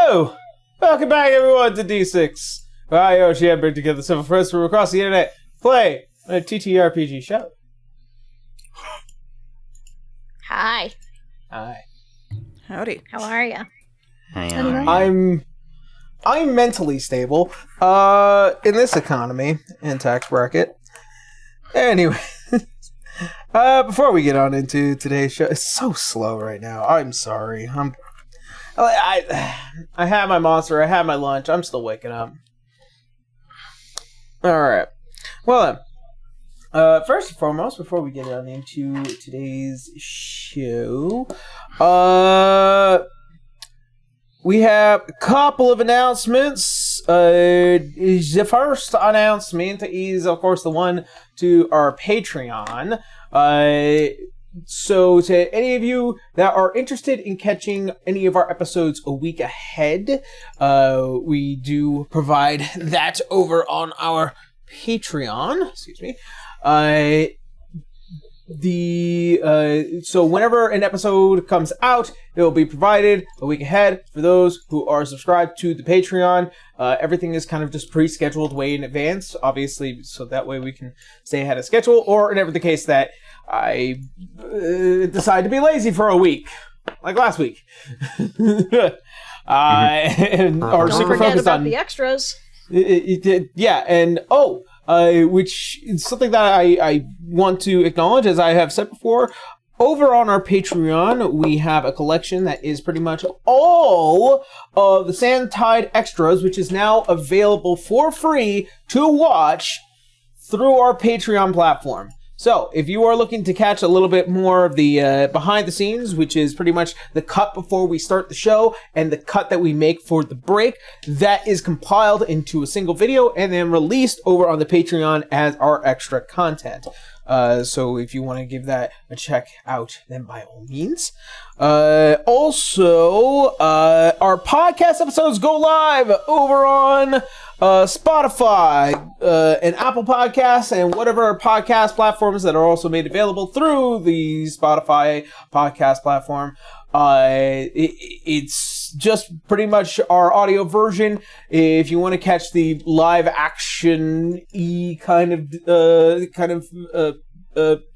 Hello! Welcome back, everyone, to D6. I, Yoshi, bring together several friends from across the internet play a TTRPG show. Hi. Hi. Howdy. How are ya? I'm mentally stable. In this economy and tax bracket. Anyway, before we get on into today's show, it's so slow right now. I'm sorry. I had my monster. I had my lunch. I'm still waking up. All right. Well then, first and foremost, before we get on into today's show, we have a couple of announcements. The first announcement is, of course, the one to our Patreon. So to any of you that are interested in catching any of our episodes a week ahead, we do provide that over on our Patreon. Excuse me. So whenever an episode comes out, it will be provided a week ahead for those who are subscribed to the Patreon. Everything is kind of just pre-scheduled way in advance, obviously, so that way we can stay ahead of schedule, or in the case that I decide to be lazy for a week, like last week. Or super forget focused about on the extras. Which is something that I want to acknowledge, as I have said before. Over on our Patreon, we have a collection that is pretty much all of the Sandtide extras, which is now available for free to watch through our Patreon platform. So, if you are looking to catch a little bit more of the behind the scenes, which is pretty much the cut before we start the show and the cut that we make for the break, that is compiled into a single video and then released over on the Patreon as our extra content. So if you want to give that a check out, then by all means. Also, our podcast episodes go live over on Spotify and Apple Podcasts and whatever podcast platforms that are also made available through the Spotify podcast platform. It's just pretty much our audio version. If you want to catch the live action-y kind of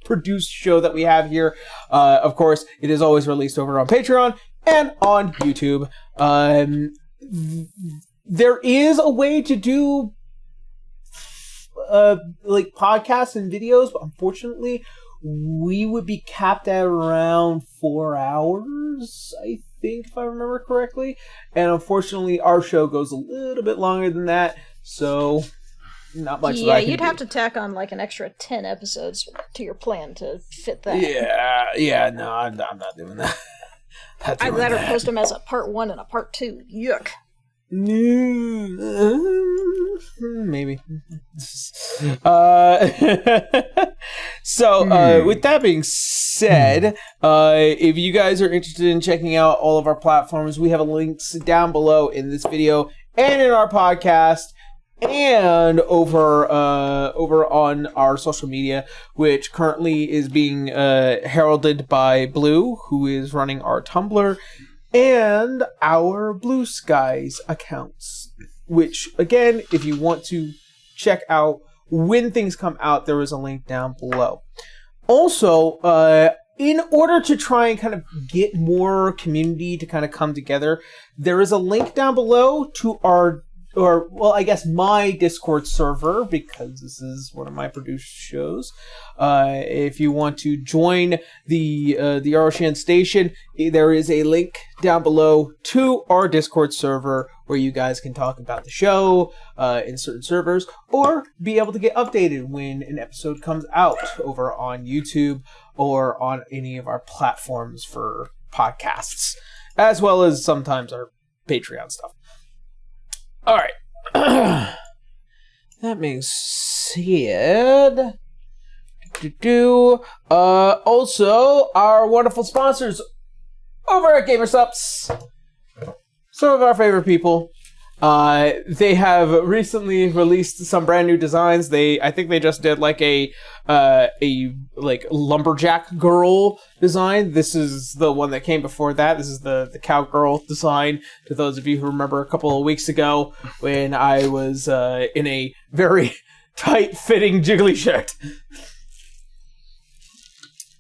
produced show that we have here, of course, it is always released over on Patreon and on YouTube. There is a way to do like podcasts and videos, but unfortunately, we would be capped at around 4 hours, I think, if I remember correctly. And unfortunately, our show goes a little bit longer than that, so not much. Yeah, you'd have to tack on like an extra 10 episodes to your plan to fit that. No, I'm not doing that. I'd rather post them as a part 1 and a part 2. Yuck. Maybe. So, with that being said, if you guys are interested in checking out all of our platforms, we have links down below in this video and in our podcast and over on our social media, which currently is being heralded by Blue, who is running our Tumblr, and our Blue Skies accounts, which, again, if you want to check out when things come out, there is a link down below. Also, in order to try and kind of get more community to kind of come together, there is a link down below to my Discord server, because this is one of my produced shows. If you want to join the Aroshan station, there is a link down below to our Discord server where you guys can talk about the show in certain servers, or be able to get updated when an episode comes out over on YouTube or on any of our platforms for podcasts, as well as sometimes our Patreon stuff. All right. That being said, also our wonderful sponsors over at GamerSups, some of our favorite people. They have recently released some brand new designs. I think they just did like a lumberjack girl design. This is the one that came before that. This is the cowgirl design. To those of you who remember a couple of weeks ago when I was in a very tight-fitting jiggly shirt.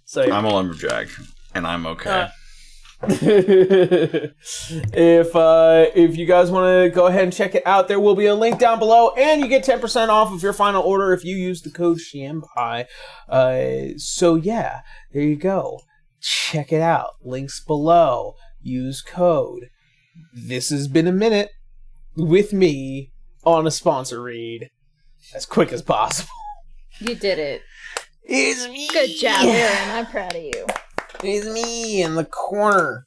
So I'm a lumberjack, and I'm okay. If you guys want to go ahead and check it out, there will be a link down below, and you get 10% off of your final order if you use the code SHIENPAI. So yeah, there you go. Check it out. Links below. Use code. This has been a minute with me on a sponsor read as quick as possible. You did it. It's me. Good job, Aaron. I'm proud of you. It's me in the corner.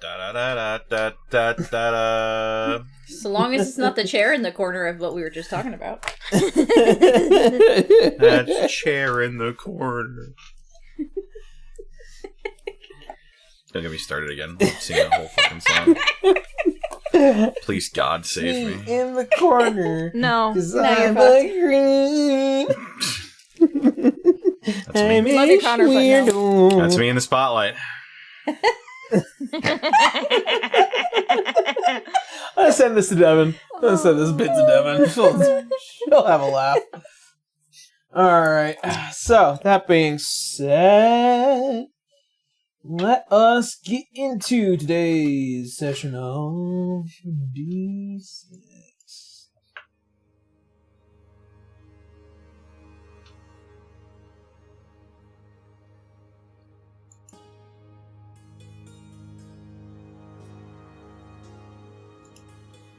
Da da da da da da da. So long as it's not the chair in the corner of what we were just talking about. That chair in the corner. Don't get me started again. I'm singing that whole fucking song. Please, God, save me. In the corner. No. Cause No, I'm you're a green. That's me. Love you, Connor, but no. That's me in the spotlight. I'll send this to Devin. I'll send this bit to Devin. She'll have a laugh. Alright. So, that being said, let us get into today's session of D6.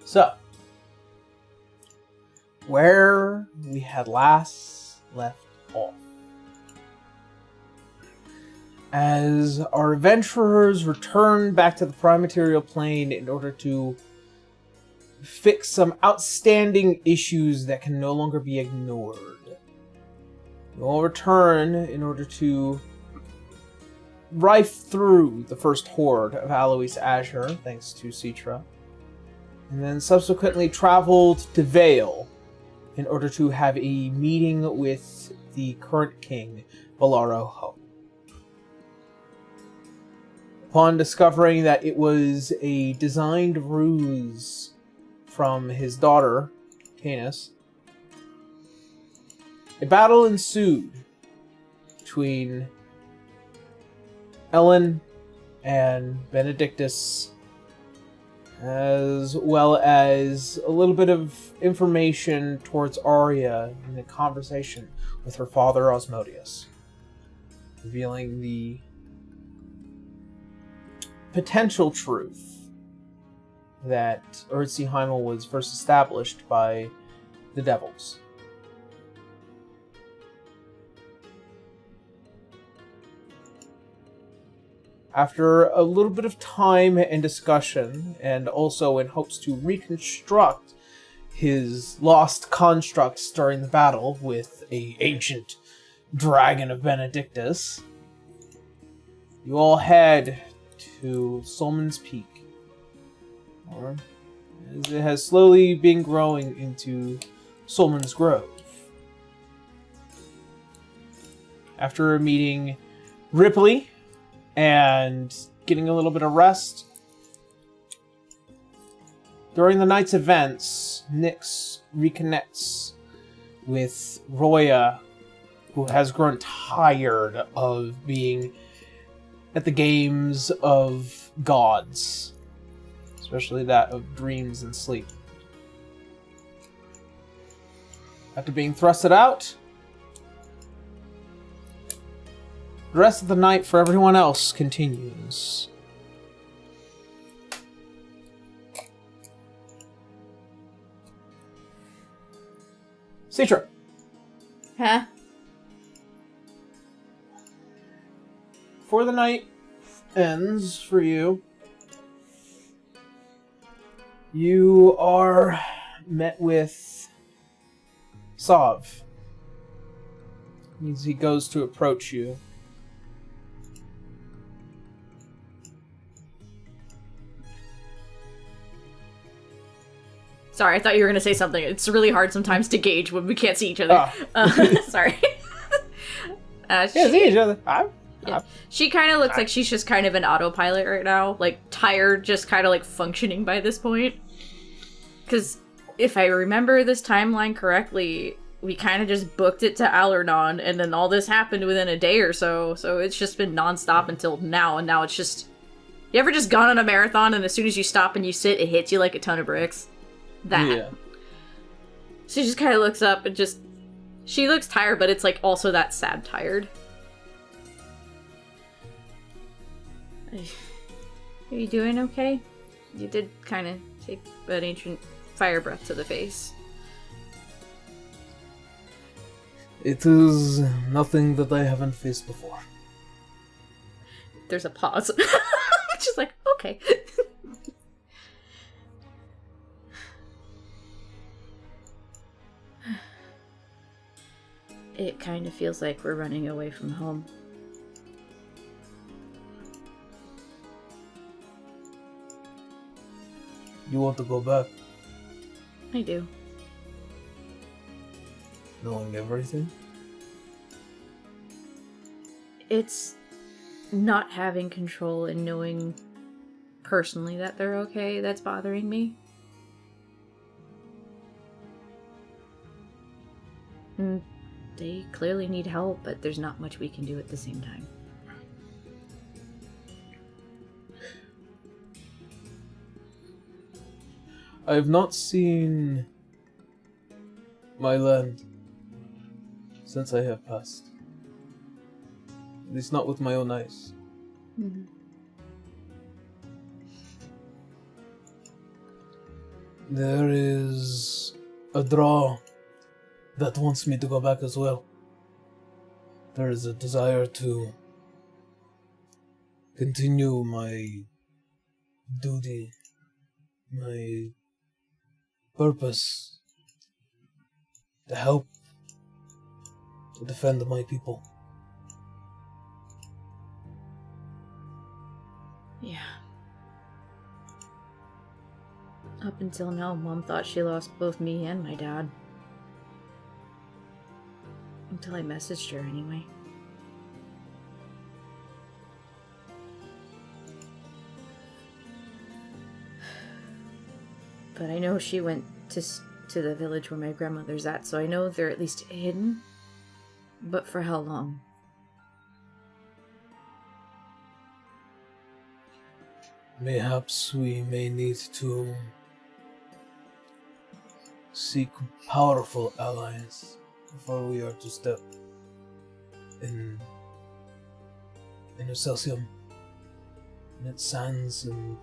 So, where we had last left off. As our adventurers return back to the prime material plane in order to fix some outstanding issues that can no longer be ignored. We'll return in order to rife through the first horde of Alois Azure, thanks to Citra. And then subsequently traveled to Vale in order to have a meeting with the current king, Valaro Ho. Upon discovering that it was a designed ruse from his daughter, Canis, a battle ensued between Ellen and Benedictus, as well as a little bit of information towards Arya in a conversation with her father Osmodius, revealing the potential truth that Erdseheimel was first established by the Devils. After a little bit of time and discussion, and also in hopes to reconstruct his lost constructs during the battle with an ancient dragon of Benedictus, you all head to Solman's Peak, or as it has slowly been growing into Solman's Grove. After meeting Ripley and getting a little bit of rest, during the night's events, Nyx reconnects with Roya, who has grown tired of being at the games of gods, especially that of dreams and sleep. After being thrusted out, the rest of the night for everyone else continues. Citra. Huh? Before the night ends for you, you are met with Sav. As he goes to approach you. Sorry, I thought you were going to say something. It's really hard sometimes to gauge when we can't see each other. Sorry. See each other. She kind of looks like she's just kind of an autopilot right now. Like, tired, just kind of, like, functioning by this point. Because if I remember this timeline correctly, we kind of just booked it to Alernon, and then all this happened within a day or so. So it's just been nonstop until now, and now it's just... You ever just gone on a marathon, and as soon as you stop and you sit, it hits you like a ton of bricks? That. Yeah. She just kind of looks up and just... She looks tired, but it's, like, also that sad tired. Are you doing okay? You did kind of take an ancient fire breath to the face. It is nothing that I haven't faced before. There's a pause. Just like, okay. It kind of feels like we're running away from home. You want to go back? I do. Knowing everything? It's not having control and knowing personally that they're okay that's bothering me. And they clearly need help, but there's not much we can do at the same time. I have not seen my land since I have passed. At least not with my own eyes. Mm-hmm. There is a draw that wants me to go back as well. There is a desire to continue my duty, my purpose, to help, to defend my people. Yeah. Up until now, Mom thought she lost both me and my dad. Until I messaged her anyway. But I know she went to the village where my grandmother's at, so I know they're at least hidden. But for how long? Mayhaps we may need to seek powerful allies before we are to step in Celsium, in its sands and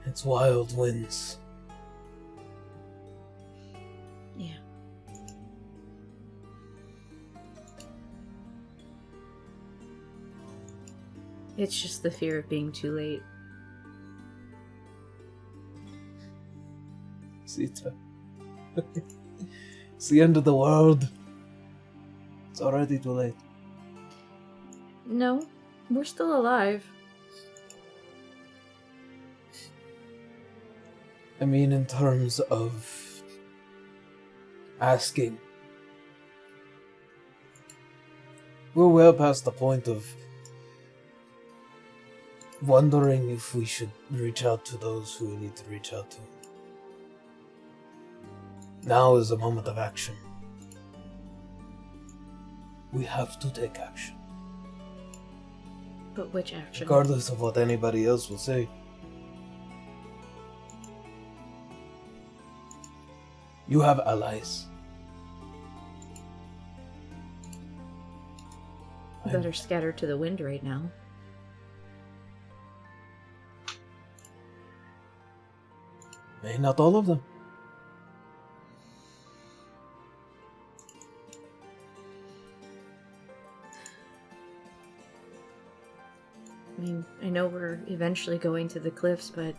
its wild winds. Yeah. It's just the fear of being too late. Sita. It's the end of the world. It's already too late. No, we're still alive. I mean, in terms of asking. We're well past the point of wondering if we should reach out to those who we need to reach out to. Now is a moment of action. We have to take action. But which action? Regardless of what anybody else will say. You have allies. That are scattered to the wind right now. Not all of them. I mean, I know we're eventually going to the cliffs, but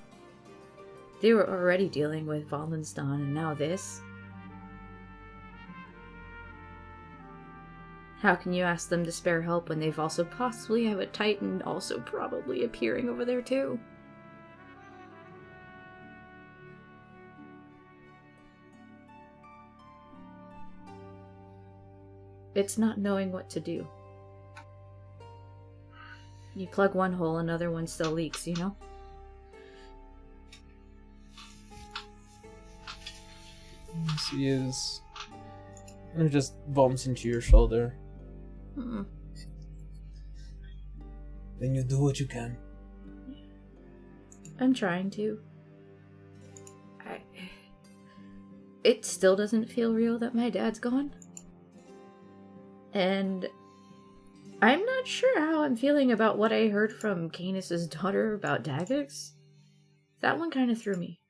they were already dealing with Wallenstein, and now this. How can you ask them to spare help when they've also possibly have a Titan also probably appearing over there too? It's not knowing what to do. You plug one hole, another one still leaks, you know? She is. And it just bumps into your shoulder. Mm-mm. Then you do what you can. I'm trying to. It still doesn't feel real that my dad's gone. And I'm not sure how I'm feeling about what I heard from Canis' daughter about Dagix. That one kind of threw me.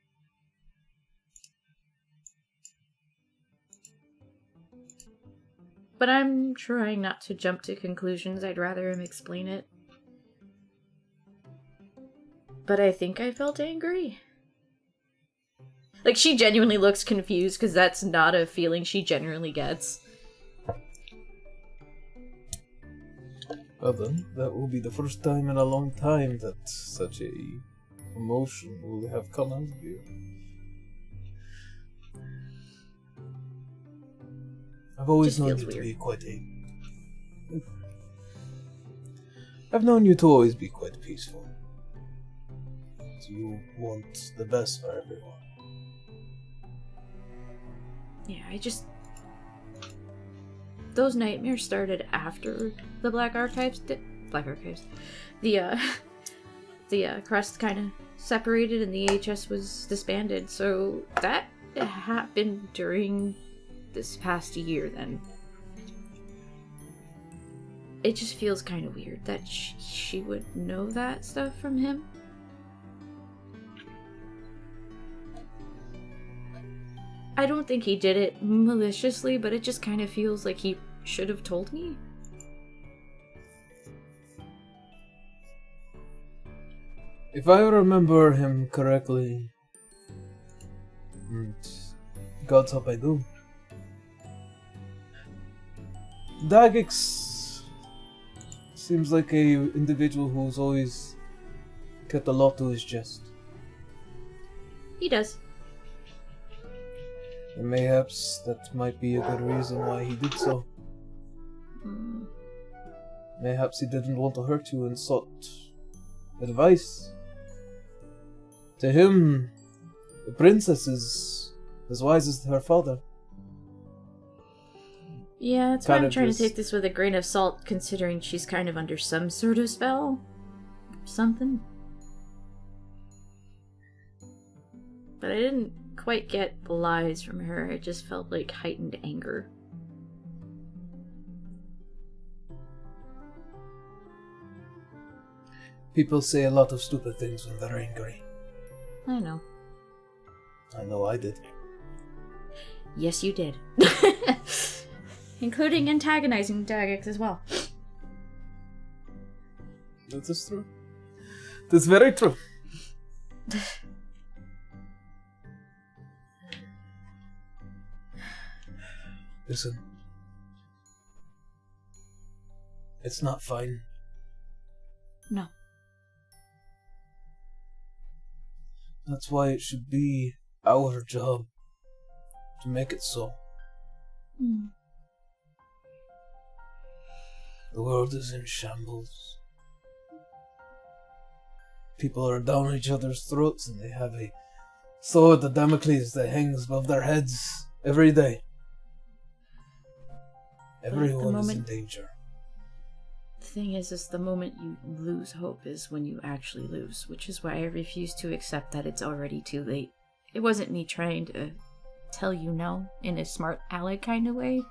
But I'm trying not to jump to conclusions. I'd rather him explain it. But I think I felt angry. Like, she genuinely looks confused, because that's not a feeling she generally gets. Well then, that will be the first time in a long time that such a emotion will have come out of you. I've always known you to be quite a... I've known you to always be quite peaceful. You want the best for everyone. Yeah, those nightmares started after the Black Archives the crest kind of separated and the AHS was disbanded, so that happened during this past year then. It just feels kind of weird that she would know that stuff from him. I don't think he did it maliciously, but it just kind of feels like he should have told me. If I remember him correctly, and God's help I do, Dagix seems like a individual who's always kept a lot to his chest. He does. And mayhaps that might be a good reason why he did so. Mayhaps he didn't want to hurt you and sought advice. To him, the princess is as wise as her father. Yeah, that's why I'm trying to take this with a grain of salt, considering she's kind of under some sort of spell. Something. But I didn't quite get the lies from her. It just felt like heightened anger. People say a lot of stupid things when they're angry. I know. I know I did. Yes, you did. Including antagonizing Dagix as well. That is true. That's very true. Listen. It's not fine. No. That's why it should be our job to make it so. Mm. The world is in shambles. People are down each other's throats and they have a sword of Damocles that hangs above their heads every day. Everyone is in danger. The thing is the moment you lose hope is when you actually lose, which is why I refuse to accept that it's already too late. It wasn't me trying to tell you no in a smart aleck kind of way.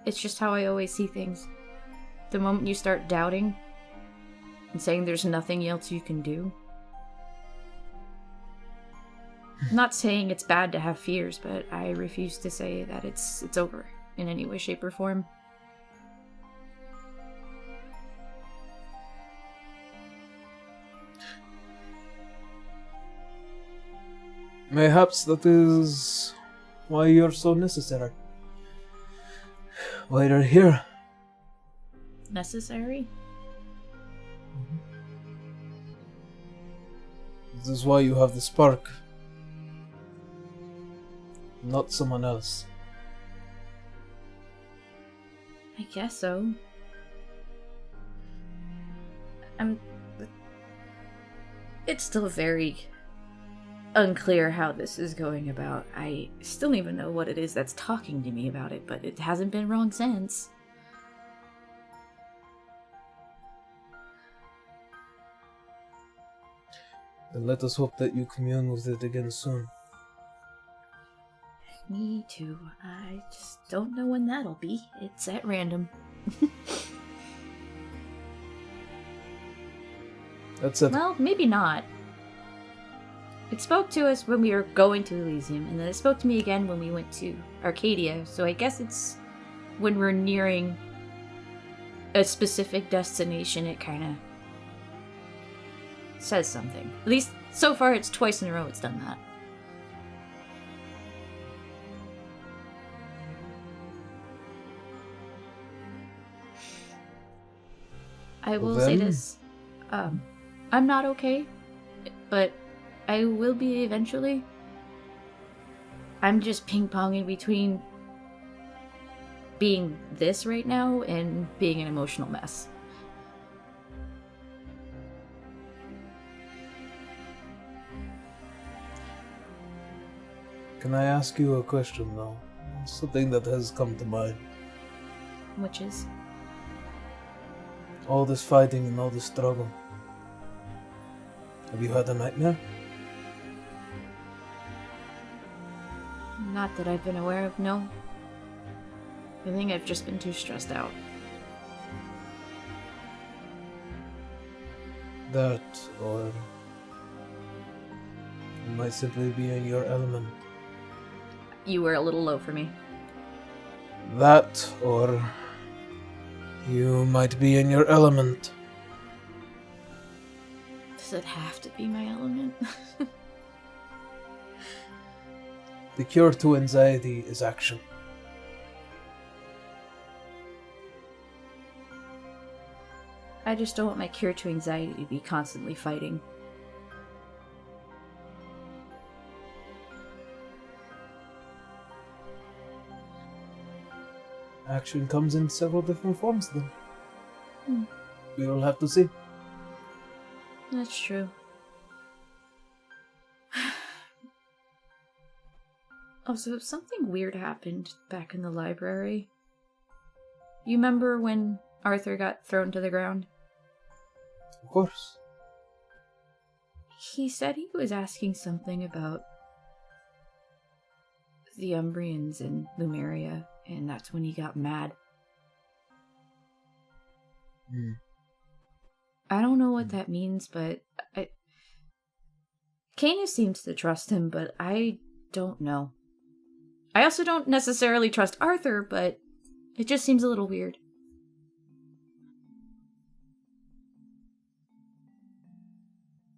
It's just how I always see things. The moment you start doubting and saying there's nothing else you can do. I'm not saying it's bad to have fears, but I refuse to say that it's over in any way, shape, or form. Mayhaps that is why you're so necessary. Why you're here. Necessary? This is why you have the spark. Not someone else. guess so. It's still very unclear how this is going about. I still don't even know what it is that's talking to me about it, but it hasn't been wrong since. Then let us hope that you commune with it again soon. Me too. I just don't know when that'll be. It's at random. That's it. Well, maybe not. It spoke to us when we were going to Elysium, and then it spoke to me again when we went to Arcadia, so I guess it's when we're nearing a specific destination, it kind of says something. At least, so far, it's twice in a row it's done that. I will say this. I'm not okay, but I will be eventually. I'm just ping-ponging between being this right now and being an emotional mess. Can I ask you a question, though? Something that has come to mind. Which is? All this fighting and all this struggle. Have you had a nightmare? Not that I've been aware of, no. I think I've just been too stressed out. That, or you might simply be in your element. You were a little low for me. That, or you might be in your element. Does it have to be my element? The cure to anxiety is action. I just don't want my cure to anxiety to be constantly fighting. Action comes in several different forms, then. We will have to see. That's true. Also, something weird happened back in the library. You remember when Arthur got thrown to the ground? Of course. He said he was asking something about the Umbrians in Lumeria, and that's when he got mad. I don't know what that means, but Canis seems to trust him, but I don't know. I also don't necessarily trust Arthur, but it just seems a little weird.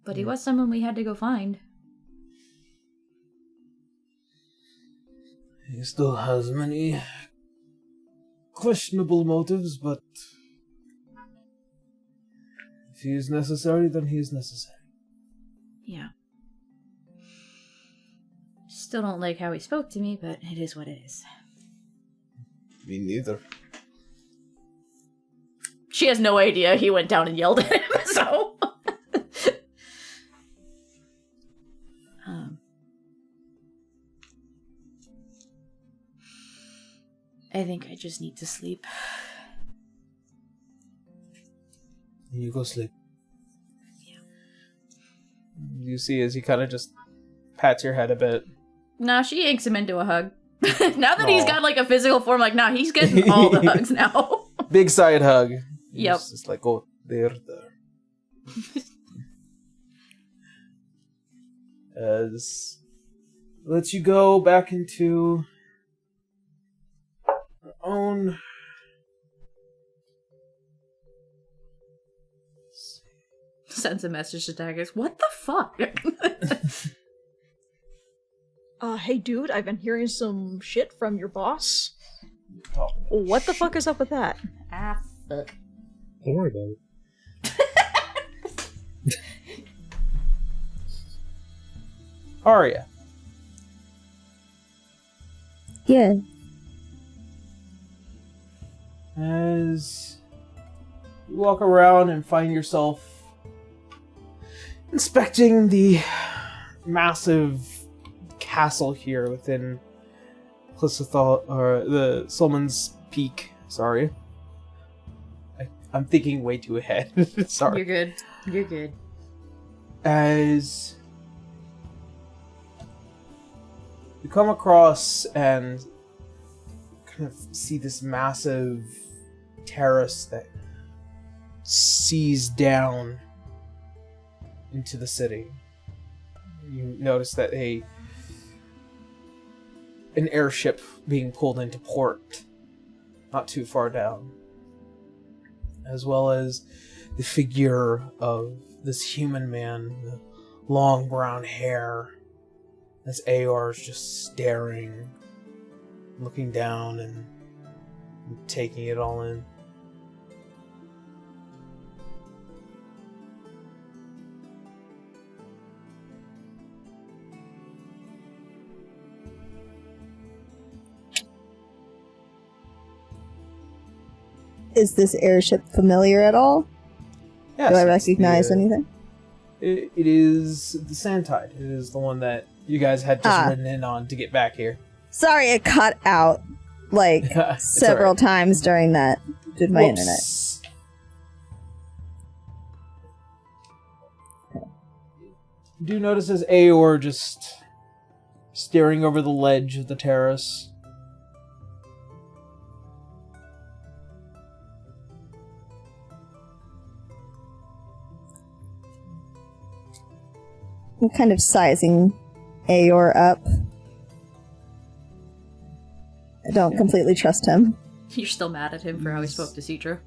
But he was someone we had to go find. He still has many questionable motives, but if he is necessary, then he is necessary. Yeah. Still don't like how he spoke to me, but it is what it is. Me neither. She has no idea he went down and yelled at him, so... I think I just need to sleep. You go sleep. Yeah. You see as he kind of just pats your head a bit. Nah, she yanks him into a hug. Now that he's got like a physical form, like, nah, he's getting all the hugs now. Big side hug. Yep. It's just like, oh, there. As lets you go back into your own. Sends a message to Daggers. What the fuck? Hey dude, I've been hearing some shit from your boss. What the fuck is up with that? Ah, fuck. Don't worry about it. Arya. Yeah. as you walk around and find yourself inspecting the massive castle here within Clissothal, or the Solmon's Peak. Sorry. I'm thinking way too ahead. Sorry. You're good. You're good. As you come across and kind of see this massive terrace that sees down into the city, you notice that an airship being pulled into port not too far down, as well as the figure of this human man, the long brown hair, as Aor is just staring, looking down and taking it all in. Is this airship familiar at all? Yes, Do I it's recognize anything? It is the Sandtide. It is the one that you guys had just ridden in on to get back here. Sorry, it cut out like several alright. times during that with my internet. You do notice as Aor just staring over the ledge of the terrace. I'm kind of sizing Aor up. I don't completely trust him. You're still mad at him for how he spoke to Citra?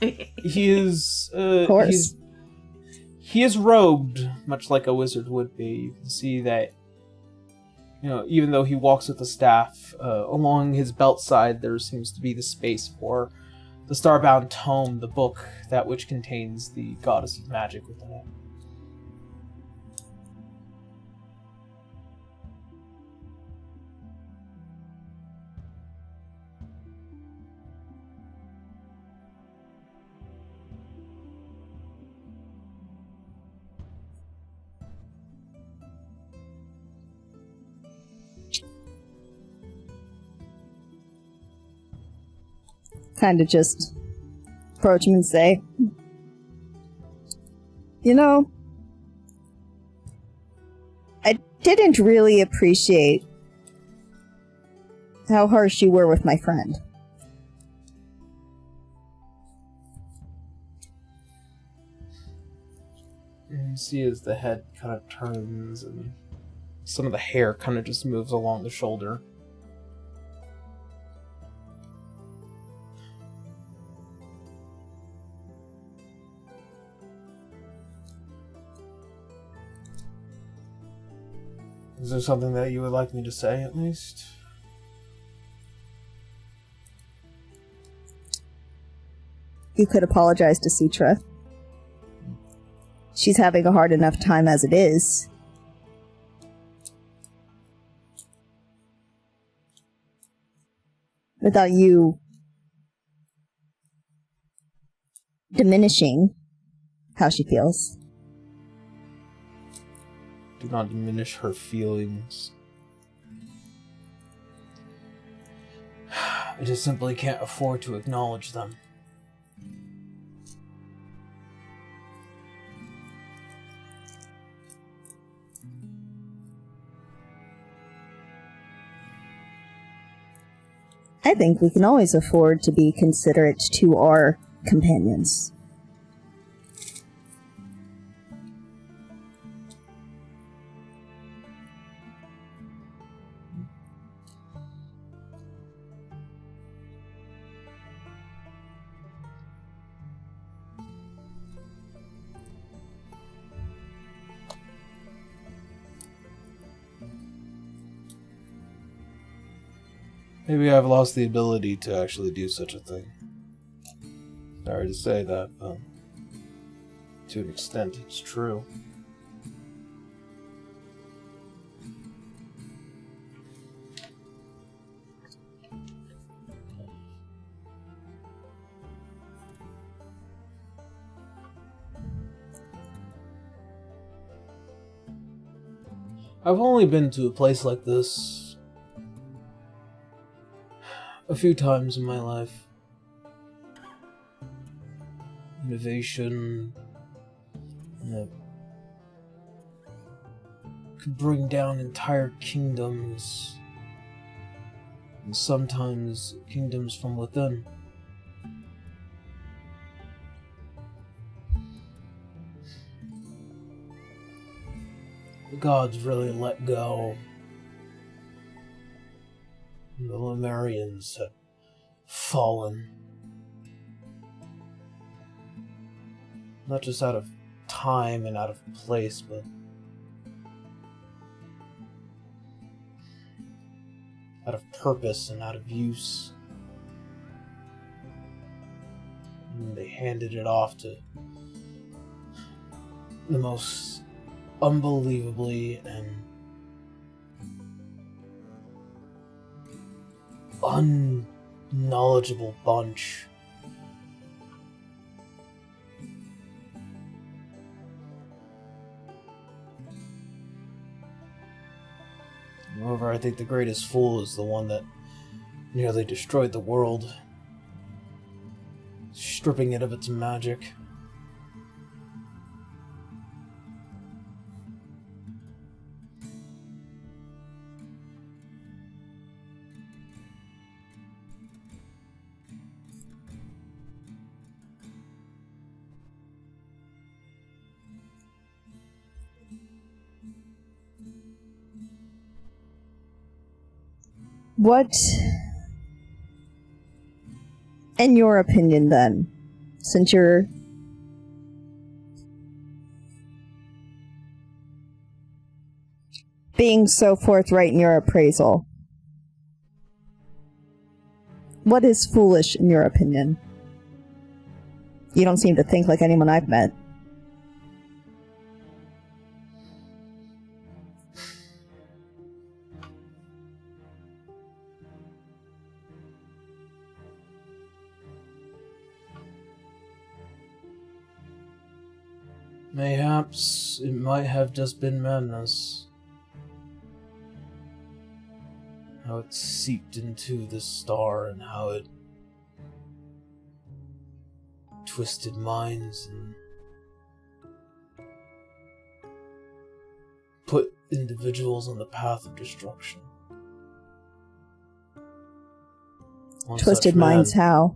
He is, Of course. he is robed, much like a wizard would be. You can see that, you know, even though he walks with a staff, along his belt side there seems to be the space for the Starbound Tome, the book, that which contains the Goddess of Magic within it. Kind of just approach him and say, you know, I didn't really appreciate how harsh you were with my friend. And you see as the head kind of turns and some of the hair kind of just moves along the shoulder. Is there something that you would like me to say, at least? You could apologize to Citra. She's having a hard enough time as it is. Without you diminishing how she feels. Do not diminish her feelings. I just simply can't afford to acknowledge them. I think we can always afford to be considerate to our companions. Maybe I've lost the ability to actually do such a thing. Sorry to say that, but to an extent it's true. I've only been to a place like this a few times in my life. Innovation that could bring down entire kingdoms, and sometimes kingdoms from within. The gods really let go. And the Lemurians have fallen. Not just out of time and out of place, but out of purpose and out of use. And they handed it off to the most unbelievably and unknowledgeable bunch. However, I think the greatest fool is the one that nearly destroyed the world, stripping it of its magic. What, in your opinion then, since you're being so forthright in your appraisal, what is foolish in your opinion? You don't seem to think like anyone I've met. Mayhaps it might have just been madness. How it seeped into the star and how it twisted minds and put individuals on the path of destruction. One Twisted such man- minds how?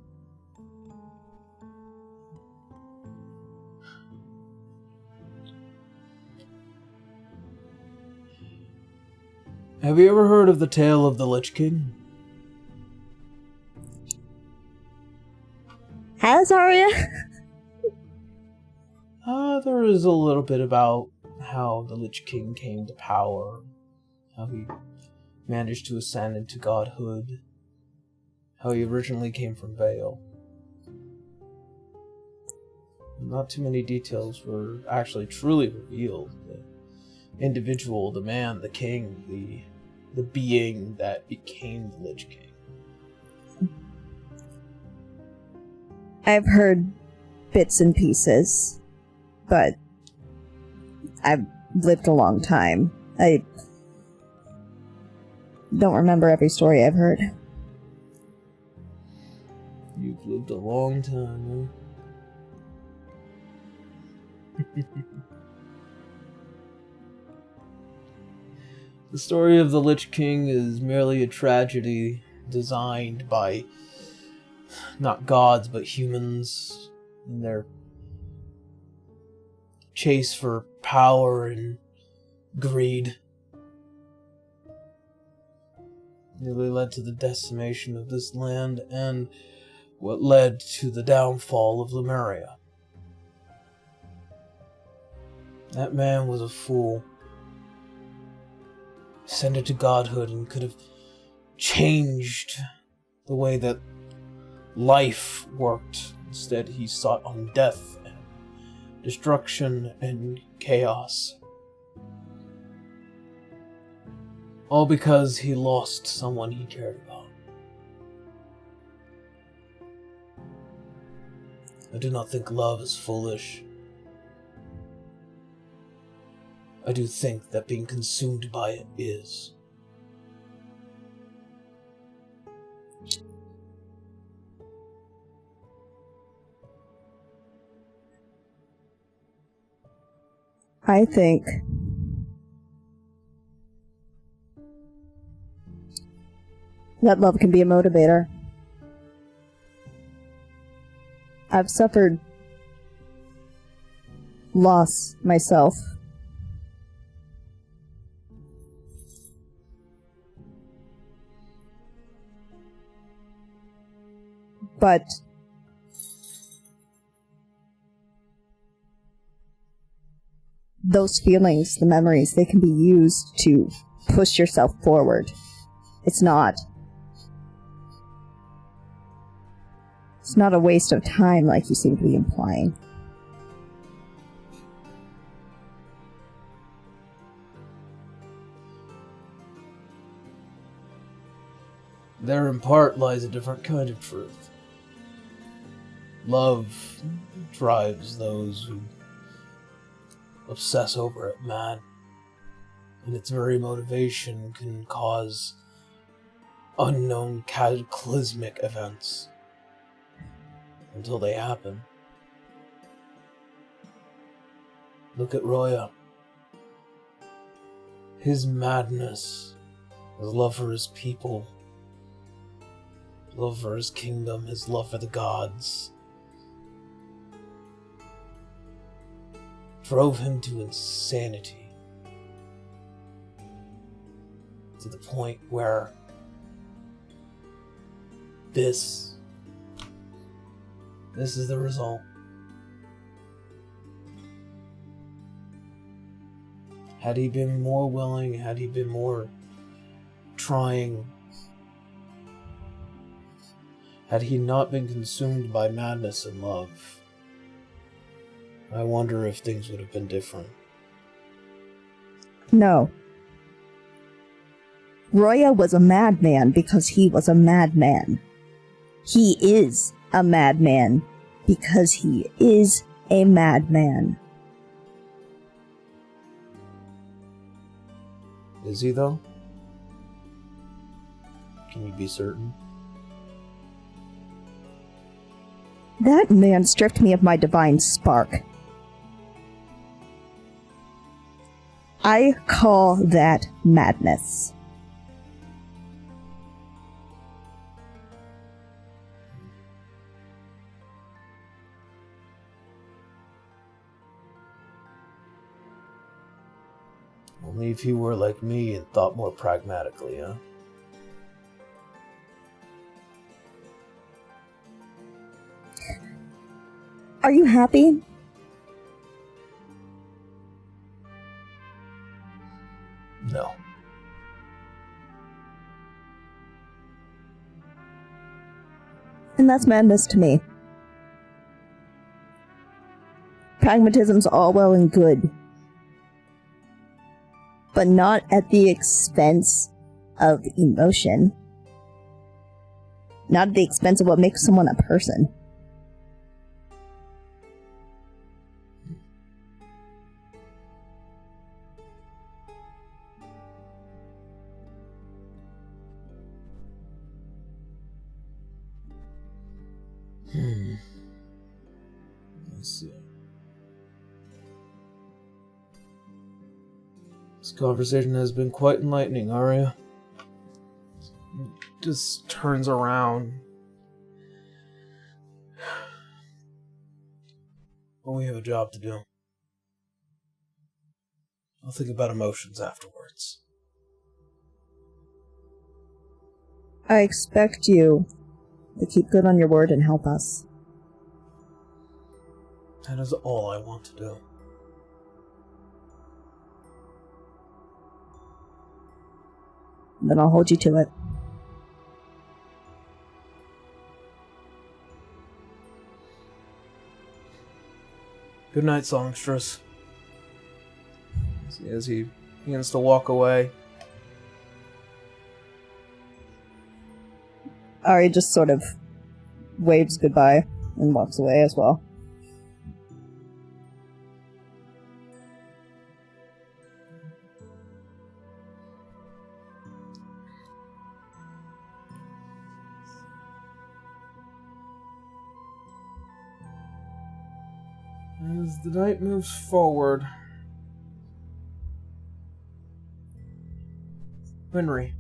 Have you ever heard of the tale of the Lich King? Has Arya? There is a little bit about how the Lich King came to power, how he managed to ascend into godhood, how he originally came from Vale. Not too many details were actually truly revealed. The individual, the man, the king, the being that became the Lich King. I've heard bits and pieces, but I've lived a long time. I don't remember every story I've heard. You've lived a long time, huh? The story of the Lich King is merely a tragedy designed by not gods but humans in their chase for power and greed. Nearly led to the decimation of this land and what led to the downfall of Lemuria. That man was a fool. Ascended to godhood and could have changed the way that life worked. Instead, he sought on death and destruction and chaos. All because he lost someone he cared about. I do not think love is foolish. I do think that being consumed by it is. I think that love can be a motivator. I've suffered loss myself. But those feelings, the memories, they can be used to push yourself forward. It's not a waste of time like you seem to be implying. There in part lies a different kind of truth. Love drives those who obsess over it mad, and its very motivation can cause unknown cataclysmic events until they happen. Look at Roya. His madness, his love for his people, love for his kingdom, his love for the gods, drove him to insanity. To the point where this is the result. Had he been more willing, had he been more trying, had he not been consumed by madness and love, I wonder if things would have been different. No. Roya was a madman because he was a madman. He is a madman because he is a madman. Is he, though? Can you be certain? That man stripped me of my divine spark. I call that madness. Only if he were like me and thought more pragmatically, huh? Are you happy? No. And that's madness to me. Pragmatism's all well and good, but not at the expense of emotion. Not at the expense of what makes someone a person. Let's see. This conversation has been quite enlightening, Arya. Just turns around. But we have a job to do. I'll think about emotions afterwards. I expect you to keep good on your word and help us. That is all I want to do. Then I'll hold you to it. Good night, songstress. As he begins to walk away. Ari just sort of waves goodbye and walks away as well. As the night moves forward, Henry,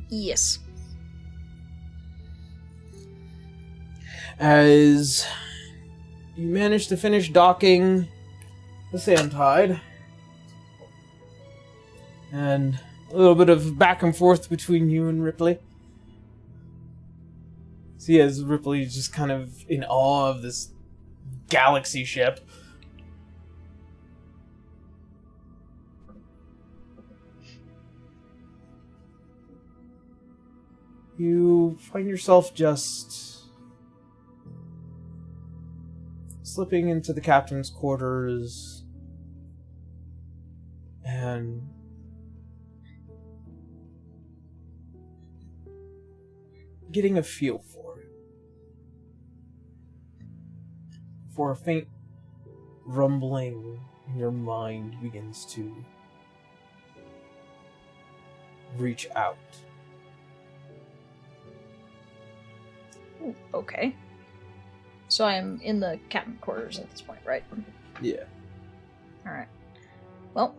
Yes. as you manage to finish docking the Sandtide, and a little bit of back and forth between you and Ripley. See, as Ripley is just kind of in awe of this galaxy ship. You find yourself just slipping into the captain's quarters and getting a feel for it. For a faint rumbling in your mind begins to reach out. Ooh, okay. So I'm in the captain quarters at this point, right? Yeah. Alright. Well,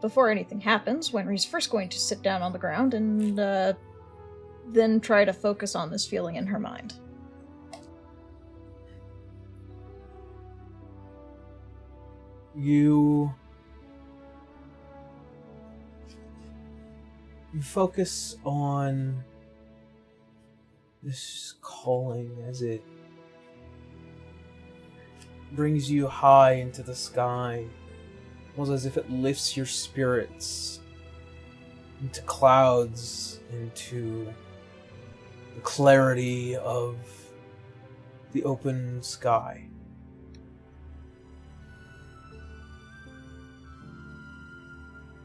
before anything happens, Wenry's first going to sit down on the ground and, then try to focus on this feeling in her mind. You focus on this calling as it brings you high into the sky, almost as if it lifts your spirits into clouds, into the clarity of the open sky.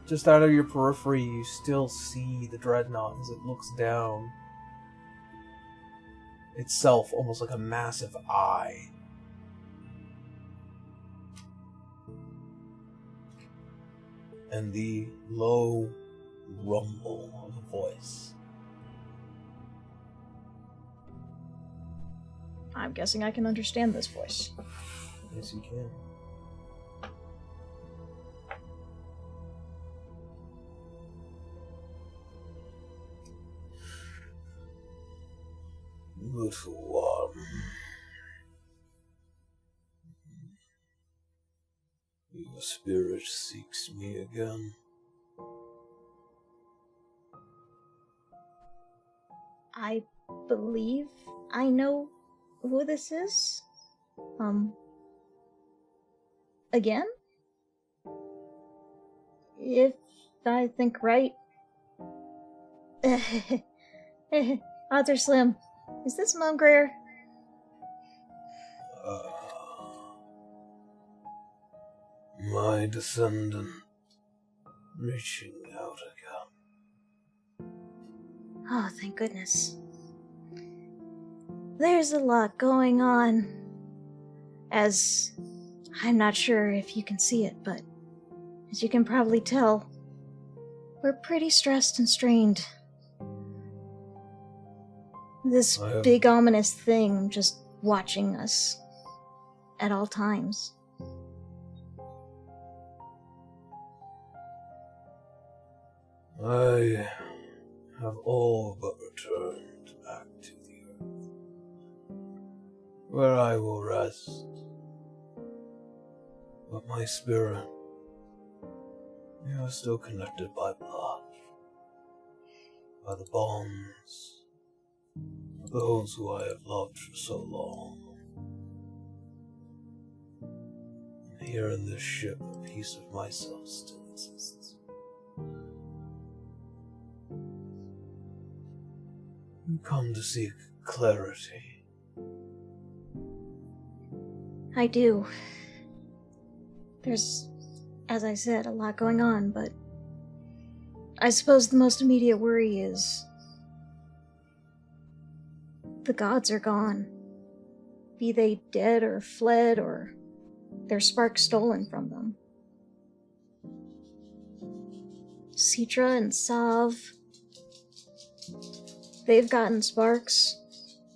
Just out of your periphery, you still see the dreadnought as it looks down. Itself almost like a massive eye. And the low rumble of a voice. I'm guessing I can understand this voice. Yes, you can. Little one, your spirit seeks me again. I believe I know who this is. Again? If I think right. Odds are slim. Is this Mom Greer? My descendant reaching out again. Oh, thank goodness. There's a lot going on. As I'm not sure if you can see it, but as you can probably tell, we're pretty stressed and strained. This big ominous thing just watching us at all times. I have all but returned back to the earth, where I will rest. But my spirit, we are still connected by blood, by the bonds of those who I have loved for so long. And here in this ship, a piece of myself still exists. You come to seek clarity. I do. There's, as I said, a lot going on, but I suppose the most immediate worry is the gods are gone. Be they dead or fled or their spark stolen from them. Citra and Sav, they've gotten sparks.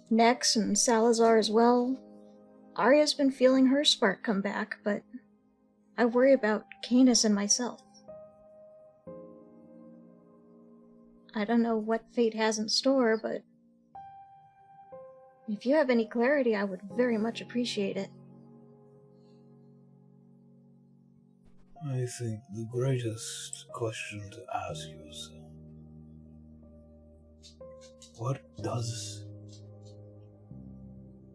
Nex and Salazar as well. Arya's been feeling her spark come back, but I worry about Canis and myself. I don't know what fate has in store, but if you have any clarity, I would very much appreciate it. I think the greatest question to ask yourself, what does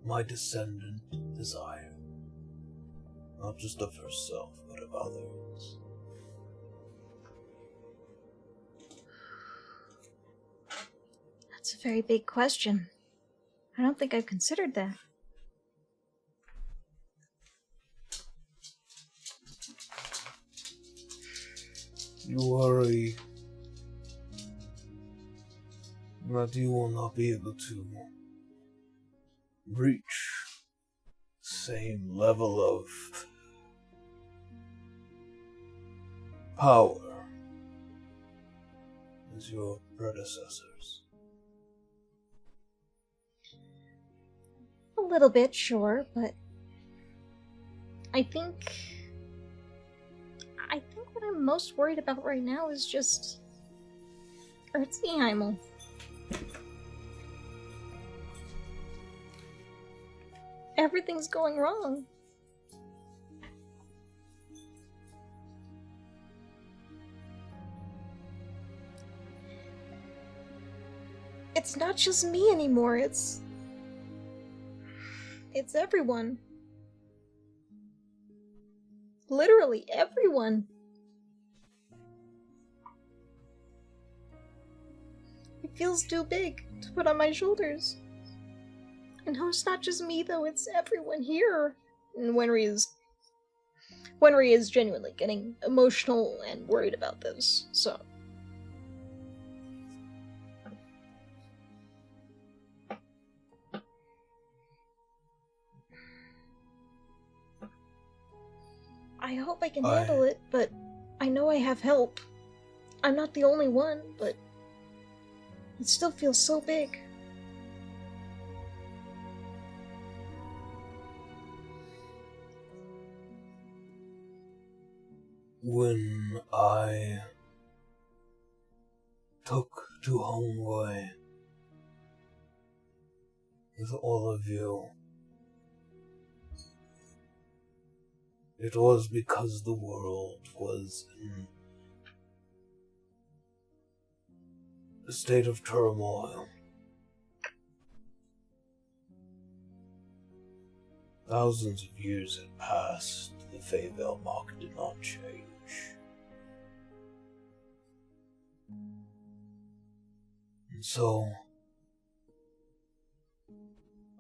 my descendant desire? Not just of herself, but of others. That's a very big question. I don't think I've considered that. You worry that you will not be able to reach the same level of power as your predecessors. A little bit, sure, but I think what I'm most worried about right now is just Erzheimel. Everything's going wrong. It's not just me anymore, it's everyone. Literally everyone. It feels too big to put on my shoulders. And no, it's not just me though, it's everyone here. And Wenry is genuinely getting emotional and worried about this, so. I hope I can handle it, but I know I have help. I'm not the only one, but it still feels so big. When I took to Hongwei with all of you, it was because the world was in a state of turmoil. Thousands of years had passed, the Feyvale mark did not change. And so,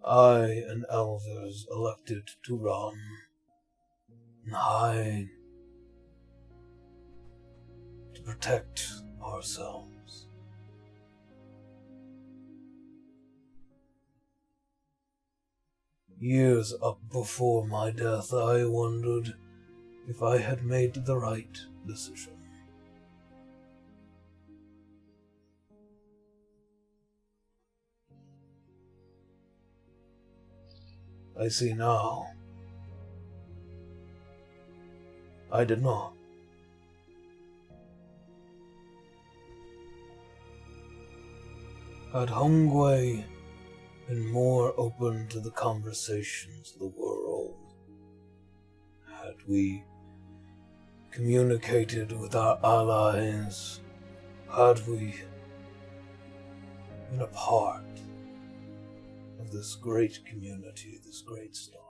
I and elders elected to run and hide to protect ourselves. Years up before my death, I wondered if I had made the right decision. I see now. I did not. Had Hongwei been more open to the conversations of the world, had we communicated with our allies, had we been a part of this great community, this great star,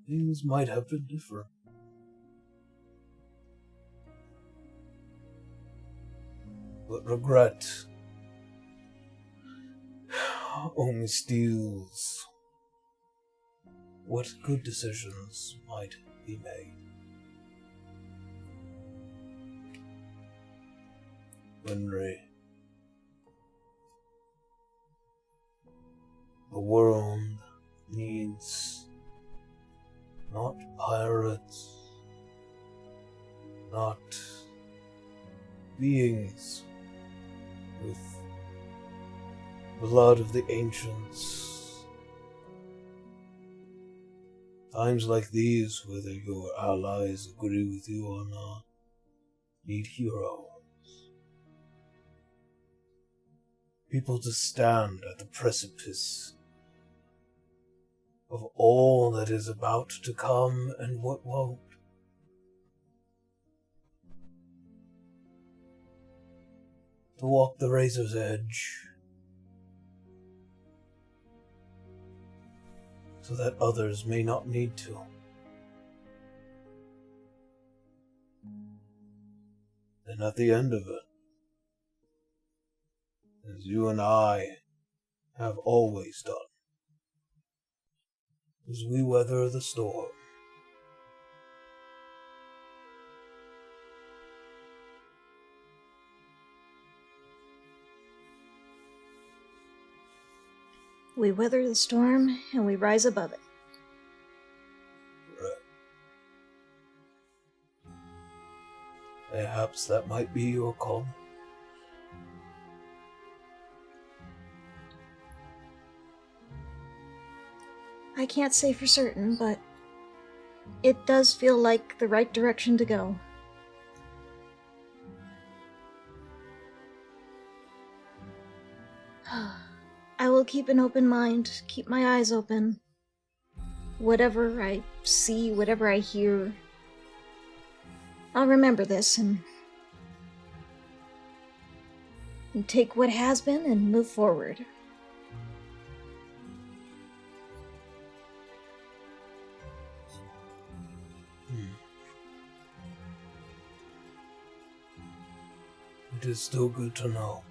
things might have been different. But regret only steals what good decisions might be made. Wenry, the world needs not pirates, not beings with blood of the ancients Times like these, whether your allies agree with you or not, need heroes. People to stand at the precipice of all that is about to come and what won't. To walk the razor's edge, so that others may not need to. And at the end of it, as you and I have always done, as we weather the storm. We weather the storm and we rise above it. Right. Perhaps that might be your call. I can't say for certain, but it does feel like the right direction to go. I will keep an open mind, keep my eyes open. Whatever I see, whatever I hear, I'll remember this and take what has been and move forward. It is still good to know.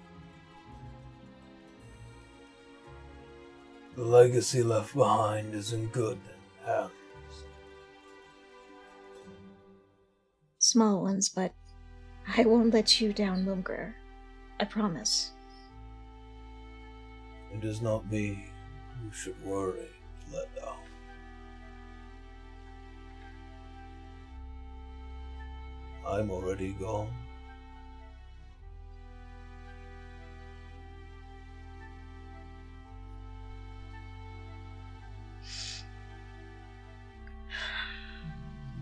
The legacy left behind is in good hands. Small ones, but I won't let you down, Mumgrer. I promise. It is not me who should worry to let down. I'm already gone.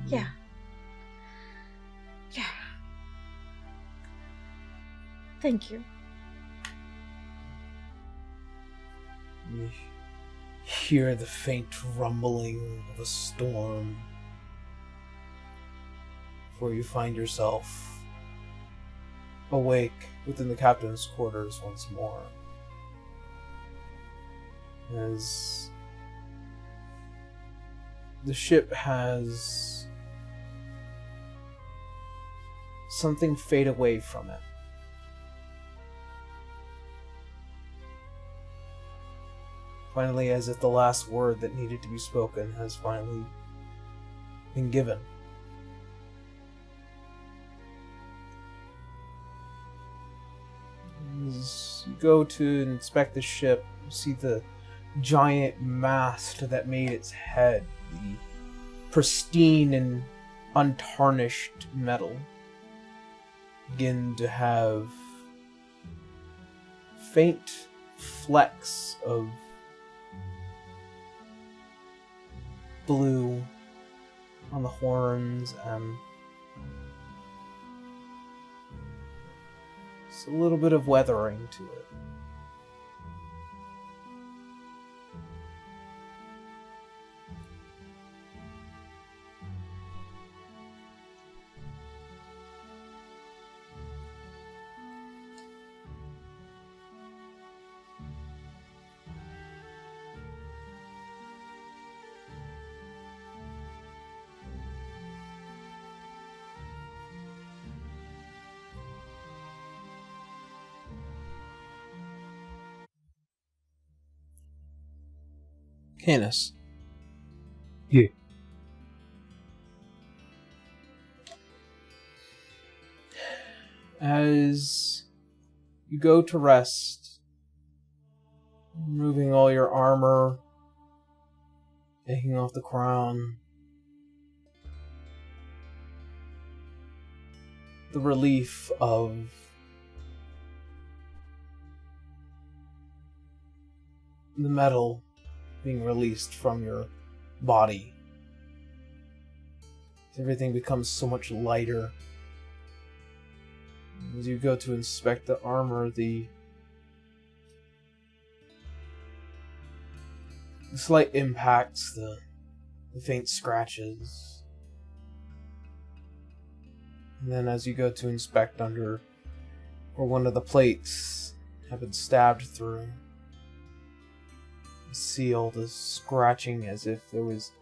Yeah. Yeah. Thank you. You hear the faint rumbling of a storm before you find yourself awake within the captain's quarters once more. As the ship has something fade away from it. Finally, as if the last word that needed to be spoken has finally been given. As you go to inspect the ship, you see the giant mast that made its head, the pristine and untarnished metal, begin to have faint flecks of blue on the horns and just a little bit of weathering to it. Canis. Yeah. As you go to rest, removing all your armor, taking off the crown, the relief of the metal being released from your body Everything becomes so much lighter. As you go to inspect the armor, the slight impacts, the faint scratches. And then as you go to inspect under where one of the plates have been stabbed through, you see all the scratching as if there was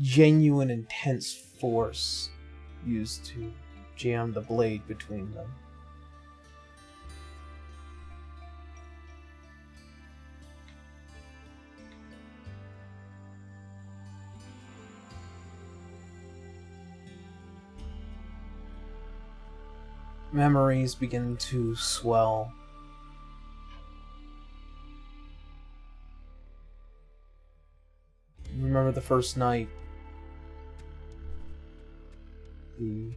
genuine intense force used to jam the blade between them. Memories begin to swell. You remember the first night. The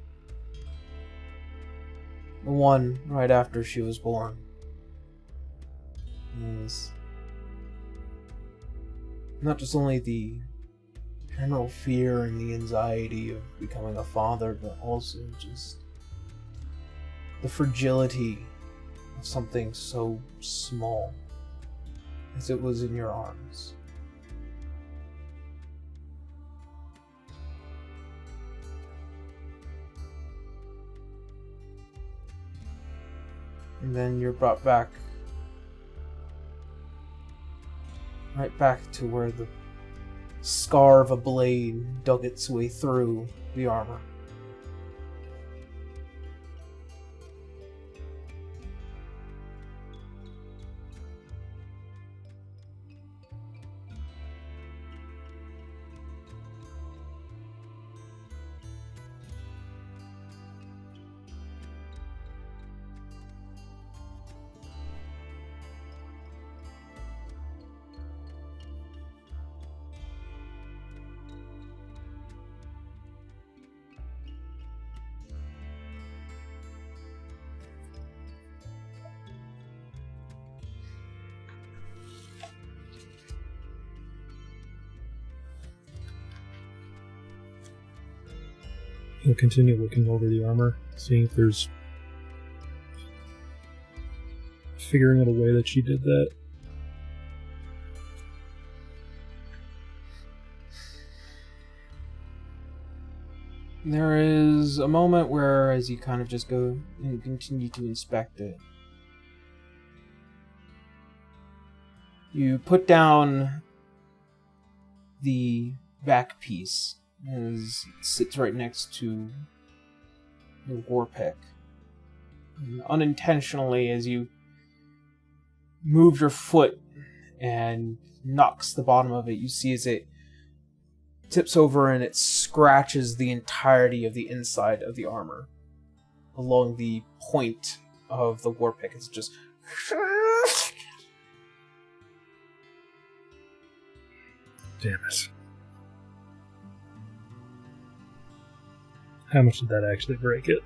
one right after she was born. Is not just only the general fear and the anxiety of becoming a father, but also just the fragility of something so small as it was in your arms. And then you're brought back, right back to where the scar of a blade dug its way through the armor. He'll continue looking over the armor, seeing if there's... figuring out a way that she did that. There is a moment where, as you kind of just go and continue to inspect it, you put down the back piece as it sits right next to your war pick. And unintentionally, as you move your foot and knocks the bottom of it, you see as it tips over and it scratches the entirety of the inside of the armor along the point of the war pick. It's just Damn it. How much did that actually break it?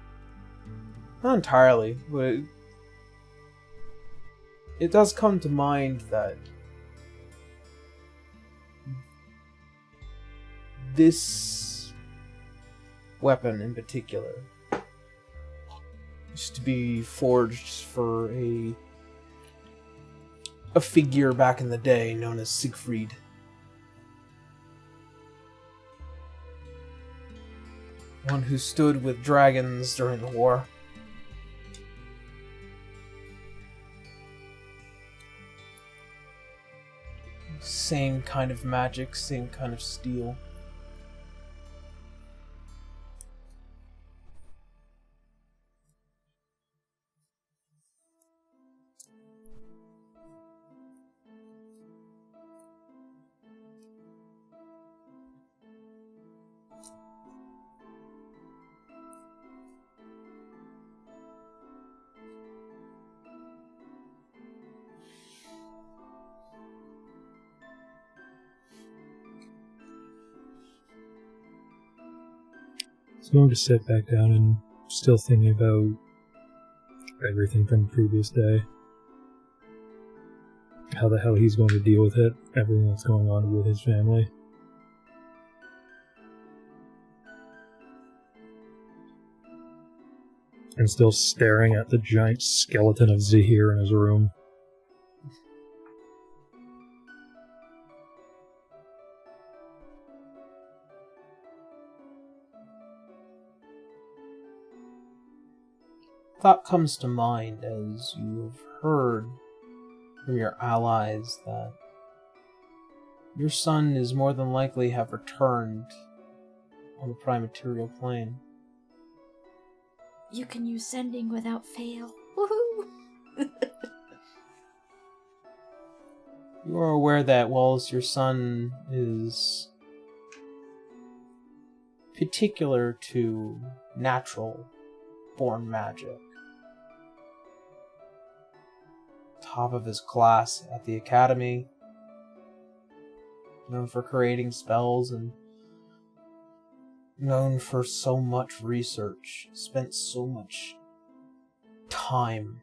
not entirely, but it does come to mind that this weapon in particular used to be forged for a figure back in the day known as Siegfried. One who stood with dragons during the war. Same kind of magic, same kind of steel. So I'm going to sit back down and still thinking about everything from the previous day. How the hell he's going to deal with it, everything that's going on with his family. and still staring at the giant skeleton of Zahir in his room. Thought comes to mind as you've heard from your allies that your son is more than likely have returned on the prime material plane. You can use sending without fail. Woohoo! You are aware that whilst your son is particular to natural born magic, top of his class at the academy, known for creating spells and known for so much research, spent so much time.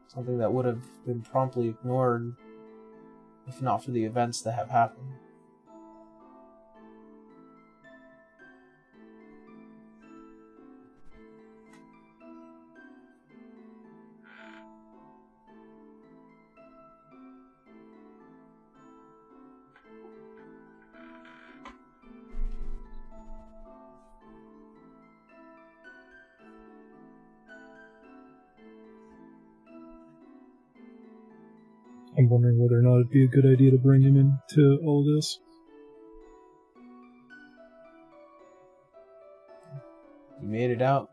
Something that would have been promptly ignored if not for the events that have happened. I'm wondering whether or not it'd be a good idea to bring him into all this. He made it out.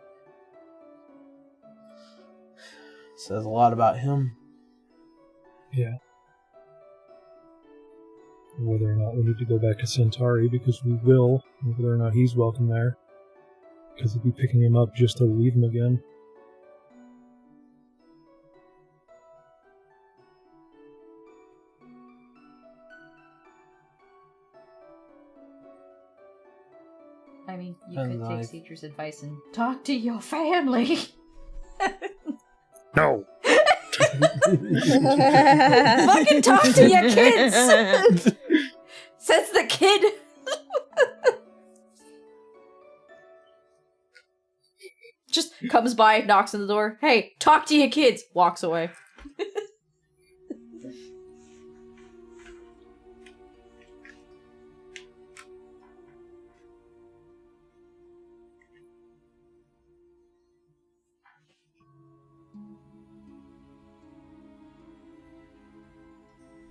Says a lot about him. Yeah. Whether or not we need to go back to Centauri, because we will, and whether or not he's welcome there. Because he'd be picking him up just to leave him again. I mean, you And could I- take Cedra's advice and talk to your family. No! Fucking talk to your kids! Says the kid. Just comes by, knocks on the door. Hey, talk to your kids. Walks away.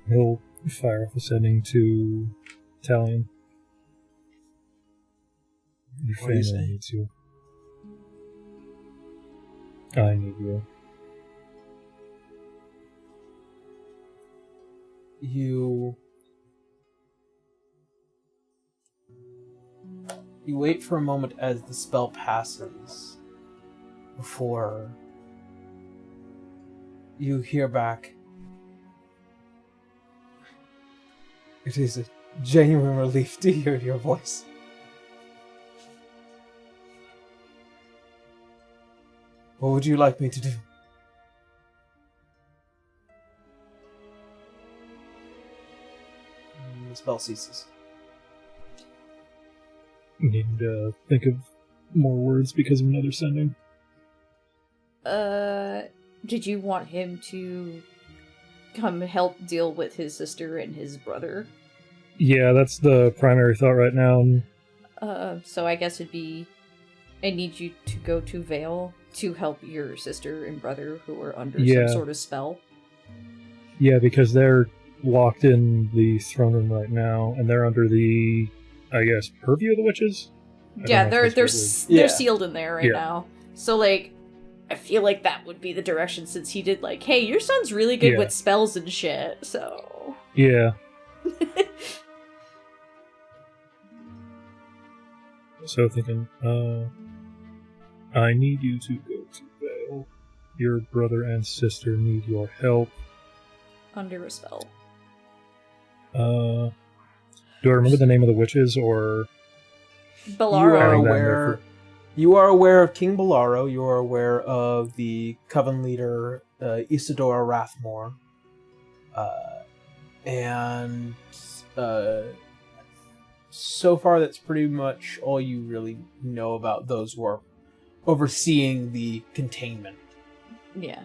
He'll fire off a sending to Italian. Your What do you family say? needs you. I need you. You wait for a moment as the spell passes before you hear back. It is a genuine relief to hear your voice. What would you like me to do? And the spell ceases. Need to think of more words because of another sending. Did you want him to come help deal with his sister and his brother? Yeah, that's the primary thought right now. So I guess it'd be, I need you to go to Vale to help your sister and brother who are under some sort of spell. Yeah, because they're locked in the throne room right now, and they're under the, I guess, purview of the witches? Yeah, they're Yeah. sealed in there right now. So like, I feel like that would be the direction since he did like, hey, your son's really good with spells and shit. So Yeah. So thinking, I need you to go to Vale. Your brother and sister need your help. under a spell. Do I remember the name of the witches, or... Bellaro. You are aware of King Bellaro. You are aware of the coven leader Isadora Rathmore, and so far, that's pretty much all you really know about those who are overseeing the containment. Yeah.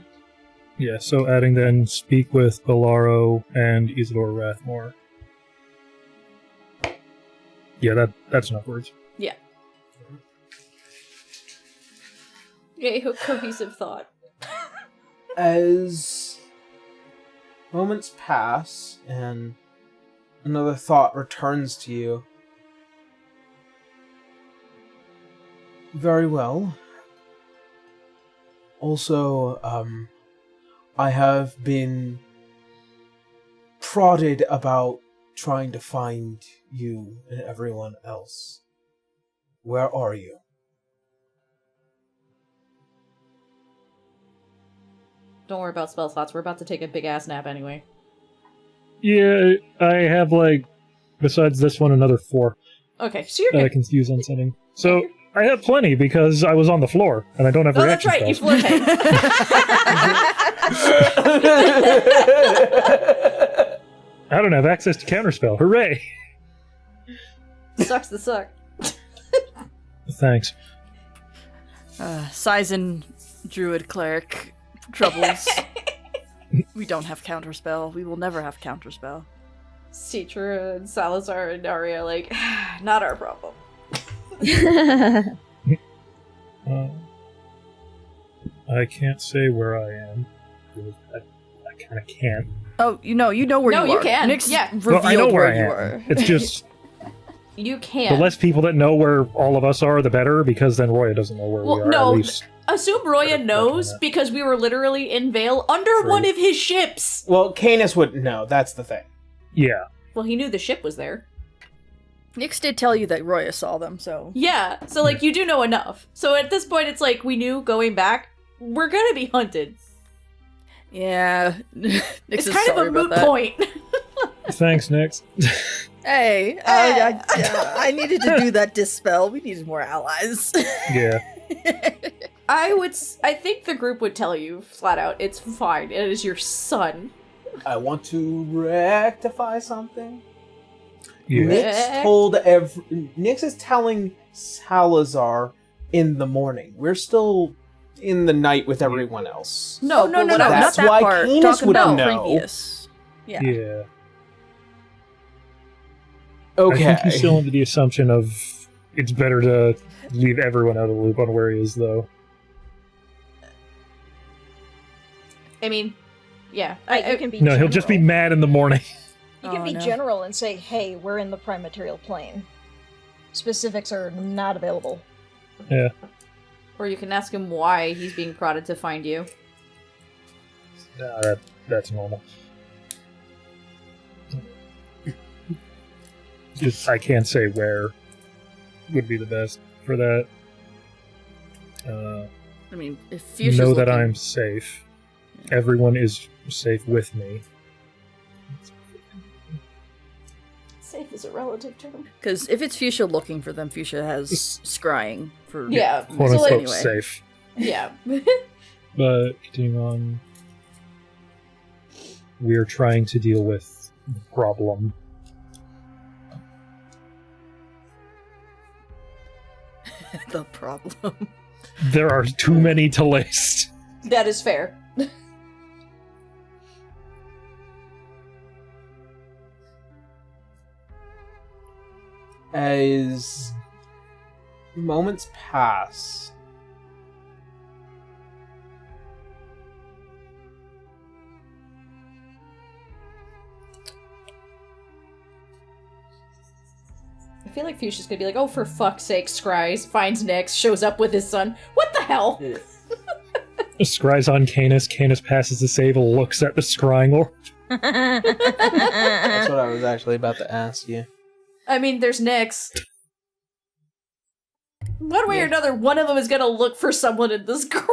Yeah, so adding then speak with Bolaro and Isidore Rathmore. Yeah, that's enough words. Yeah. A cohesive thought. As moments pass and another thought returns to you. Very well. Also, I have been prodded about trying to find you and everyone else. Where are you? Don't worry about spell slots. We're about to take a big ass nap anyway. Yeah, I have, besides this one, another 4 Okay, so you're that I good. can use on setting. So, I have plenty because I was on the floor, and I don't have Oh, that's reaction right. You spells. floor tank. I don't have access to counterspell. Hooray! Sucks to suck. Thanks. Sizen, druid cleric troubles. We don't have counterspell. We will never have counterspell. Citra and Salazar and Daria like, not our problem. I can't say where I am. I kind of can't. Oh, you know where No, you you are. can. Nyx Yeah. revealed Well, I know where I you am. are. It's just You can. the less people that know where all of us are, the better, because then Roya doesn't know where Well, we are. no, At least. Assume Roya knows Yeah. because we were literally in Vale under True. one of his ships. Well, Canis wouldn't know. That's the thing. Yeah. Well, he knew the ship was there. Nyx did tell you that Roya saw them, so... Yeah, so like you do know enough. So at this point, it's like we knew going back, we're gonna be hunted. Yeah. Nyx It's is kind of sorry a about moot that. point. Thands, Nyx. Hey, I needed to do that dispel. We needed more allies. Yeah. I think the group would tell you flat out, it's fine. It is your son. I want to rectify something. Yeah. Nyx is telling Salazar in the morning. We're still in the night with everyone else. No, but what not That's that why part. Canis Talking would about know. previous. Yeah. Yeah. Okay. I think he's still under the assumption of it's better to leave everyone out of the loop on where he is, though. I mean, yeah. You can be No, he'll just be general. mad in the morning. You can Oh, be no. general and say, hey, we're in the prime material plane. Specifics are not available. Yeah. Or you can ask him why he's being prodded to find you. Nah, that's normal. Just, I can't say where would be the best for that. I mean, if Fuchsia's Know that looking- I'm safe. Everyone is safe with me. Safe is a relative term. Because if it's Fuchsia looking for them, Fuchsia has scrying for... Yeah. Quote So, unquote like, anyway. safe. Yeah. But continuing on, we are trying to deal with the problem. the problem. There are too many to list. That is fair. As moments pass, I feel like Fuchsia's gonna be like, oh, for fuck's sake, Scries finds Nyx, shows up with his son. What the hell? Scries on Canis. Canis passes the save, looks at the scrying orb. that's what I was actually about to ask you. I mean, there's Nyx. One way or another, one of them is gonna look for someone in this group.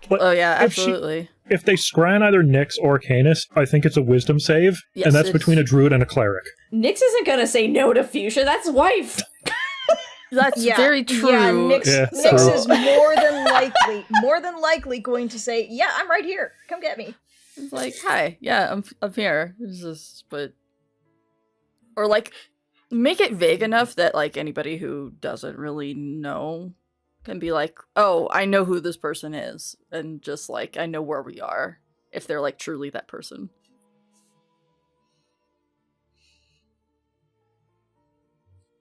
But Oh yeah, if she- absolutely. If they scry on either Nyx or Canis, I think it's a wisdom save, Yes, and that's it's- between a druid and a cleric. Nyx isn't gonna say no to Fuchsia, that's wife. That's very true. Yeah, Nyx, Yeah, Nyx true. is more than likely going to say, yeah, I'm right here. Come get me. It's like, hi, yeah, I'm here. This is, but, or like Make it vague enough that, like, anybody who doesn't really know can be like, oh, I know who this person is. And just, like, I know where we are. If they're, like, truly that person.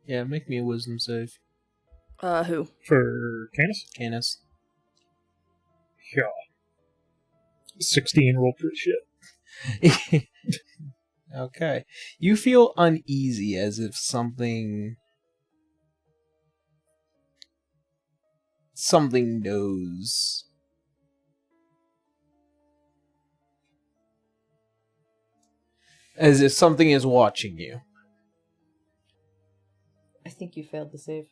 Yeah, make me a wisdom save. Who? For Canis? Canis. Yeah. 16 rolled pretty shit. Okay. You feel uneasy as if something knows. As if something is watching you. I think you failed the save.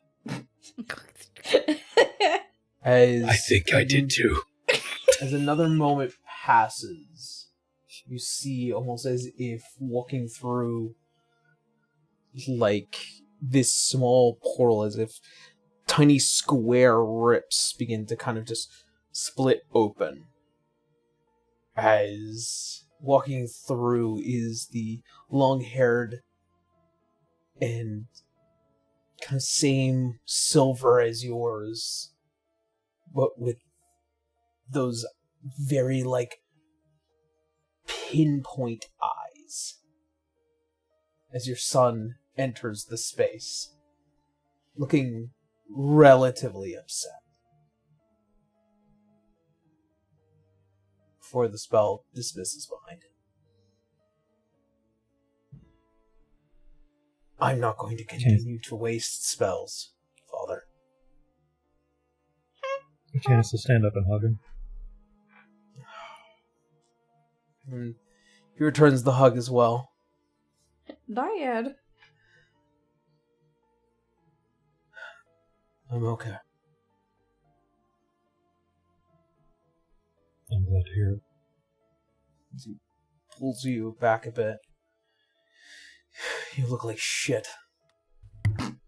I think I did too. As another moment passes, you see almost as if walking through like this small portal, as if tiny square rips begin to kind of just split open. As walking through is the long-haired and kind of same silver as yours, but with those very, like, pinpoint eyes as your son enters the space, looking relatively upset. Before the spell dismisses behind him. I'm not going to continue to waste spells, Father. Canis will stand up and hug him. And he returns the hug as well. Dyad. I'm okay. I'm glad to hear it. As he pulls you back a bit. You look like shit. I'm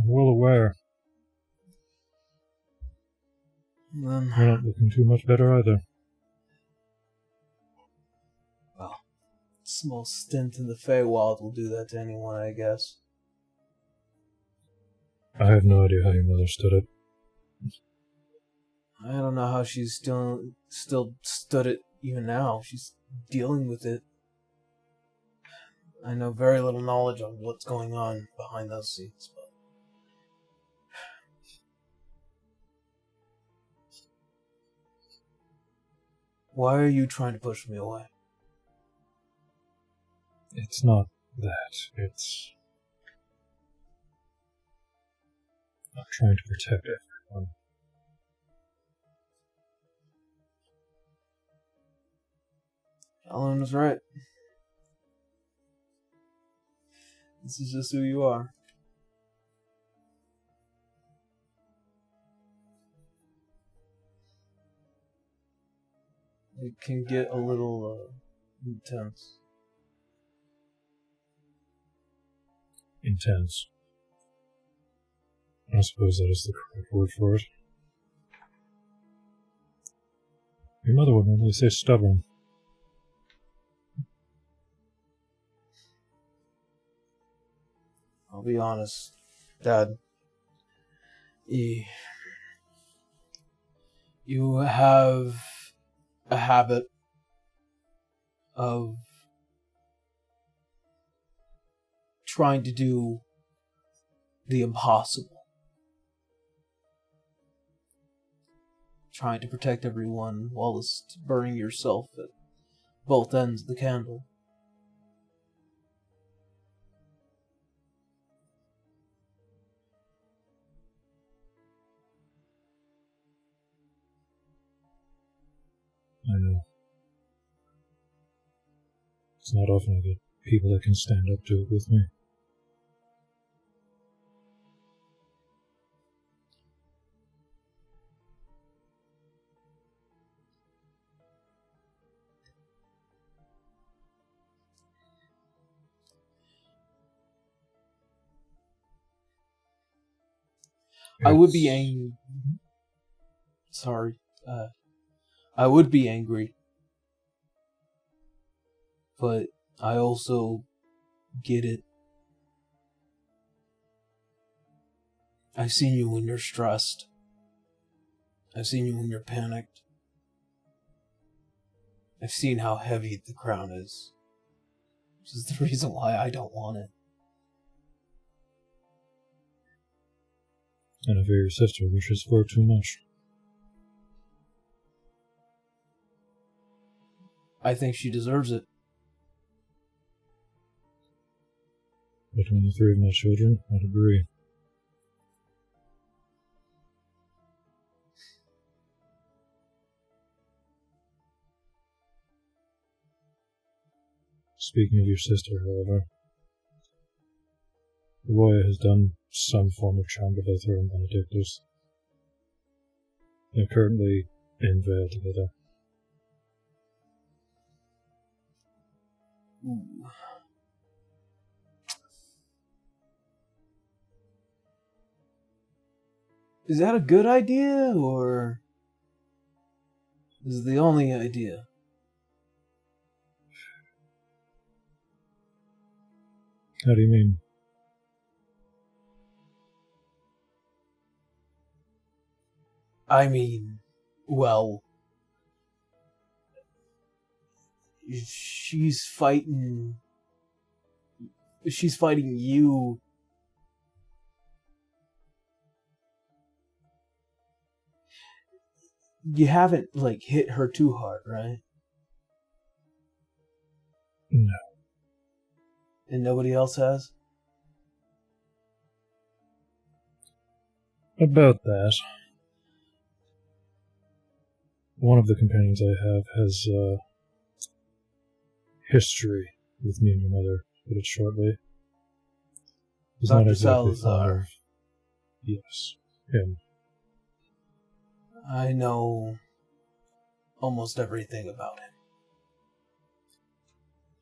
well aware. Then, You're not looking too much better either. well, small stint in the Feywild will do that to anyone, I guess. I have no idea how your mother stood it. I don't know how she's still stood it even now. She's dealing with it. I know very little knowledge on what's going on behind those scenes, but why are you trying to push me away? It's not that. It's... I'm trying to protect everyone. Alan was right. This is just who you are. It can get a little intense. Intense. I suppose that is the correct word for it. Your mother would normally say stubborn. I'll be honest, Dad. You have a habit of trying to do the impossible. Trying to protect everyone whilst burning yourself at both ends of the candle. I know. It's not often I get people that can stand up to it with me. I would be angry. Sorry. I would be angry. But I also get it. I've seen you when you're stressed. I've seen you when you're panicked. I've seen how heavy the crown is. Which is the reason why I don't want it. And I fear your sister wishes for it too much. I think she deserves it. Between the three of my children, I'd agree. Speaking of your sister, however, Roya has done some form of charm with her and Benedictus. They're currently in Vale together. Ooh. Is that a good idea, or is it the only idea? How do you mean? I mean, well, she's fighting you. You haven't, like, hit her too hard, right? No. And nobody else has? About that. One of the companions I have has history with me and your mother, to put it shortly. He's Dr. not exactly Salazar. fond of... Yes, him. I know almost everything about him.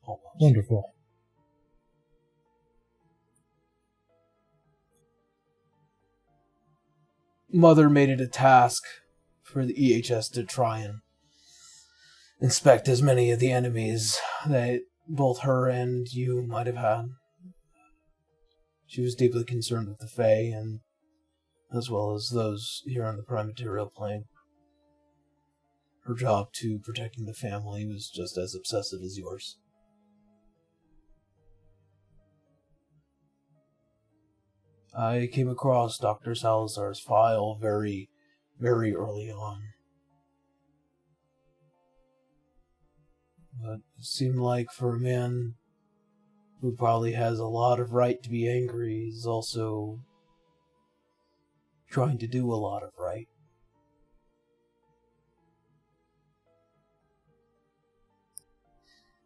Almost. Wonderful. Mother made it a task for the EHS to try and inspect as many of the enemies that both her and you might have had. She was deeply concerned with the Fae, and as well as those here on the prime material plane. Her job to protecting the family was just as obsessive as yours. I came across Dr. Salazar's file very, very early on. But it seemed like for a man who probably has a lot of right to be angry, he's also trying to do a lot of right.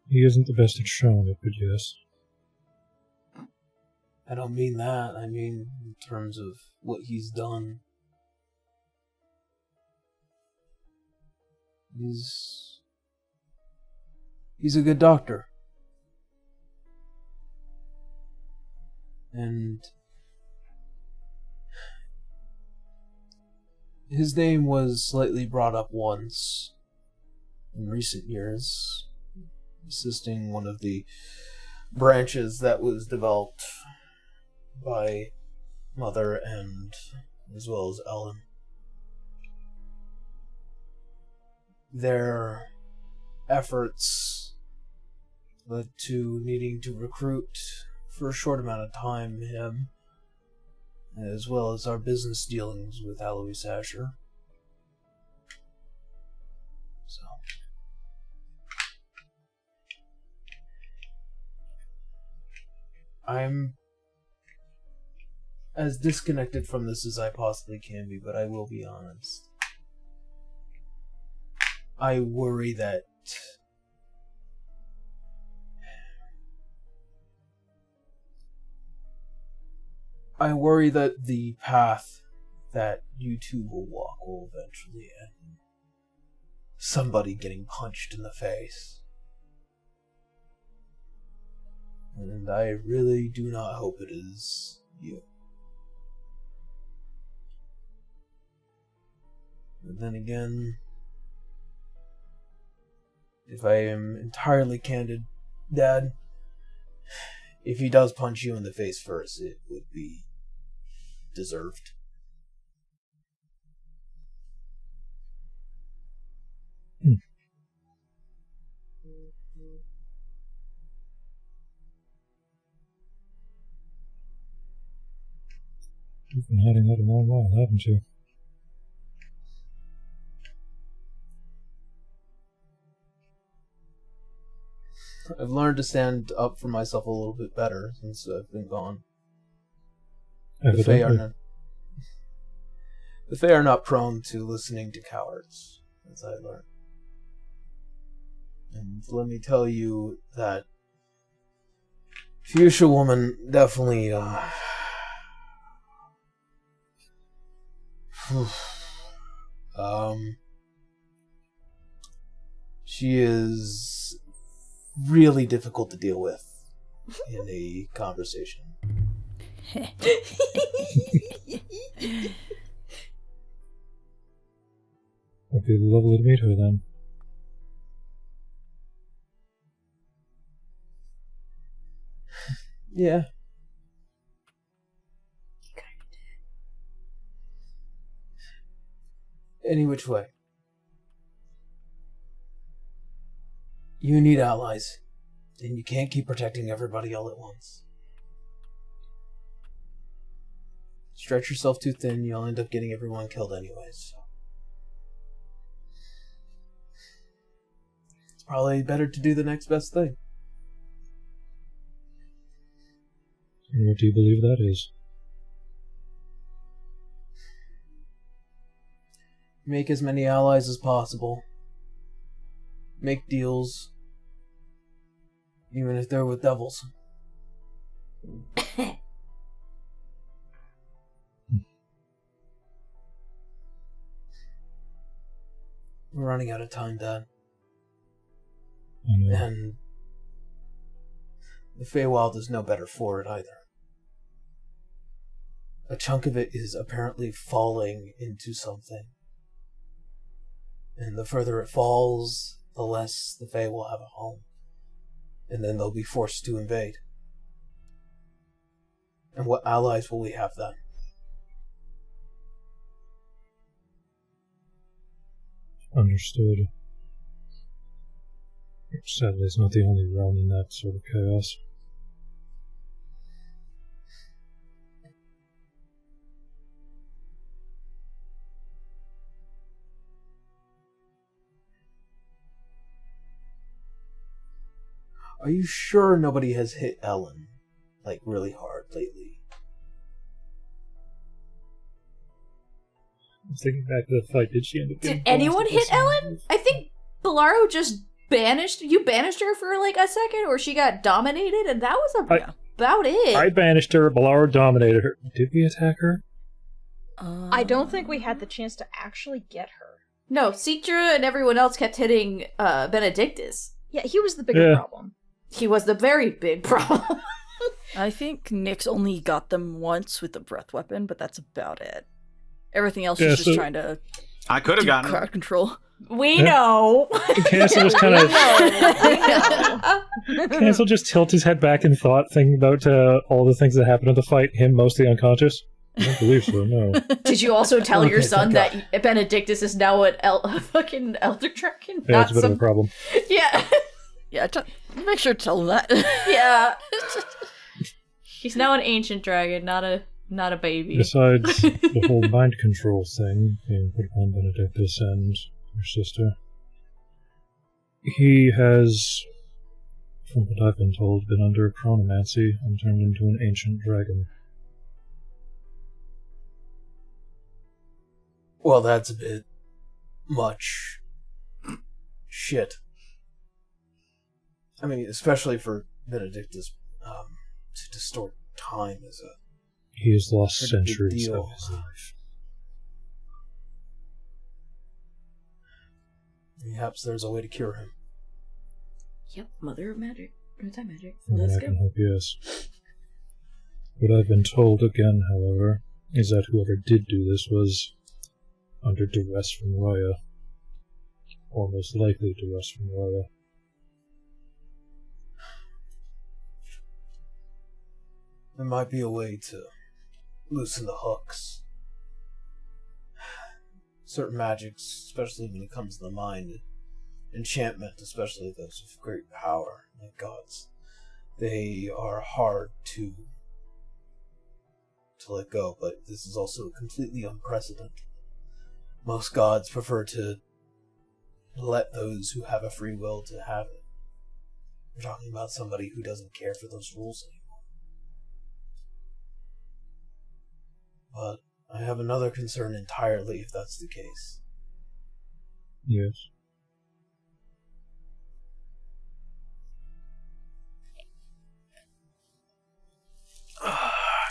He isn't the best at showing it, but yes. I don't mean that. I mean in terms of what he's done. He's a good doctor. And his name was slightly brought up once in recent years, assisting one of the branches that was developed by Mother and as well as Ellen. Their efforts led to needing to recruit for a short amount of time him, as well as our business dealings with Alois Asher. So I'm as disconnected from this as I possibly can be, but I will be honest. I worry that the path that you two will walk will eventually end in somebody getting punched in the face. And I really do not hope it is you. But then again, if I am entirely candid, Dad, if he does punch you in the face first, it would be deserved. You've been hiding that a long while, haven't you? I've learned to stand up for myself a little bit better since I've been gone. The Fae are not prone to listening to cowards, as I learned. And let me tell you that Fuchsia woman definitely, she is really difficult to deal with in a conversation. It'd be lovely to meet her then. Yeah. Any which way. You need allies, and you can't keep protecting everybody all at once. Stretch yourself too thin, you'll end up getting everyone killed anyways. It's probably better to do the next best thing. And what do you believe that is? Make as many allies as possible. Make deals. Even if they're with devils. We're running out of time, Dad. I know. And the Feywild is no better for it either. A chunk of it is apparently falling into something. And the further it falls, the less the Fae will have a home. And then they'll be forced to invade. And what allies will we have then? Understood. Sadly, it's not the only realm in that sort of chaos. Are you sure nobody has hit Ellen, like, really hard lately? I'm thinking back to the fight. Did she end up getting Did anyone blasted by hit someone? Ellen? I think Bellaro just banished her for like a second, or she got dominated, and that was about it. I banished her, Bellaro dominated her. Did we attack her? I don't think we had the chance to actually get her. No, Siktra and everyone else kept hitting Benedictus. Yeah, he was the bigger problem. He was the very big problem. I think Nyx only got them once with the breath weapon, but that's about it. Everything else is just trying to I could have gotten crowd him. control. We know. Cancel just kind of... Cancel just tilts his head back in thought, thinking about all the things that happened in the fight, him mostly unconscious. I don't believe so, no. Did you also tell your Okay, son thank that Benedictus is now a fucking Elder Dragon? Yeah, it's a bit of a problem. Yeah. Yeah, make sure to tell them that. Yeah. He's now an ancient dragon, not a baby. Besides the whole mind control thing being put upon Benedictus and her sister, he has, from what I've been told, been under chronomancy and turned into an ancient dragon. Well, that's a bit much shit. I mean, especially for Benedictus, to distort time is a... He has lost Pretty big centuries deal. of his life. Perhaps there's a way to cure him. Yep, Mother of Magic. Anti-magic. From Let's what I go. can hope, yes. What I've been told again, however, is that whoever did do this was under duress from Roya. Or most likely duress from Roya. there might be a way to loosen the hooks. Certain magics, especially when it comes to the mind, enchantment, especially those with great power, like gods, they are hard to let go, but this is also completely unprecedented. Most gods prefer to let those who have a free will to have it. We're talking about somebody who doesn't care for those rules anymore. But I have another concern entirely if that's the case. Yes.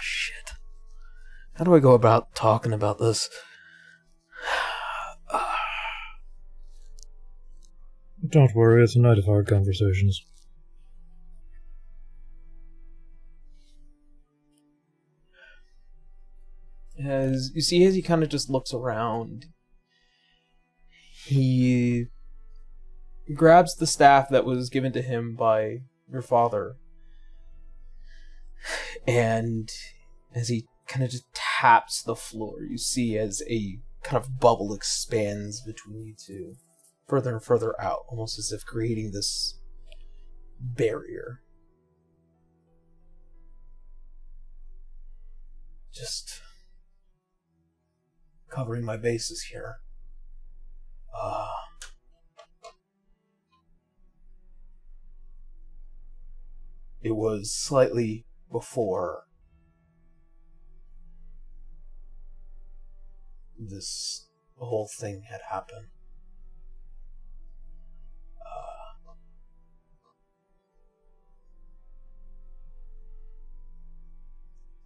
Shit. How do I go about talking about this? Don't worry, it's a night of hard conversations. As you see, as he kind of just looks around, he grabs the staff that was given to him by your father, and as he kind of just taps the floor, you see as a kind of bubble expands between you two, further and further out, almost as if creating this barrier. Just covering my bases here. It was slightly before this whole thing had happened.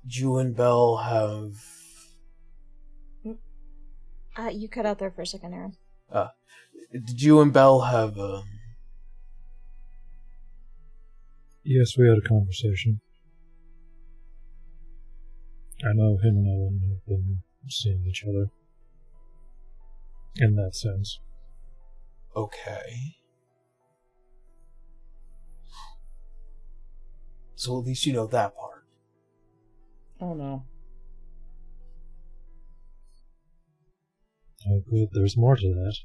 You and Belle have... You cut out there for a second, Aaron. Did you and Belle have... Yes, we had a conversation. I know him and Ellen have been seeing each other. In that sense. Okay. So at least you know that part. Oh no. Oh good, there's more to that.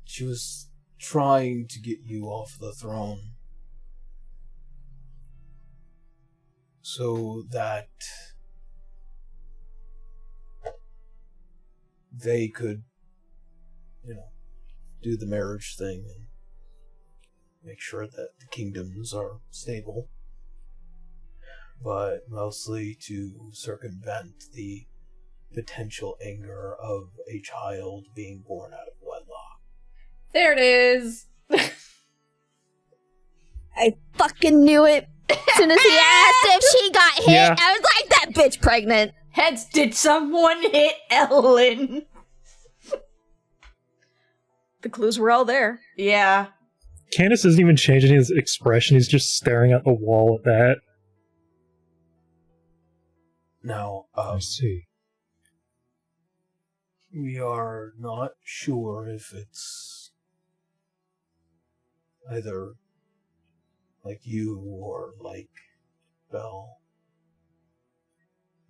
She was trying to get you off the throne so that they could, do the marriage thing and make sure that the kingdoms are stable, but mostly to circumvent the potential anger of a child being born out of wedlock. There it is. I fucking knew it. As soon as he asked if she got hit, Yeah. I was like, that bitch pregnant. Heads, did someone hit Ellen? The clues were all there. Yeah. Candace doesn't even change any of his expression, he's just staring at the wall at that. Now, I see. we are not sure if it's either like you or like Belle,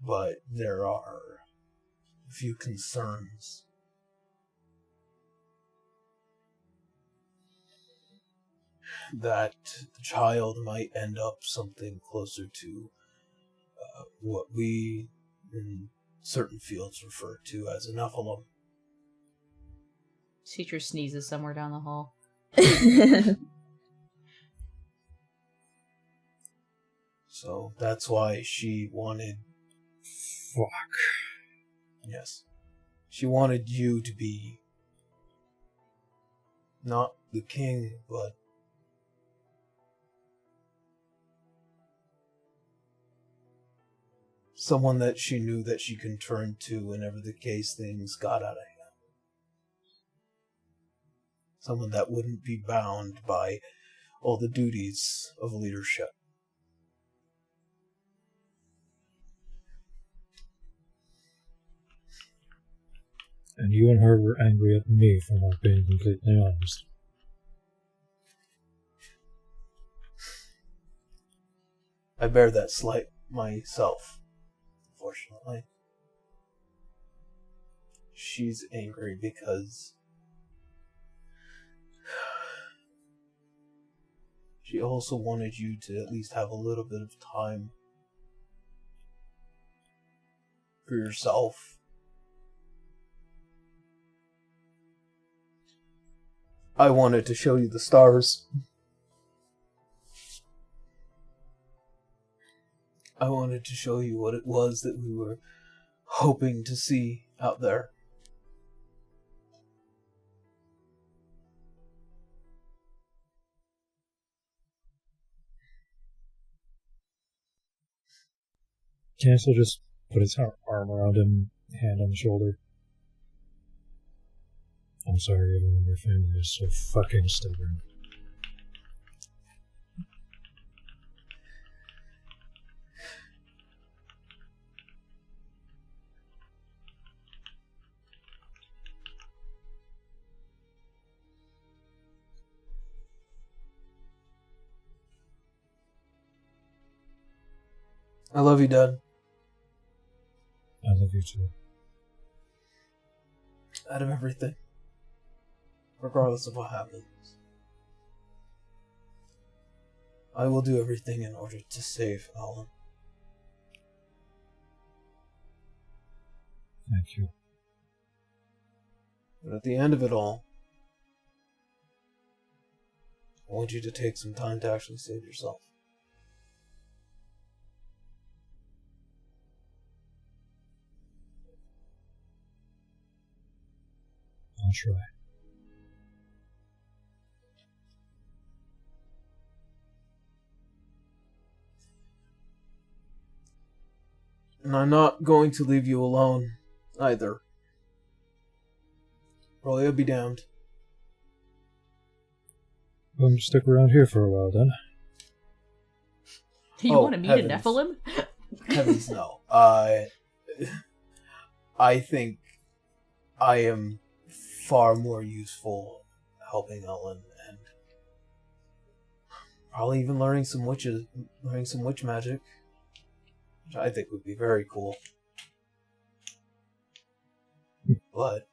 but there are a few concerns. That the child might end up something closer to what we in certain fields refer to as a Nephilim. Teacher sneezes somewhere down the hall. So that's why she wanted... Fuck. Yes. She wanted you to be not the king, but someone that she knew that she can turn to whenever the case things got out of hand. Someone that wouldn't be bound by all the duties of leadership. And you and her were angry at me for not being completely honest. I bear that slight myself, unfortunately. She's angry because she also wanted you to at least have a little bit of time for yourself. I wanted to show you the stars. I wanted to show you what it was that we were hoping to see out there. Cancel just put his arm around him, hand on the shoulder. I'm sorry, everyone, your family is so fucking stubborn. I love you, Dad. I love you too. Out of everything. Regardless of what happens. I will do everything in order to save Alan. Thank you. But at the end of it all, I want you to take some time to actually save yourself. I'll try. And I'm not going to leave you alone, either. Roy will be damned. Well, stick around here for a while then. You want to meet heavens. a Nephilim? Heavens no. I think I am far more useful helping Ellen and probably even learning some witch magic, which I think would be very cool. But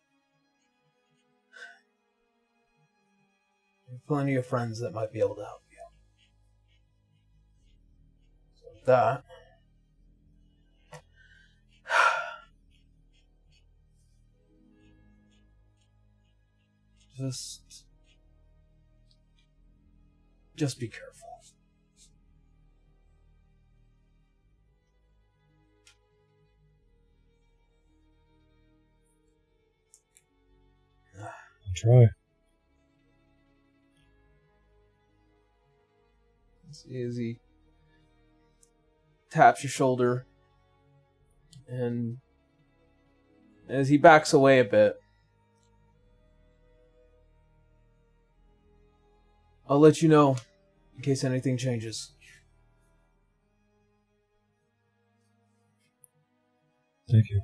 there are plenty of friends that might be able to help you. So with that, just be careful. I'll try. See as he taps your shoulder, and as he backs away a bit, I'll let you know in case anything changes. Thank you.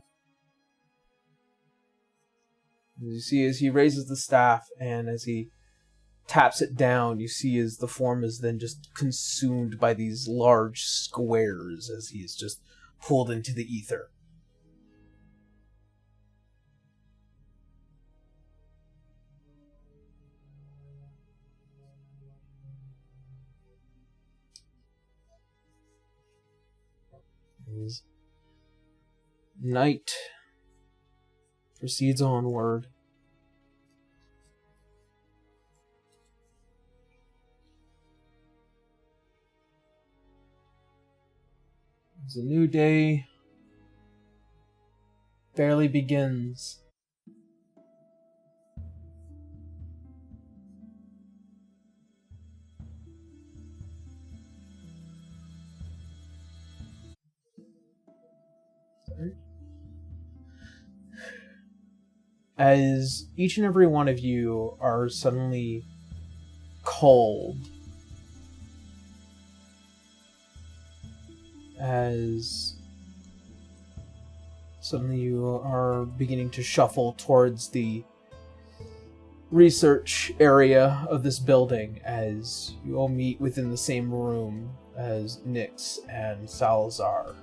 As you see, as he raises the staff and as he taps it down, you see as the form is then just consumed by these large squares as he is just pulled into the ether. As night proceeds onward, as a new day barely begins. As each and every one of you are suddenly called, as suddenly you are beginning to shuffle towards the research area of this building as you all meet within the same room as Nyx and Salazar,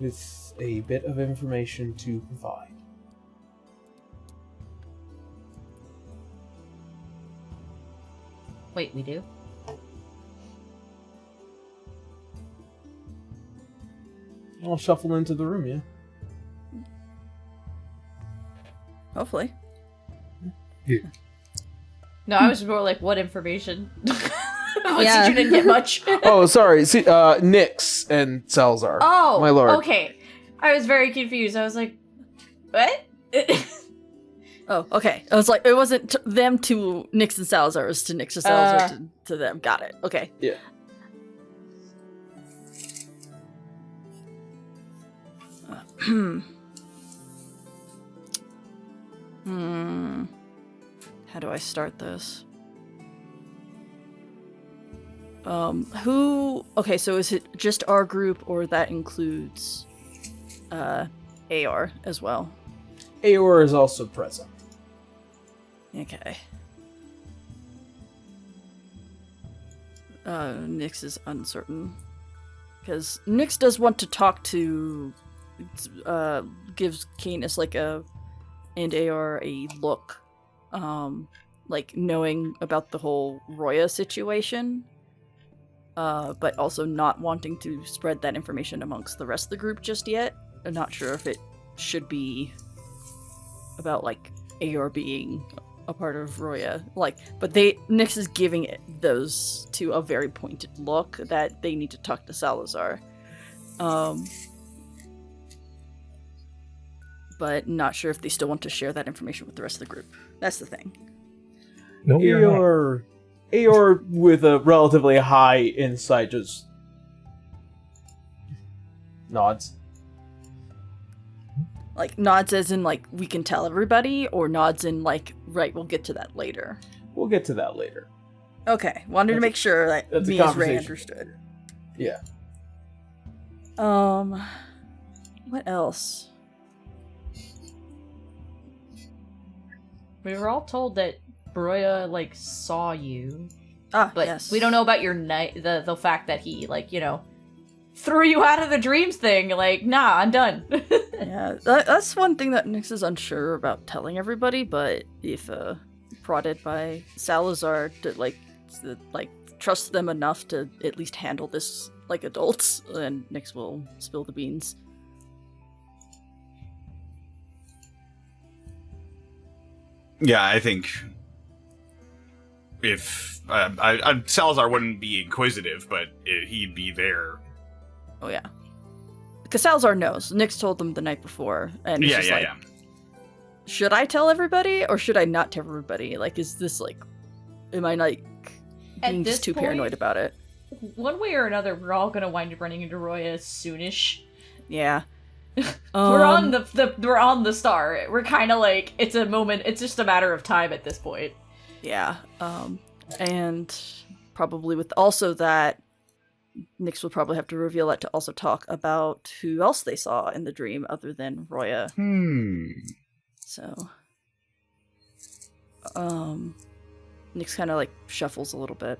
with a bit of information to provide. Wait, we do? I'll shuffle into the room, yeah. Hopefully. No, I was more like, what information? Yeah. You didn't get much. Oh, sorry. See, Nyx and Salazar. Oh, my lord. okay. I was very confused. I was like, what? Oh, okay. I was like, it wasn't them to Nyx and Salazar, it was to Nyx and Salazar to them. Got it. Okay. Yeah. How do I start this? Okay, so is it just our group, or that includes AR as well? Aor is also present. Okay. Nyx is uncertain. Because Nyx does want to talk to, gives Canis and AR a look, like knowing about the whole Roya situation, but also not wanting to spread that information amongst the rest of the group just yet. I'm not sure if it should be about AR being a part of Roya, but Nyx is giving those two a very pointed look that they need to talk to Salazar. But not sure if they still want to share that information with the rest of the group. That's the thing. No, we are not. Aor with a relatively high insight just nods. Nods as in we can tell everybody, or nods in right, we'll get to that later. We'll get to that later. Okay, wanted to make sure that that's a me as Ray conversation. understood. Yeah. What else? We were all told that Broya, saw you. Ah, But yes. we don't know about your night, the fact that he, threw you out of the dreams thing. Nah, I'm done. Yeah, that's one thing that Nyx is unsure about telling everybody, but if prodded by Salazar to trust them enough to at least handle this like adults, then Nyx will spill the beans. Yeah, I think if Salazar wouldn't be inquisitive, but he'd be there. Oh yeah, because Salazar knows. Nyx told them the night before, and it's Yeah. Should I tell everybody or should I not tell everybody? Is this am I being this just too point, paranoid about it? One way or another, we're all gonna wind up running into Roya soonish. Yeah. We're on the star. We're kind of it's a moment. It's just a matter of time at this point. Yeah. And probably with also that, Nyx will probably have to reveal that to also talk about who else they saw in the dream other than Roya. So, Nyx kind of shuffles a little bit.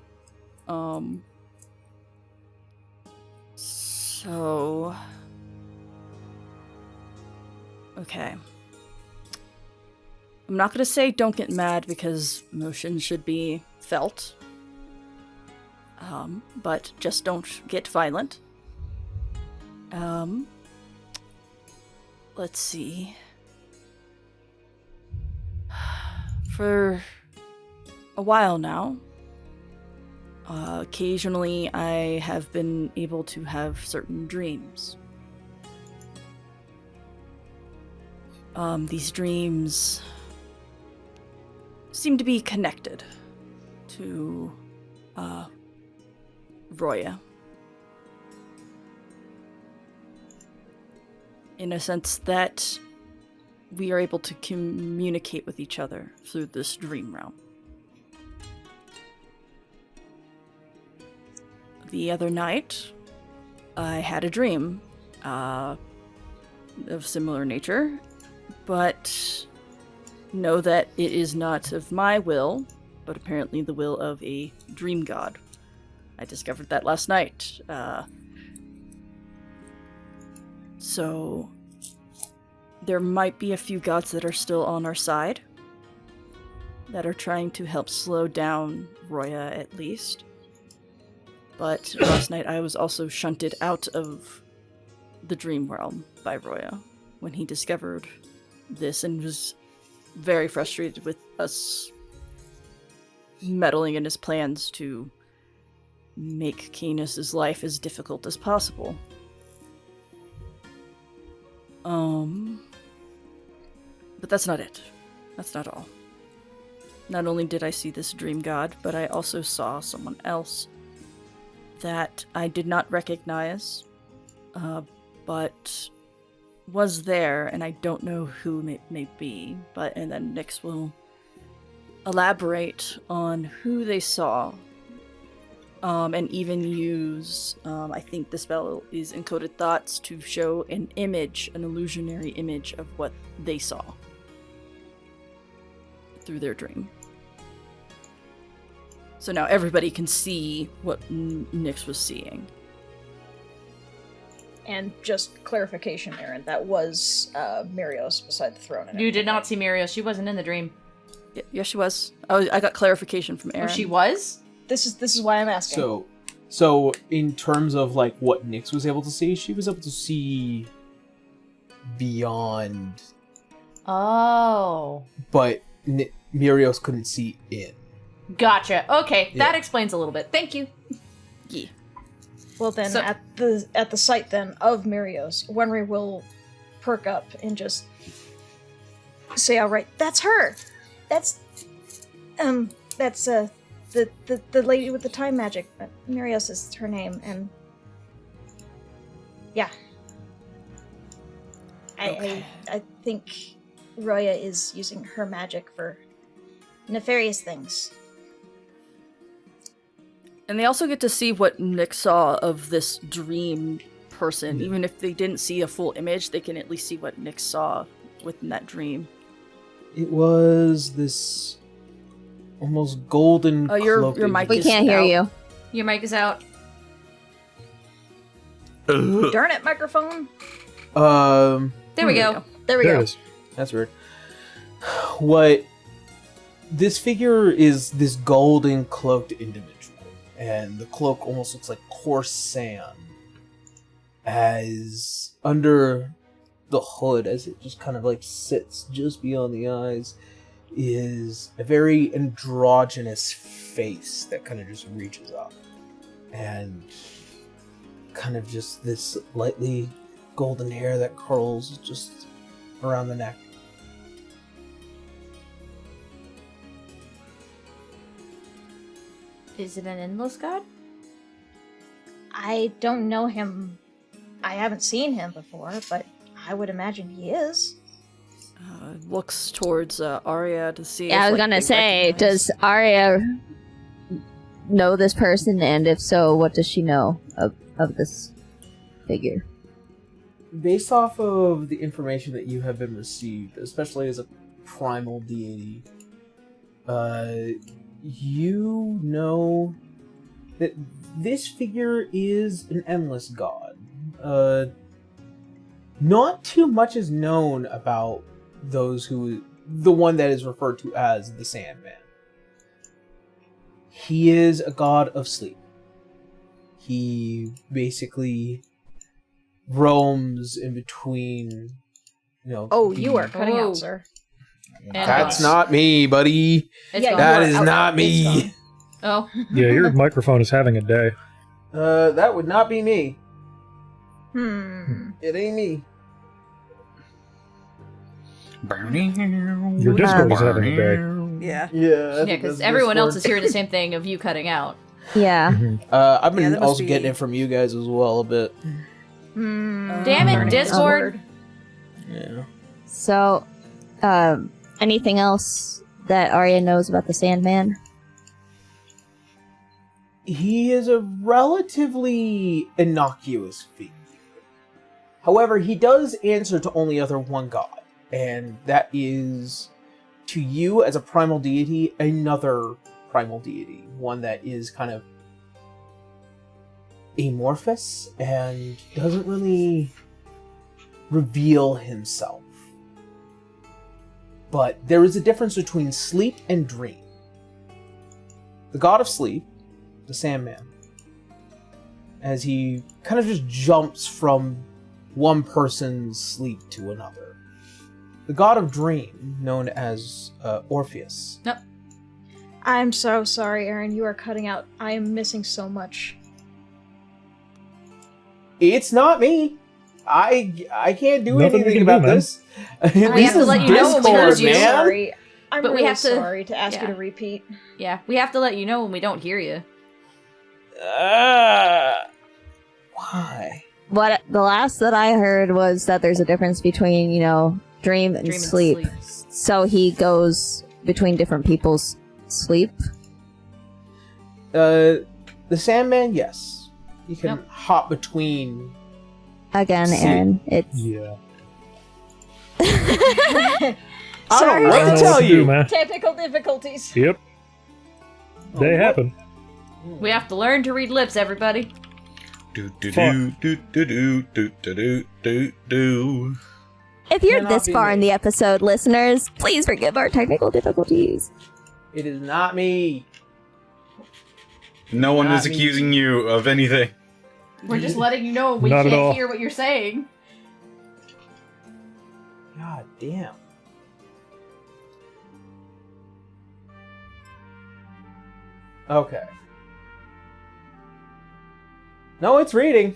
So, okay. I'm not gonna say don't get mad because emotions should be felt. But just don't get violent. Let's see. For a while now, occasionally I have been able to have certain dreams. These dreams seem to be connected to Roya. In a sense that we are able to communicate with each other through this dream realm. The other night, I had a dream of similar nature, but know that it is not of my will, but apparently the will of a dream god. I discovered that last night. So there might be a few gods that are still on our side, that are trying to help slow down Roya at least. But last night I was also shunted out of the dream realm by Roya when he discovered this and was very frustrated with us meddling in his plans to make Canis' life as difficult as possible. But that's not it. That's not all. Not only did I see this dream god, but I also saw someone else that I did not recognize, but was there, and I don't know who it may be, and then Nyx will elaborate on who they saw, and even use, I think the spell is Encoded Thoughts, to show an image, an illusionary image of what they saw through their dream. So now everybody can see what Nyx was seeing. And just clarification, Aaron, that was Mirios beside the throne. And You did not see Mirios. She wasn't in the dream. Yes, she was. I got clarification from Aaron. Or she was? This is why I'm asking. So in terms of like what Nyx was able to see, she was able to see beyond. Oh. But Mirios couldn't see in. Gotcha. Okay, Yeah. that explains a little bit. Thank you. Yeah. Well then, So- at the sight then of Mirios, Wenry will perk up and just say, "All right, that's her. That's the lady with the time magic. Mirios is her name, and yeah, Okay. I think Roya is using her magic for nefarious things." And they also get to see what Nyx saw of this dream person. Even if they didn't see a full image, they can at least see what Nyx saw within that dream. It was this almost golden. Oh, your cloaked mic We is can't hear out. you. Your mic is out. Darn it, microphone! There we go. There we There go. it is. That's weird. What this figure is this golden cloaked individual, and the cloak almost looks like coarse sand. As under the hood, as it just kind of like sits just beyond the eyes, is a very androgynous face that kind of just reaches up, and kind of just this lightly golden hair that curls just around the neck. Is it an endless god? I don't know him. I haven't seen him before, but I would imagine he is. Looks towards Arya to see. Yeah, I if, was like, gonna they say, recognize- does Arya know this person, and if so, what does she know of this figure? Based off of the information that you have been received, especially as a primal deity, you know that this figure is an endless god. Not too much is known about the one that is referred to as the Sandman. He is a god of sleep. He basically roams in between, Oh, you are cutting Oh. out, sir. And That's gone. not me, buddy. It's Yeah, gone. That you are is out. not It's me. gone. Oh. Yeah, your microphone is having a day. That would not be me. Hmm. It ain't me. Your Discord is having a day. Yeah. Yeah. Yeah, because everyone else is hearing the same thing of you cutting out. Yeah. I've Yeah, been that must also be- getting it from you guys as well a bit. Hmm. Damn it, Learning Discord. Yeah. So, anything else that Arya knows about the Sandman? He is a relatively innocuous figure. However, he does answer to only other one god, and that is to you as a primal deity, another primal deity, one that is kind of amorphous and doesn't really reveal himself. But there is a difference between sleep and dream. The god of sleep, the Sandman, as he kind of just jumps from one person's sleep to another. The god of dream, known as Orpheus. Nope. I'm so sorry, Aaron. You are cutting out. I am missing so much. It's not me. I can't do Nothing we anything can do, about man. this. We have to let you know when we Discord, heard you. I'm man. sorry. I'm But we really have to- sorry to ask yeah. you to repeat. Yeah, we have to let you know when we don't hear you. Why? What the last that I heard was that there's a difference between, dream and Dream and sleep. sleep. So he goes between different people's sleep. The Sandman, yes. You can Yep. hop between. Again, See- Aaron, it's Yeah. I don't Sorry. know what I don't to know tell what to you. do, man. Technical difficulties. Yep. They what? happen. We have to learn to read lips, everybody. Do do do do do do do do do do. If you're Cannot this be far in me. the episode, listeners, please forgive our technical difficulties. It is not me. No one Not is me. accusing you of anything. We're just letting you know we Not at all. can't hear what you're saying. God damn. Okay. No, it's reading.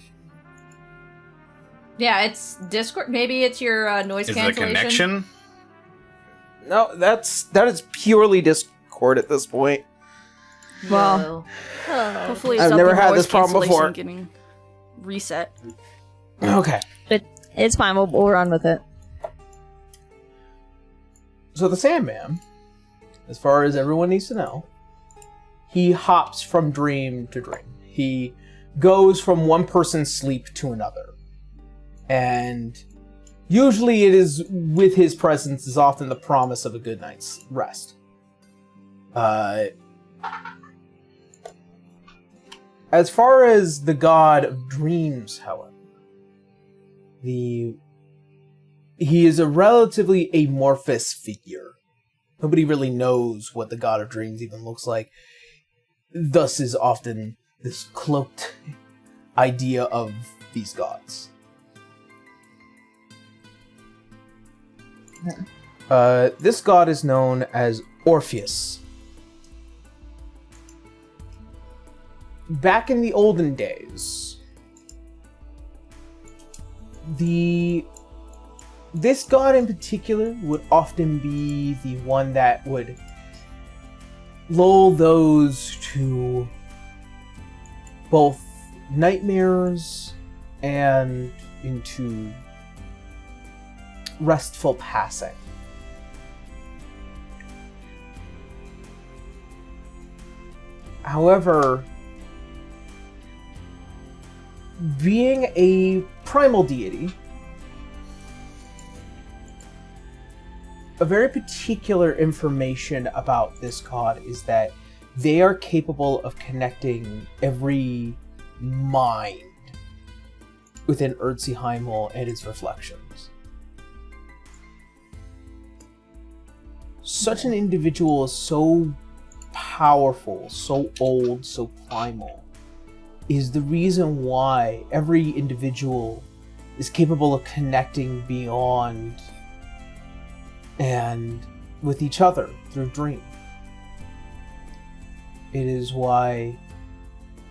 Yeah, it's Discord. Maybe it's your noise Is it a cancellation. connection? No, that is purely Discord at this point. Well, Hopefully, it's I've not never the had noise this problem cancellation before. Getting reset. Okay. it's fine. We'll run with it. So the Sandman, as far as everyone needs to know, he hops from dream to dream. He goes from one person's sleep to another. And usually it is with his presence is often the promise of a good night's rest. As far as the god of dreams, however, he is a relatively amorphous figure. Nobody really knows what the god of dreams even looks like. Thus is often this cloaked idea of these gods. This god is known as Orpheus. Back in the olden days, this god in particular would often be the one that would lull those to both nightmares and into restful passing. However, being a primal deity, a very particular information about this god is that they are capable of connecting every mind within Erzheimel and its reflections. Such an individual is so powerful, so old, so primal, is the reason why every individual is capable of connecting beyond and with each other through dream. It is why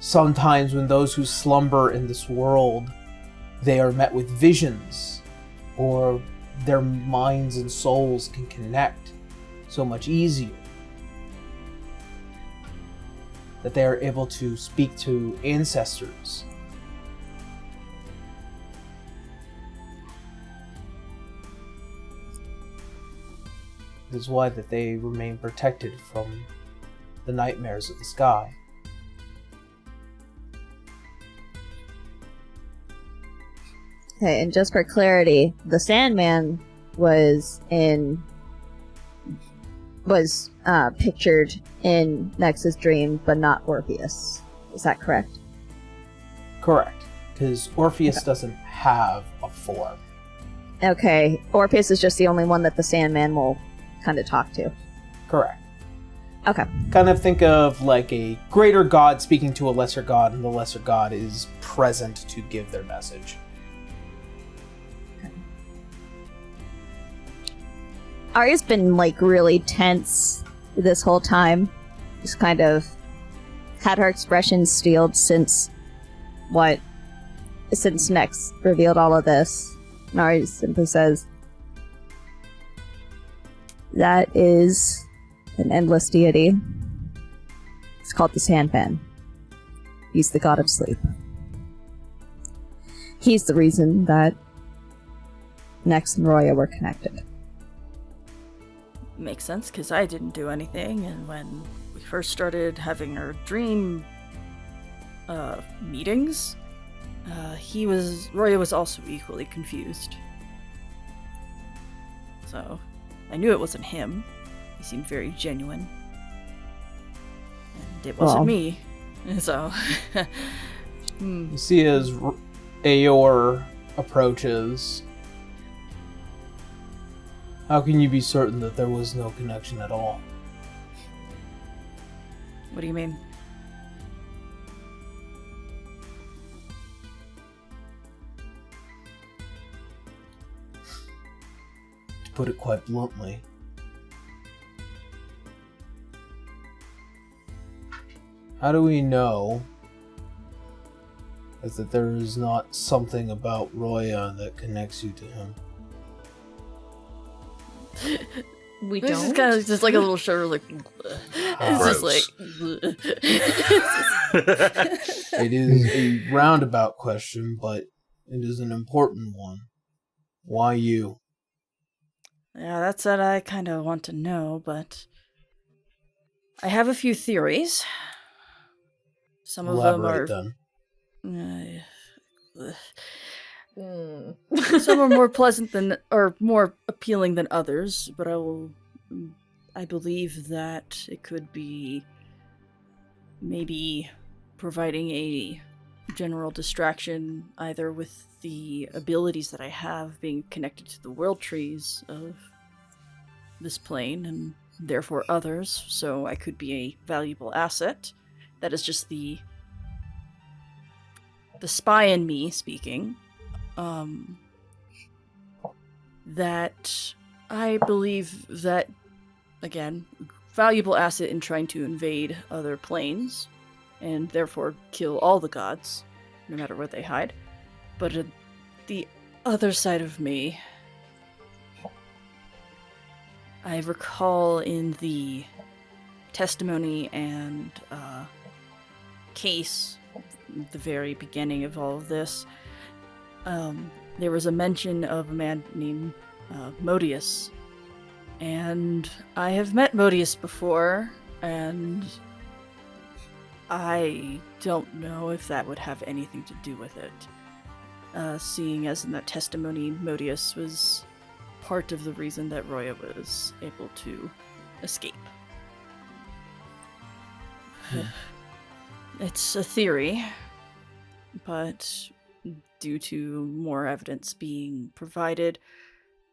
sometimes when those who slumber in this world, they are met with visions, or their minds and souls can connect so much easier, that they are able to speak to ancestors. This is why that they remain protected from the nightmares of the sky. Okay, and just for clarity, the Sandman was in was pictured in Nex's dream, but not Orpheus. Is that correct? Correct. Because Orpheus doesn't have a form. Okay, Orpheus is just the only one that the Sandman will kind of talk to. Correct. Okay. Kind of think of like a greater god speaking to a lesser god, and the lesser god is present to give their message. Arya's been, like, really tense this whole time. Just kind of had her expression steeled since Nex revealed all of this. And Arya simply says, that is an endless deity. It's called the Sandman. He's the god of sleep. He's the reason that Nex and Roya were connected. Makes sense, because I didn't do anything, and when we first started having our dream meetings, Roya was also equally confused. So, I knew it wasn't him. He seemed very genuine. And it wasn't me. So, You see as Aor approaches, how can you be certain that there was no connection at all? What do you mean? To put it quite bluntly, how do we know that there is not something about Roya that connects you to him? We This don't. is kind of just like a little shoulder, like. It's just like. It is a roundabout question, but it is an important one. Why you? Yeah, that's what I kind of want to know, but I have a few theories. Some of Elaborate them then. some are more pleasant than, or more appealing than others, but I believe that it could be maybe providing a general distraction, either with the abilities that I have being connected to the world trees of this plane and therefore others, so I could be a valuable asset. That is just the spy in me speaking. That I believe that, again, valuable asset in trying to invade other planes and therefore kill all the gods, no matter where they hide. But the other side of me, I recall in the testimony and case, the very beginning of all of this, there was a mention of a man named Modius. And I have met Modius before, and I don't know if that would have anything to do with it. Seeing as in that testimony, Modius was part of the reason that Roya was able to escape. It's a theory, but due to more evidence being provided,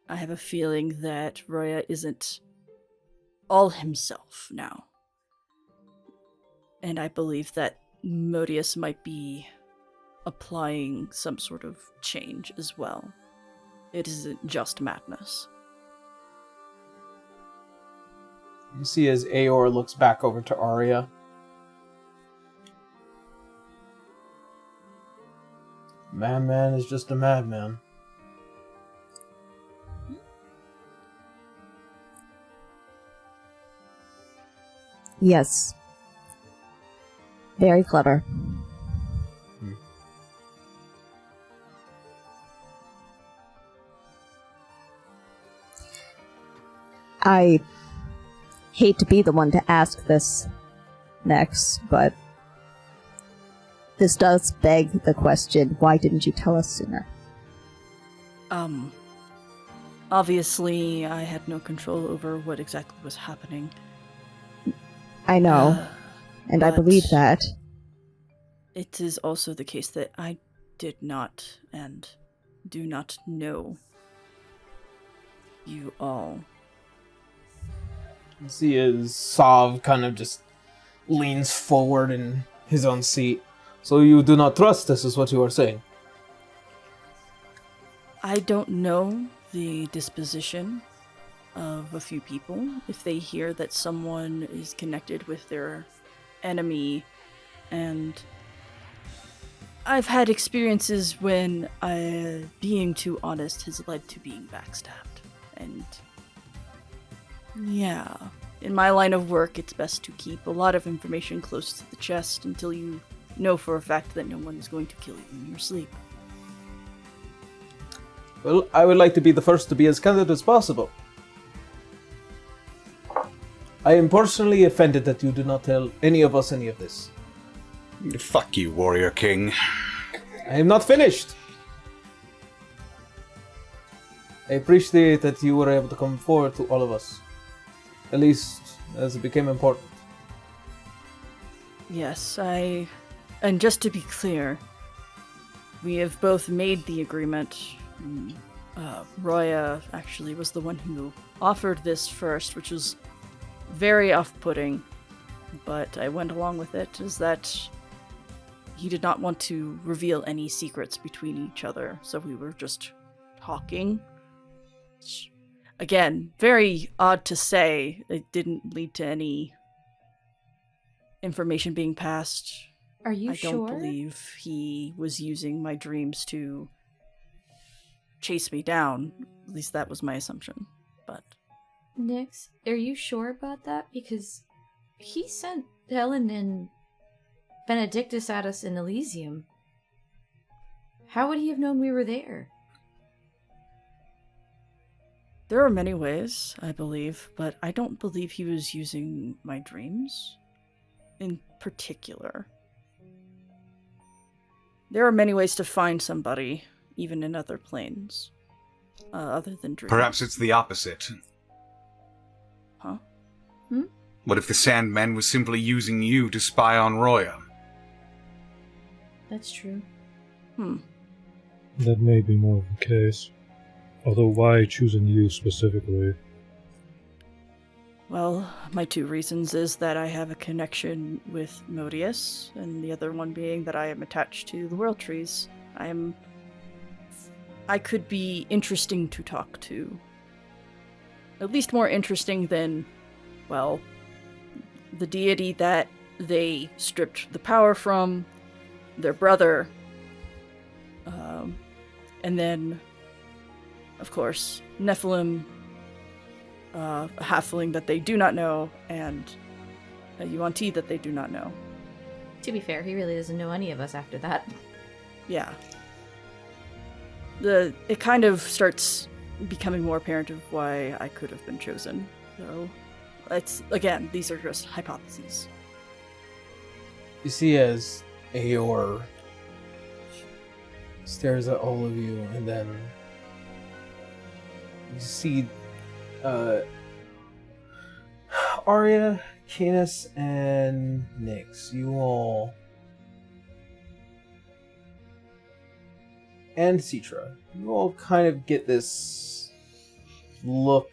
I have a feeling that Roya isn't all himself now. And I believe that Modius might be applying some sort of change as well. It isn't just madness. You see as Aor looks back over to Arya. Madman is just a madman. Yes. Very clever. I hate to be the one to ask this next, but this does beg the question, why didn't you tell us sooner? Obviously, I had no control over what exactly was happening. I know, and I but believe that. It is also the case that I did not and do not know you all. You see as Sav kind of just leans forward in his own seat. So you do not trust us, is what you are saying? I don't know the disposition of a few people. If they hear that someone is connected with their enemy, and I've had experiences when being too honest has led to being backstabbed. And yeah, in my line of work, it's best to keep a lot of information close to the chest until you know for a fact that no one is going to kill you in your sleep. Well, I would like to be the first to be as candid as possible. I am personally offended that you do not tell any of us any of this. Fuck you, Warrior King. I am not finished. I appreciate that you were able to come forward to all of us. At least, as it became important. Yes, and just to be clear, we have both made the agreement. Roya actually was the one who offered this first, which was very off-putting, but I went along with it, is that he did not want to reveal any secrets between each other, so we were just talking. Again, very odd to say. It didn't lead to any information being passed. Are you I sure? don't believe he was using my dreams to chase me down. At least that was my assumption. But Nyx, are you sure about that? Because he sent Helen and Benedictus at us in Elysium. How would he have known we were there? there are many ways, I believe, but I don't believe he was using my dreams in particular. There are many ways to find somebody, even in other planes, other than dreams. Perhaps it's the opposite. Huh? What if the Sandman was simply using you to spy on Roya? That's true. That may be more of the case. Although why choosing you specifically? Well, my two reasons is that I have a connection with Modius, and the other one being that I am attached to the World Trees. I could be interesting to talk to. At least more interesting than, well, the deity that they stripped the power from, their brother, and then, of course, Nephilim, a halfling that they do not know, and a Yuan-Ti that they do not know. To be fair, he really doesn't know any of us after that. Yeah. It kind of starts becoming more apparent of why I could have been chosen. So, again, these are just hypotheses. You see as Aor stares at all of you, and then you see Arya, Canis, and Nyx. You all, and Citra, you all kind of get this look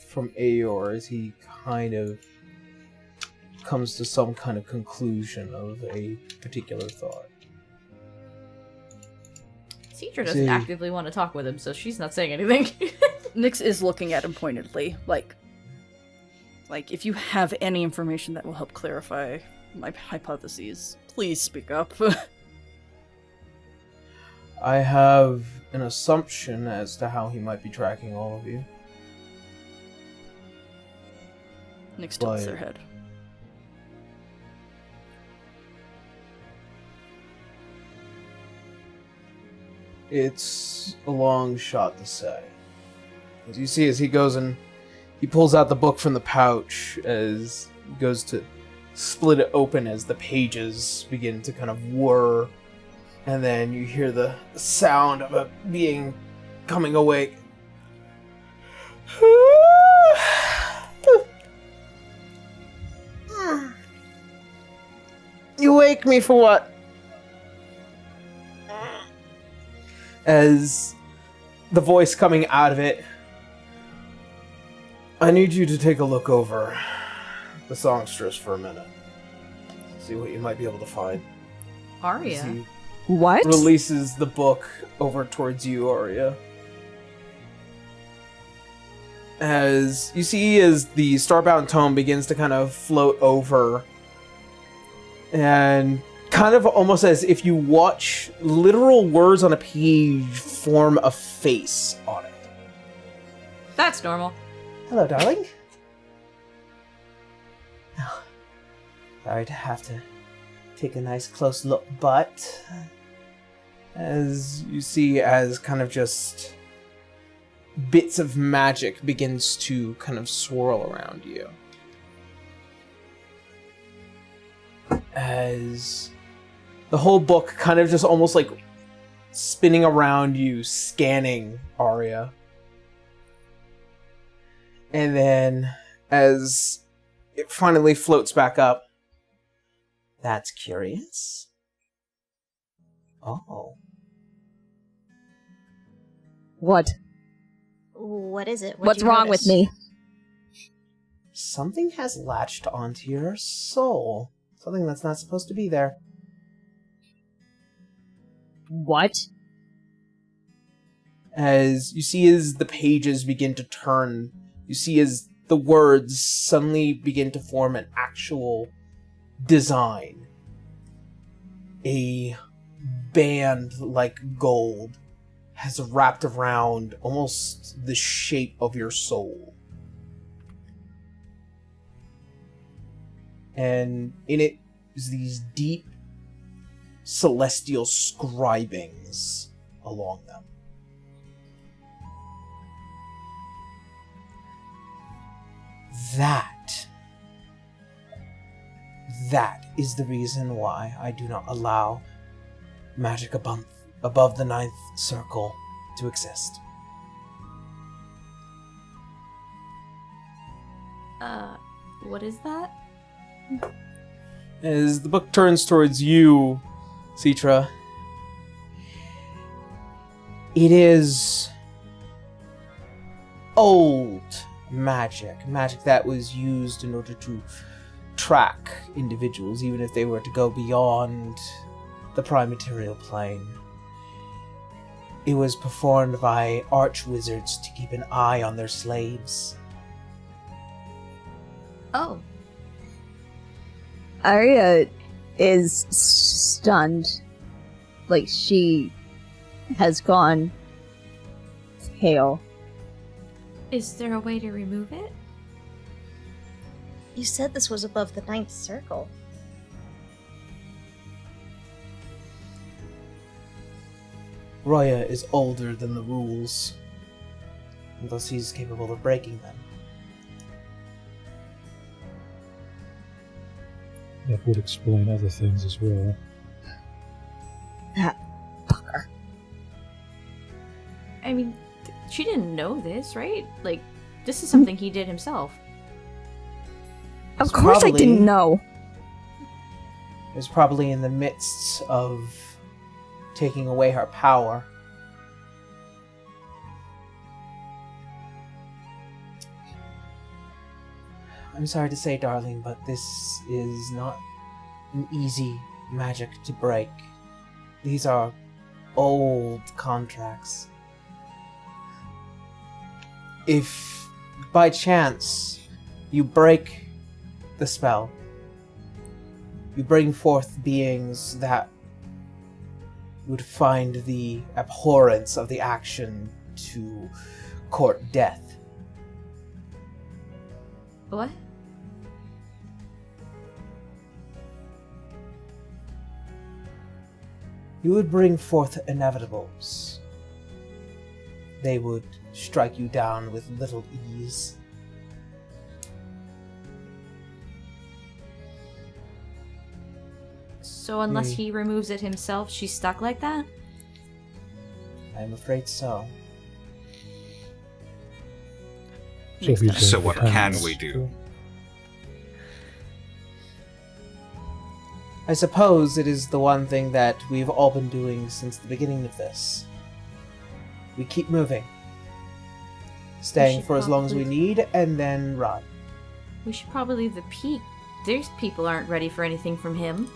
from Aor as he kind of comes to some kind of conclusion of a particular thought. Citra doesn't actively want to talk with him, so she's not saying anything. Nyx is looking at him pointedly, like if you have any information that will help clarify my hypotheses, please speak up. I have an assumption as to how he might be tracking all of you. Nyx tilts their head. It's a long shot to say. As you see, as he goes and he pulls out the book from the pouch, as he goes to split it open as the pages begin to kind of whir, and then you hear the sound of a being coming awake. You wake me for what? As the voice coming out of it, I need you to take a look over the songstress for a minute. See what you might be able to find. Arya. He What? releases the book over towards you, Arya. As you see, as the starbound tome begins to kind of float over, and kind of almost as if you watch literal words on a page form a face on it. That's normal. Hello, darling. Oh, sorry to have to take a nice close look, but as you see, as kind of just bits of magic begins to kind of swirl around you. As the whole book kind of just almost like spinning around you, scanning Arya. And then as it finally floats back up, that's curious. Oh. What? What is it? What's wrong with me? Something has latched onto your soul. Something that's not supposed to be there. What? As you see, as the pages begin to turn, you see as the words suddenly begin to form an actual design. A band like gold has wrapped around almost the shape of your soul. And in it is these deep celestial scribings along them. That is the reason why I do not allow magic above the ninth circle to exist. What is that? As the book turns towards you, Citra, it is old magic that was used in order to track individuals, even if they were to go beyond the prime material plane. It was performed by archwizards to keep an eye on their slaves. Oh. Arya is stunned. Like, she has gone pale. Is there a way to remove it? You said this was above the ninth circle. Roya is older than the rules, and thus he's capable of breaking them. That would explain other things as well. That fucker. I mean, she didn't know this, right? Like, this is something he did himself. Of course I didn't know. It was probably in the midst of taking away her power. I'm sorry to say, darling, but this is not an easy magic to break. These are old contracts. If, by chance, you break the spell, you bring forth beings that would find the abhorrence of the action to court death. What? You would bring forth inevitables. They would strike you down with little ease. So unless he removes it himself, she's stuck like that? I am afraid so. So, he's So going what behind can us. we do? I suppose it is the one thing that we've all been doing since the beginning of this. We keep moving. Staying should for as long as we probably- need, and then run. We should probably leave the peak. These people aren't ready for anything from him.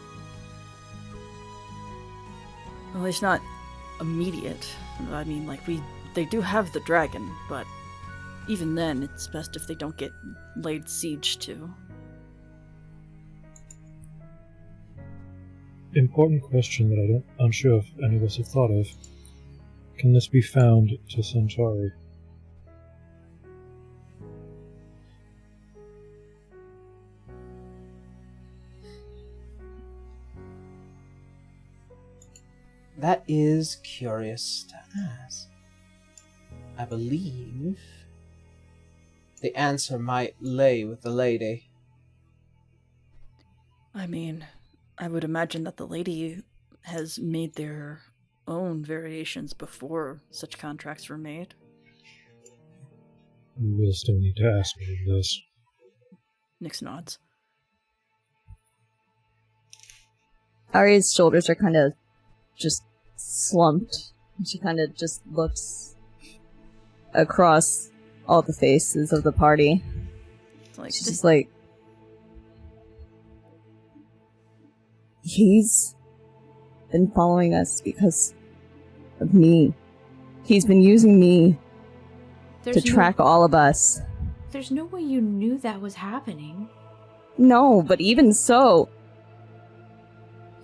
Well, it's not immediate. I mean, like, they do have the dragon, but even then, it's best if they don't get laid siege to. Important question that I'm sure if any of us have thought of. Can this be found to Centauri? That is curious to ask. I believe the answer might lay with the lady. I mean, I would imagine that the lady has made their own variations before such contracts were made. We will still need to ask her this. Nyx nods. Arya's shoulders are kind of just slumped. And she kind of just looks across all the faces of the party. It's like, She's just like, he's been following us because of me. He's been using me to track all of us. There's no way you knew that was happening. No, but even so,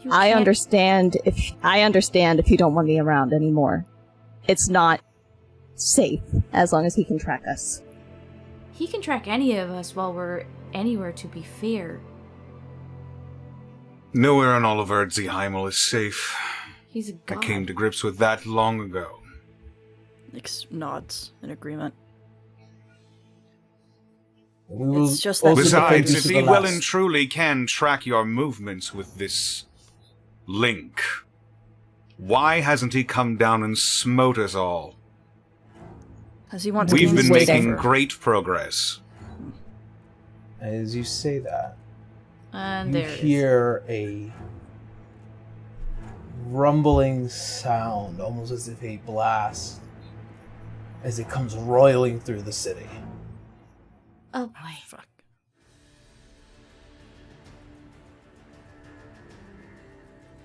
You I can't- understand if you don't want me around anymore. It's not safe as long as he can track us. He can track any of us while we're anywhere, to be fair. Nowhere on all of Erdzeheimel is safe. He's a I god. came to grips with that long ago. Nyx nods in agreement. We will It's just that- also defend Besides, you if to he the well last. and truly can track your movements with this link, why hasn't he come down and smote us all? As he wants We've Kane's been waiting. making great progress. As you say that, And you there it is. hear a rumbling sound, almost as if a blast, as it comes roiling through the city. Oh boy. Fuck.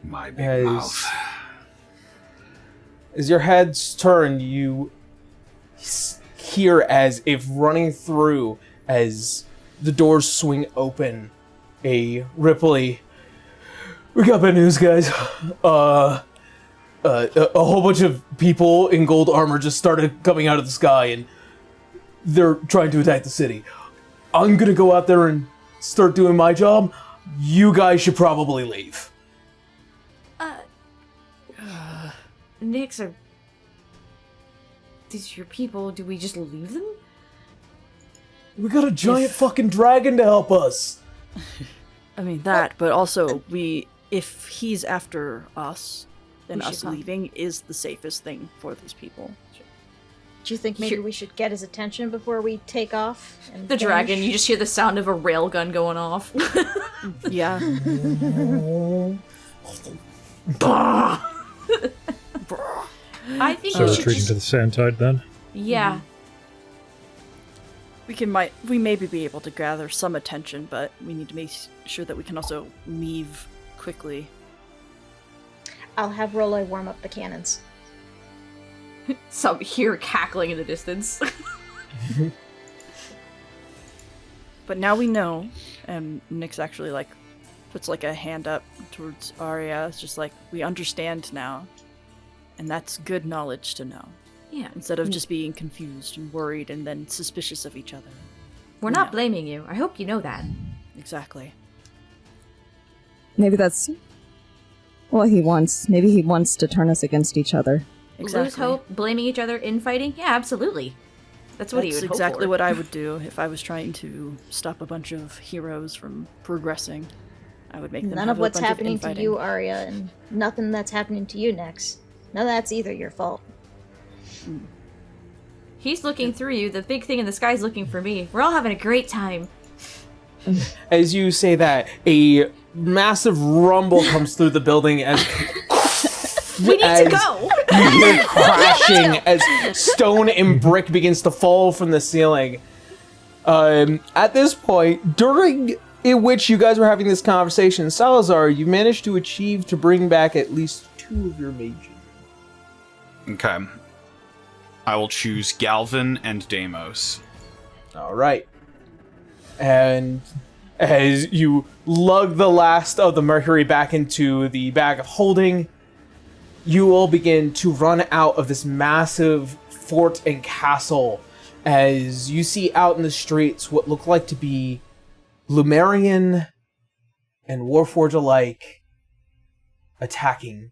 My big As, mouth. as your heads turn, you hear as if running through, as the doors swing open, a Ripley. We got bad news, guys. A whole bunch of people in gold armor just started coming out of the sky, and they're trying to attack the city. I'm gonna go out there and start doing my job. You guys should probably leave. Nyx, are these your people? Do we just leave them? We got a giant fucking dragon to help us. I mean that, but also if he's after us, then We us should not. leaving is the safest thing for these people. Do you think maybe Here- we should get his attention before we take off? And The dragon, vanish? you just hear the sound of a railgun going off. Yeah. I think So we should retreating just... to the Sandtide then? Yeah. We maybe be able to gather some attention, but we need to make sure that we can also leave quickly. I'll have Rollo warm up the cannons. Some here cackling in the distance. But now we know, and Nyx actually puts a hand up towards Arya. It's just we understand now, and that's good knowledge to know. Yeah. Instead of just being confused and worried and then suspicious of each other. We're not No. blaming you. I hope you know that. Exactly. Maybe that's what he wants. Maybe he wants to turn us against each other. Exactly. Lose hope, blaming each other, infighting? Yeah, absolutely. That's what he That's would exactly hope for. what I would do if I was trying to stop a bunch of heroes from progressing. I would make them None have of what's a bunch happening of to infighting. you, Arya, and nothing that's happening to you next. None of that's either your fault. He's looking through you. The big thing in the sky's looking for me. We're all having a great time. As you say that, a massive rumble comes through the building as We need to go! you hear crashing as stone and brick begins to fall from the ceiling. At this point, during in which you guys were having this conversation, Salazar, you managed to achieve to bring back at least 2 of your mages. Okay. I will choose Galvin and Deimos. All right. And as you lug the last of the mercury back into the bag of holding, you all begin to run out of this massive fort and castle as you see out in the streets what look like to be Lumerian and Warforged alike attacking.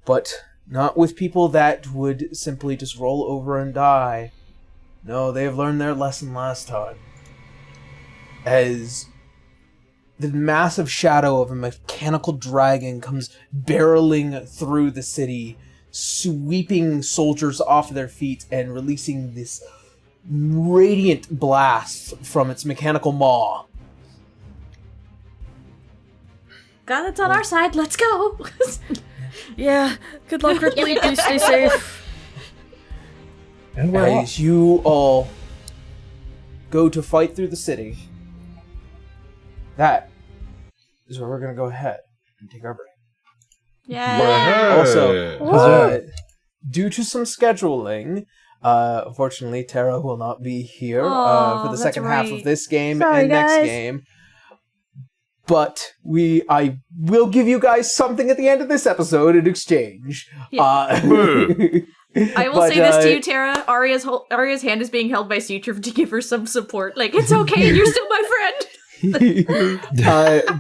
But not with people that would simply just roll over and die. No, they have learned their lesson last time. As the massive shadow of a mechanical dragon comes barreling through the city, sweeping soldiers off their feet and releasing this radiant blast from its mechanical maw. God, it's on our side. Let's go. Yeah, good luck, Ripley. Please stay safe. And we're off. As you all go to fight through the city, that is where we're going to go ahead and take our break. Yeah. Also, due to some scheduling, unfortunately, Tara will not be here for the that's second half right. of this game Sorry, and next guys. game. But I will give you guys something at the end of this episode in exchange. I will but, say this to you, Tara. Arya's hand is being held by Sutra to give her some support. Like, it's okay, you're still my friend.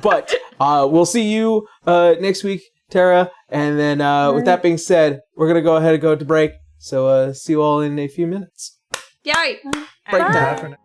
But we'll see you next week, Tara. And then with that being said, we're going to go ahead and go to break. So see you all in a few minutes. Yay! Break Bye time. for now.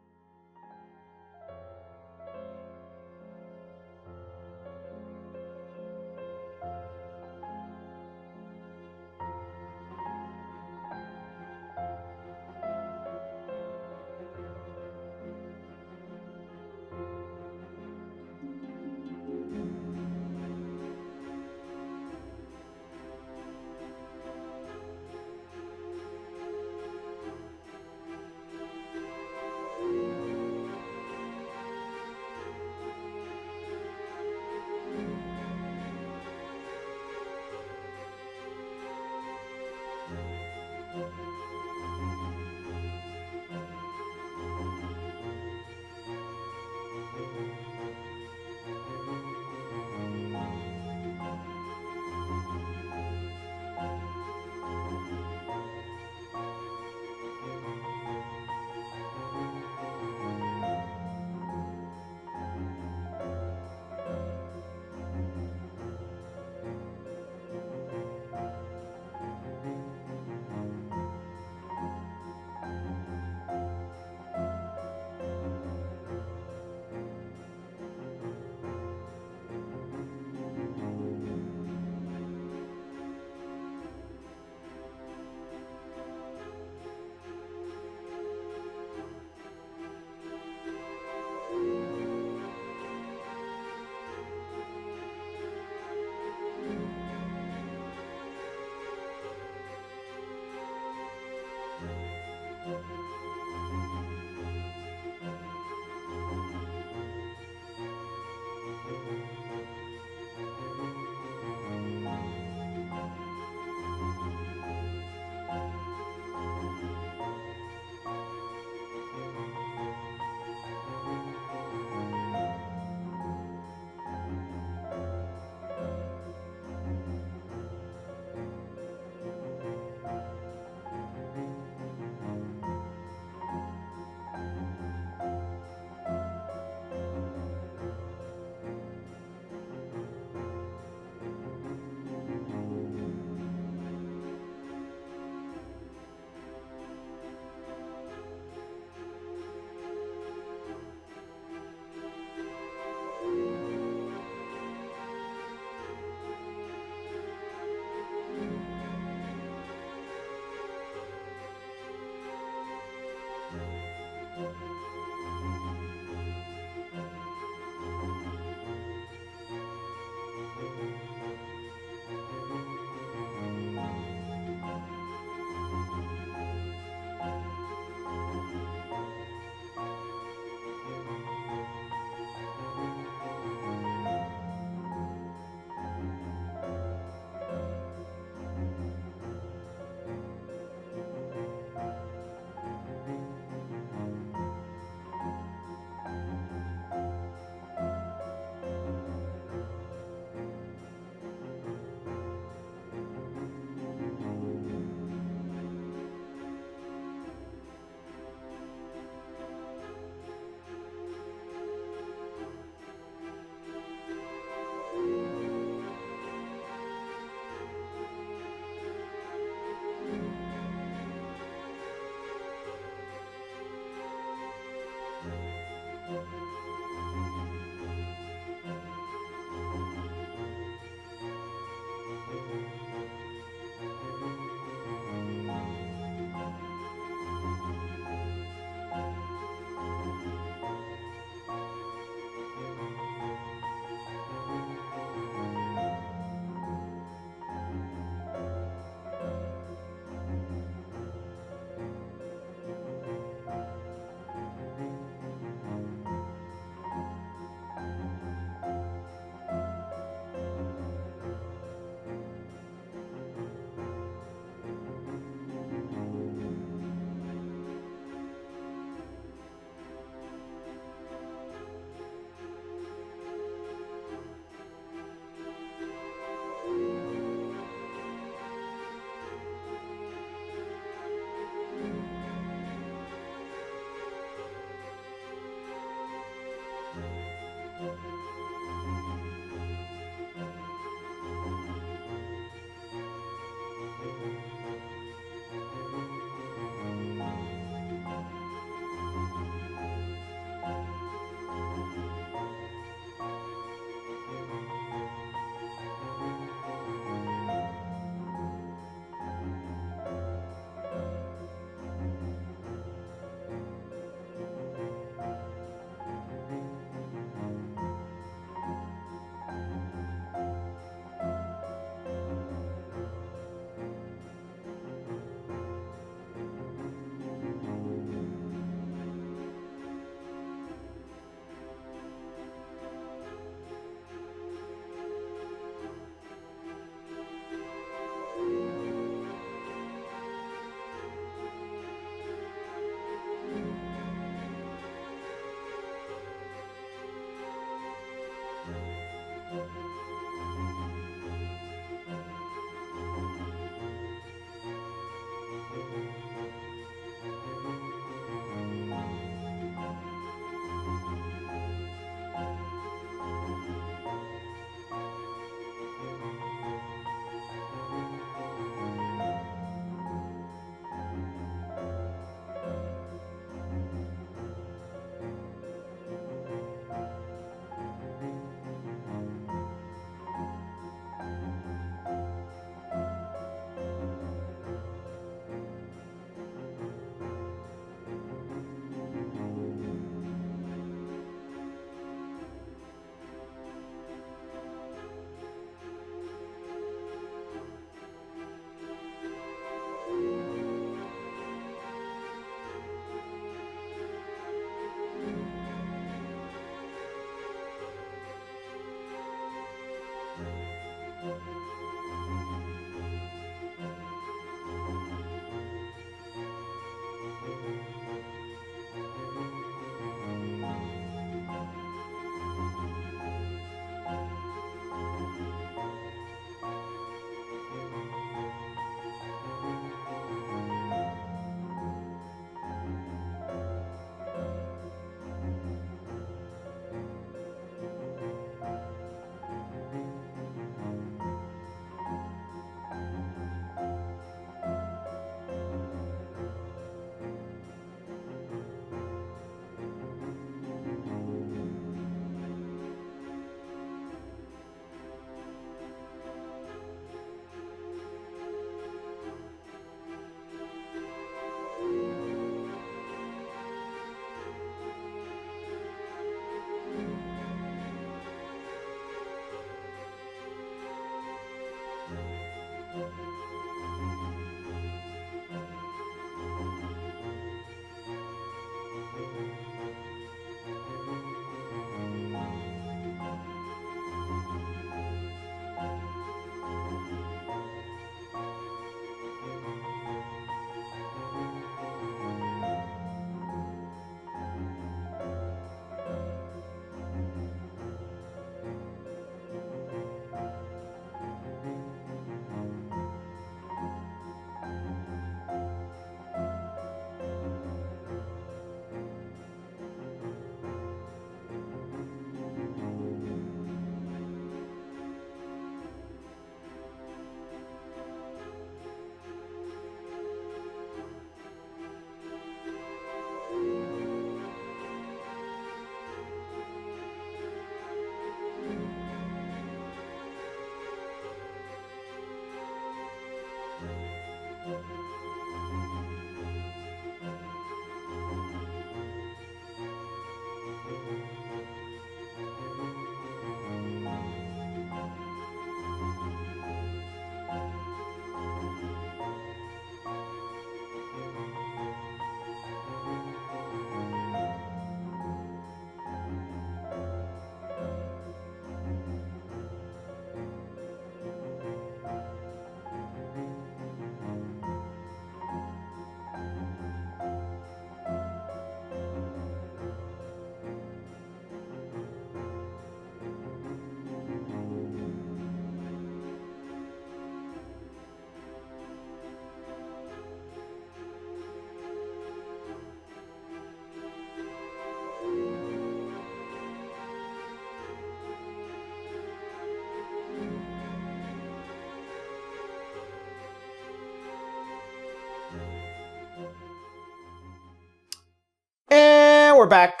And we're back.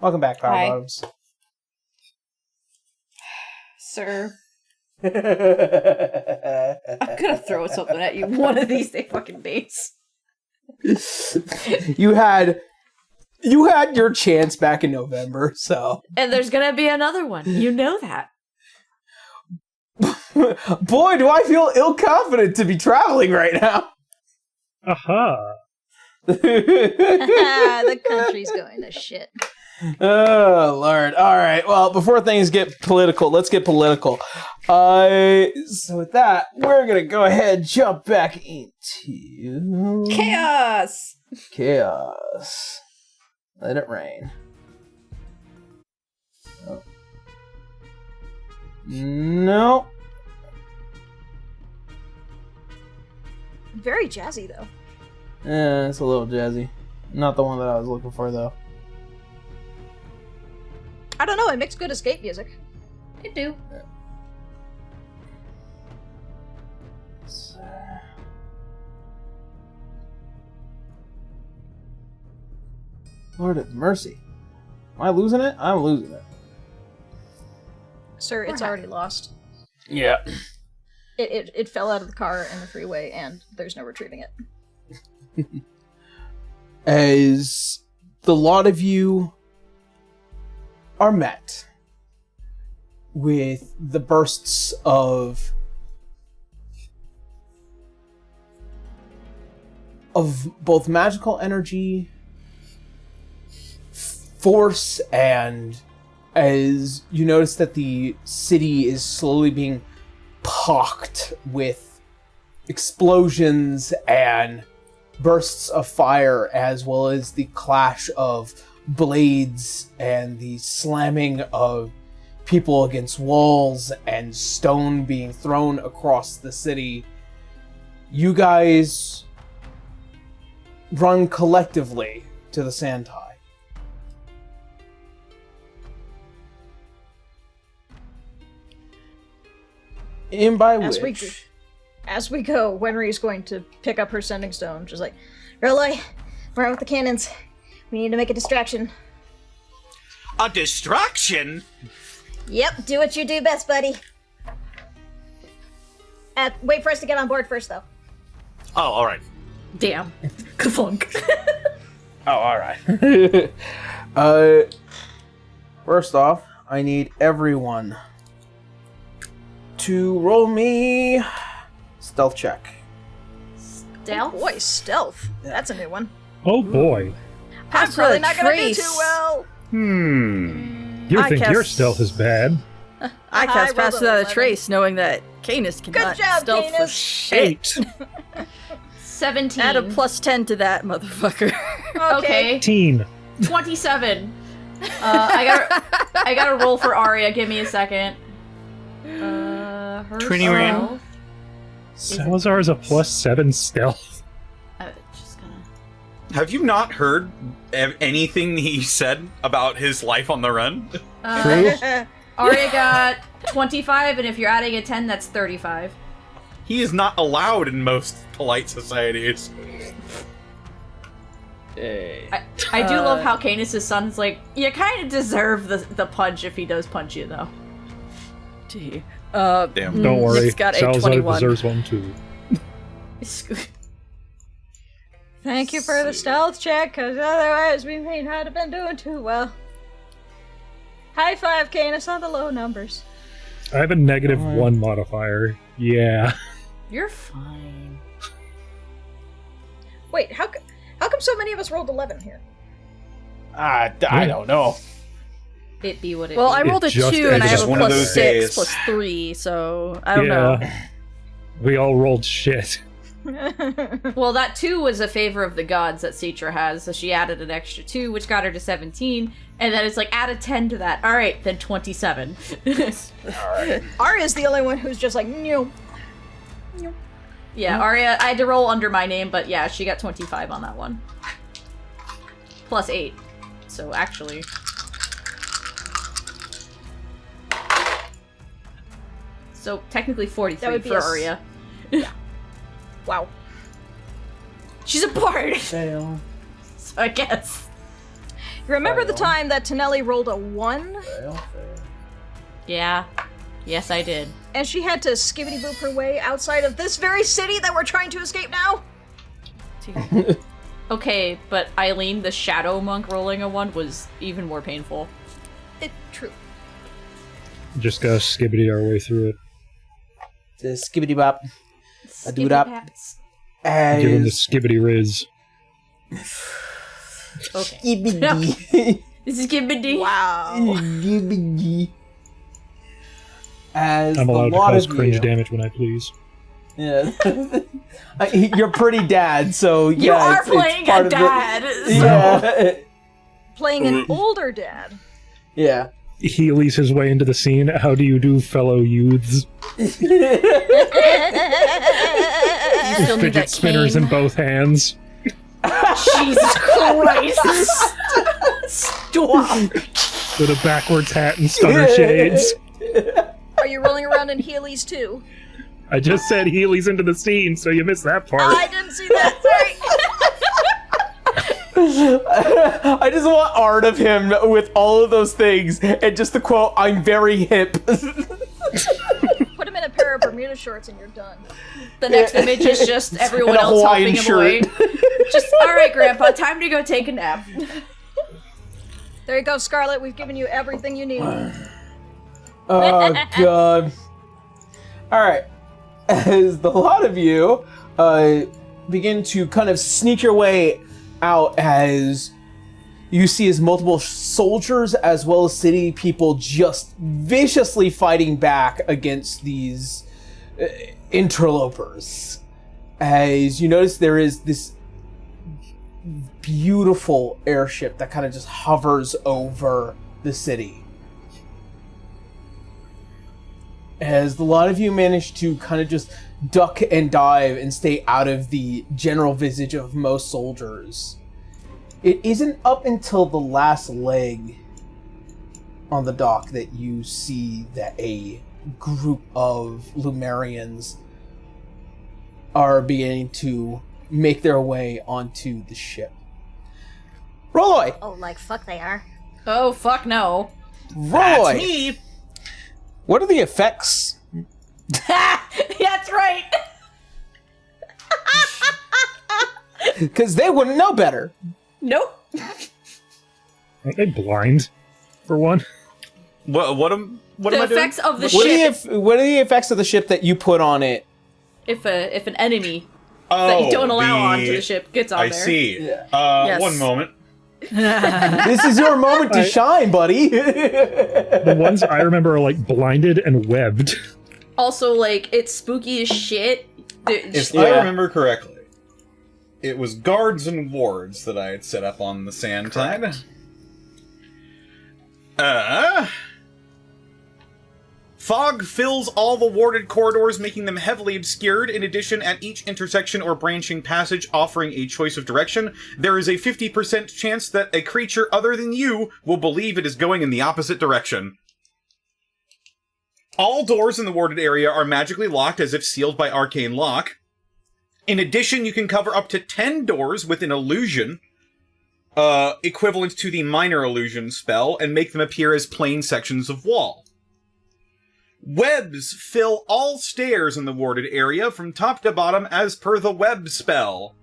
Welcome back, Power Hi. Bottoms. Sir, I'm gonna throw something at you one of these fucking days. You had your chance back in November, so. And there's gonna be another one. You know that. Boy, do I feel ill-confident to be traveling right now. Aha! The country's going to shit. Oh, Lord. All right. Well, before things get political, let's get political. So with that, we're going to go ahead and jump back into... Chaos! Chaos. Let it rain. Oh. No. Very jazzy, though. It's a little jazzy. Not the one that I was looking for, though. I don't know, it makes good escape music. It do. Lord of mercy. Am I losing it? I'm losing it. Sir, it's already lost. Yeah. It fell out of the car in the freeway, and there's no retrieving it. As the lot of you are met with the bursts of both magical energy, force, and as you notice that the city is slowly being pocked with explosions and bursts of fire, as well as the clash of blades and the slamming of people against walls and stone being thrown across the city. You guys run collectively to the Sandhigh. And by which... As we go, Wenry's going to pick up her sending stone. Just like, Roy, we're out with the cannons. We need to make a distraction. A distraction? Yep, do what you do best, buddy. Wait for us to get on board first, though. Oh, alright. Damn. Ka-funk. Oh, alright. First off, I need everyone to roll me stealth check. Stealth? Oh boy, stealth. That's a new one. Oh boy. I'm probably not gonna do too well. You think your stealth is bad? I cast rolled Pass Without a 11. Trace, knowing that Canis cannot Good job, stealth for Canis. shit. 17. Add a +10 to that, motherfucker. Okay. 18. 27. I gotta roll for Arya. Give me a second. Her 21. stealth. Salazar is a +7 stealth. Just gonna... Have you not heard anything he said about his life on the run? Arya got 25, and if you're adding a 10, that's 35. He is not allowed in most polite societies. I do love how Canis' son's like, you kind of deserve the punch if he does punch you, though. Gee. Damn. Don't worry. Nick's got a Salazar 21. deserves one too. Thank you for the stealth check, because otherwise we may not have been doing too well. High five, Canis, on the low numbers. I have a -1 modifier. Yeah. You're fine. Wait, how come so many of us rolled 11 here? I don't know. It be what it Well, be. I rolled a It just 2 and I is have just a one of those +6, days. +3, so I don't know. We all rolled shit. Well, that 2 was a favor of the gods that Citra has, so she added an extra 2, which got her to 17, and then it's like, add a 10 to that. Alright, then 27. Alright. Arya's the only one who's just like, no. Yeah, Arya, I had to roll under my name, but yeah, she got 25 on that one. +8. So actually... So technically 43 That would be for a Arya. Wow. She's a bard! Fail. So I guess. You remember the Fail. time that Tonelli rolled a 1, Fail. Yeah. Yes, I did. and she had to skibbity-boop her way outside of this very city that we're trying to escape now? Okay, but Eileen, the shadow monk rolling a 1 was even more painful. True. Just gotta skibbity our way through it. The skibbity bop. I do it up. As... Give him the skibbity riz. Okay. Skibbity. This is Gibbity. Wow. Skibbity. As I'm the allowed to lot cause of cringe you. damage when I please. Yeah. You're pretty dad, so yeah. You are it's playing part a of the- dad. So. Yeah. Playing an older dad. Yeah. Heelys his way into the scene. How do you do, fellow youths? You still need Fidget that spinners cane. in both hands. Jesus Christ! Stop! With a backwards hat and stunner shades. Are you rolling around in Heelys too? I just said Heelys into the scene, so you missed that part. I didn't see that. Sorry. I just want art of him with all of those things and just the quote, "I'm very hip." Put him in a pair of Bermuda shorts and you're done. The next image is just everyone And a else Hawaiian helping him away. Just, alright, Grandpa, time to go take a nap. There you go, Scarlet. We've given you everything you need. Oh, God. Alright. As the lot of you begin to kind of sneak your way out, as you see as multiple soldiers as well as city people just viciously fighting back against these interlopers. As you notice, there is this beautiful airship that kind of just hovers over the city. As a lot of you manage to kind of just duck and dive and stay out of the general visage of most soldiers, it isn't up until the last leg on the dock that you see that a group of Lumerians are beginning to make their way onto the ship. Roy! Oh, like fuck they are. Oh, fuck no. Roy! me. What are the effects? That's right! Because they wouldn't know better. Nope. Aren't they blind, for one? What am The I doing? effects of the What ship. what are the effects of the ship that you put on it? If an enemy that you don't allow onto the ship gets on I there. see. Yes. One moment. This is your moment to shine, buddy. The ones I remember are like blinded and webbed. Also, like, it's spooky as shit. If Yeah. I remember correctly, it was guards and wards that I had set up on the sand tide. Fog fills all the warded corridors, making them heavily obscured. In addition, at each intersection or branching passage offering a choice of direction, there is a 50% chance that a creature other than you will believe it is going in the opposite direction. All doors in the warded area are magically locked as if sealed by arcane lock. In addition, you can cover up to 10 doors with an illusion, equivalent to the minor illusion spell, and make them appear as plain sections of wall. Webs fill all stairs in the warded area from top to bottom as per the web spell.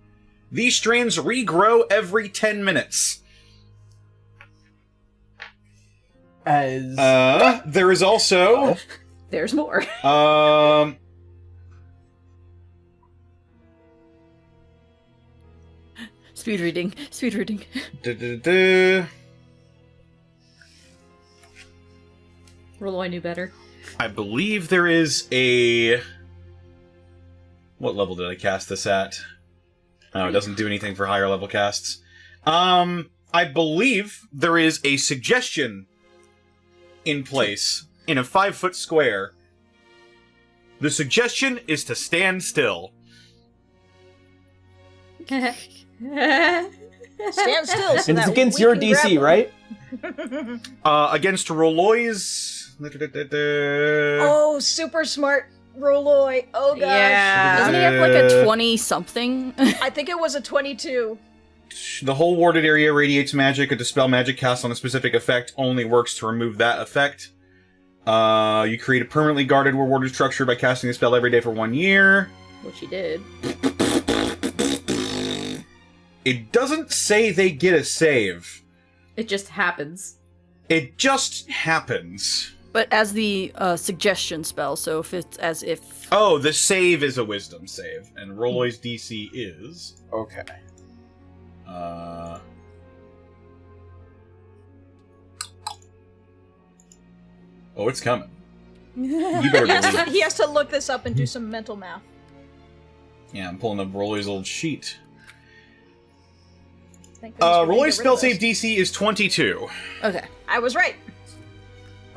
These strands regrow every 10 minutes. There is also... There's more. Speed reading. Speed reading. Roloi knew better. I believe there is a... What level did I cast this at? Oh, it doesn't do anything for higher level casts. I believe there is a suggestion in place in a 5-foot square. The suggestion is to stand still. Stand still. So And it's that against we your can grab DC, them. right? Against Rolloy's... Oh, super smart Roloi. Oh gosh. Yeah. Doesn't he have like a 20-something? I think it was a 22. The whole warded area radiates magic. A dispel magic cast on a specific effect only works to remove that effect. You create a permanently guarded or warded structure by casting the spell every day for 1 year. Which he did. It doesn't say they get a save. It just happens. It just happens. But as the suggestion spell, so if it's as if... Oh, the save is a wisdom save, and Rolloy's DC is... Okay. Oh, it's coming. You better believe it. He has to look this up and do some mental math. Yeah, I'm pulling up Rolloy's old sheet. Thank goodness we didn't Rolloy's get rid spell of save those. DC is 22. Okay. I was right.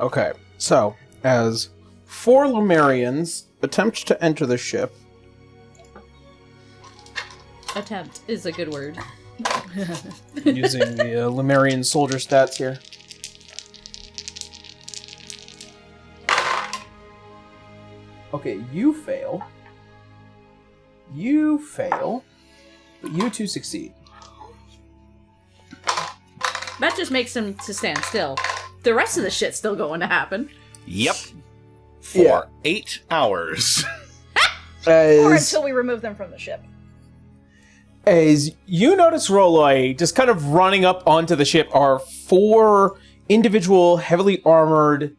Okay, so as 4 Lemurians attempt to enter the ship, Attempt is a good word. using the Lemurian soldier stats here. Okay, you fail. You fail. But you 2 succeed. That just makes him to stand still. The rest of the shit's still going to happen. Yep. For 8 hours. Or until we remove them from the ship. As you notice Roloi just kind of running up onto the ship are 4 individual heavily armored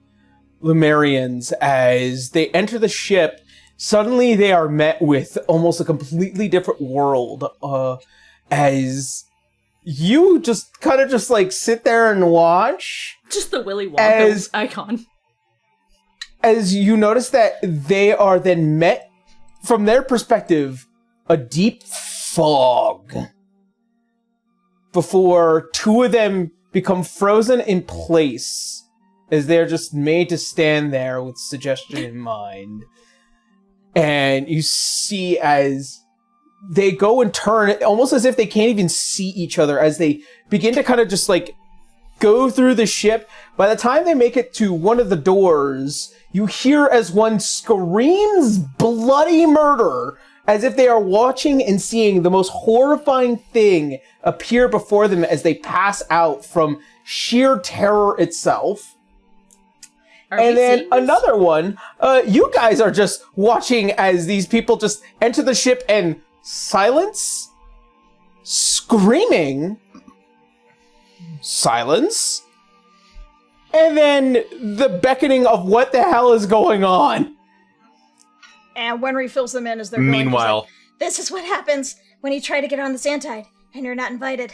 Lemurians. As they enter the ship, suddenly they are met with almost a completely different world. As you just kind of just like sit there and watch. Just the Willy Wonka icon. As you notice that they are then met, from their perspective, a deep fog. Before 2 of them become frozen in place, as they're just made to stand there with suggestion in mind. And you see as they go and turn, almost as if they can't even see each other, as they begin to kind of just like go through the ship. By the time they make it to one of the doors, you hear as one screams bloody murder, as if they are watching and seeing the most horrifying thing appear before them as they pass out from sheer terror itself. And then another one, you guys are just watching as these people just enter the ship and silence, screaming, silence, and then the beckoning of what the hell is going on. And Wenry fills them in as they're going. Meanwhile, like, this is what happens when you try to get on the Santide and you're not invited.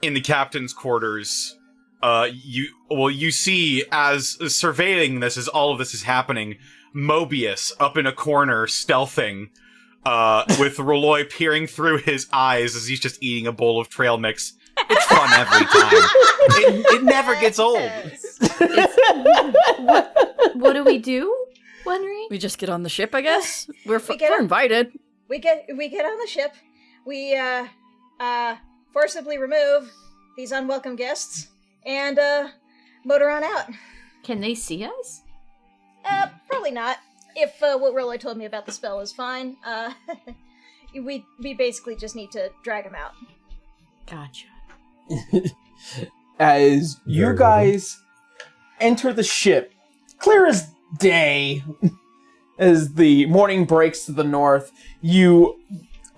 in the captain's quarters, you see as surveying this as all of this is happening, Mobius up in a corner stealthing, with Roloi peering through his eyes as he's just eating a bowl of trail mix. It's fun every time. It never gets old. What do we do, Wenry? We just get on the ship, I guess. We're get on- invited. We get on the ship. We forcibly remove these unwelcome guests and motor on out. Can they see us? Probably not. If what Roloi told me about the spell is fine, we basically just need to drag them out. Gotcha. As you guys enter the ship, clear as day, as the morning breaks to the north, you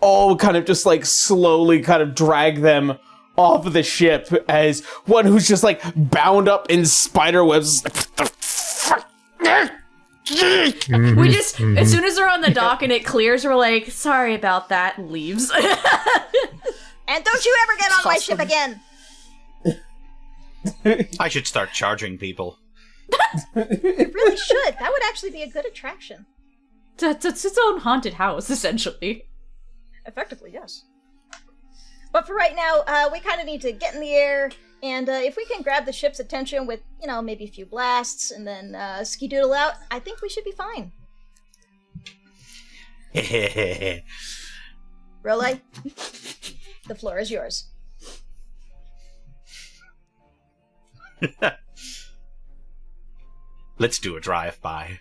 all kind of just like slowly kind of drag them off of the ship, as one who's just like bound up in spider webs. We just, as soon as they're on the dock and it clears, we're like, sorry about that, and leaves. And don't you ever get on my ship again! I should start charging people. You really should. That would actually be a good attraction. It's its own haunted house, essentially. Effectively, yes. But for right now, we kind of need to get in the air, and if we can grab the ship's attention with, maybe a few blasts, and then ski-doodle out, I think we should be fine. Roloi, the floor is yours. Let's do a drive-by.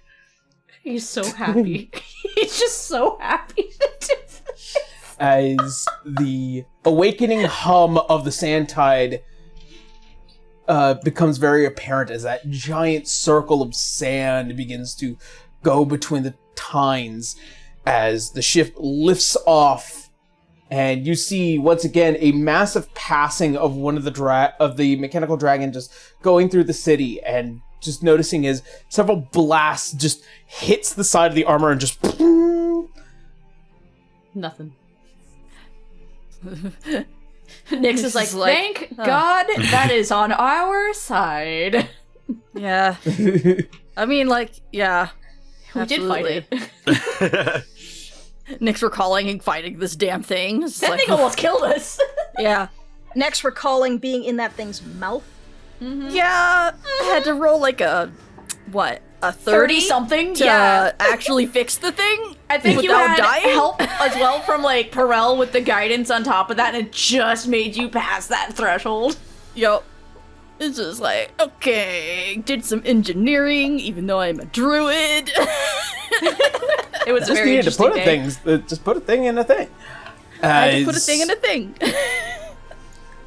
He's so happy. He's just so happy to do this. As the awakening hum of the Santide becomes very apparent as that giant circle of sand begins to go between the tines as the ship lifts off, and you see once again a massive passing of one of the mechanical dragon just going through the city, and just noticing as several blasts just hits the side of the armor and just nothing. Nyx is like, thank God that is on our side. Yeah. I mean, yeah. We did fight it. Nyx recalling and fighting this damn thing. That thing almost killed us. Yeah. Next, recalling being in that thing's mouth. Yeah, I had to roll like a 30 something to actually fix the thing. I think you without had dying. help as well from like Perel with the guidance on top of that, and it just made you pass that threshold. Yup. It's just like, okay, did some engineering, even though I'm a druid. It was Just very needed to interesting put a day. thing. Just put a thing in a thing. I had to put a thing in a thing.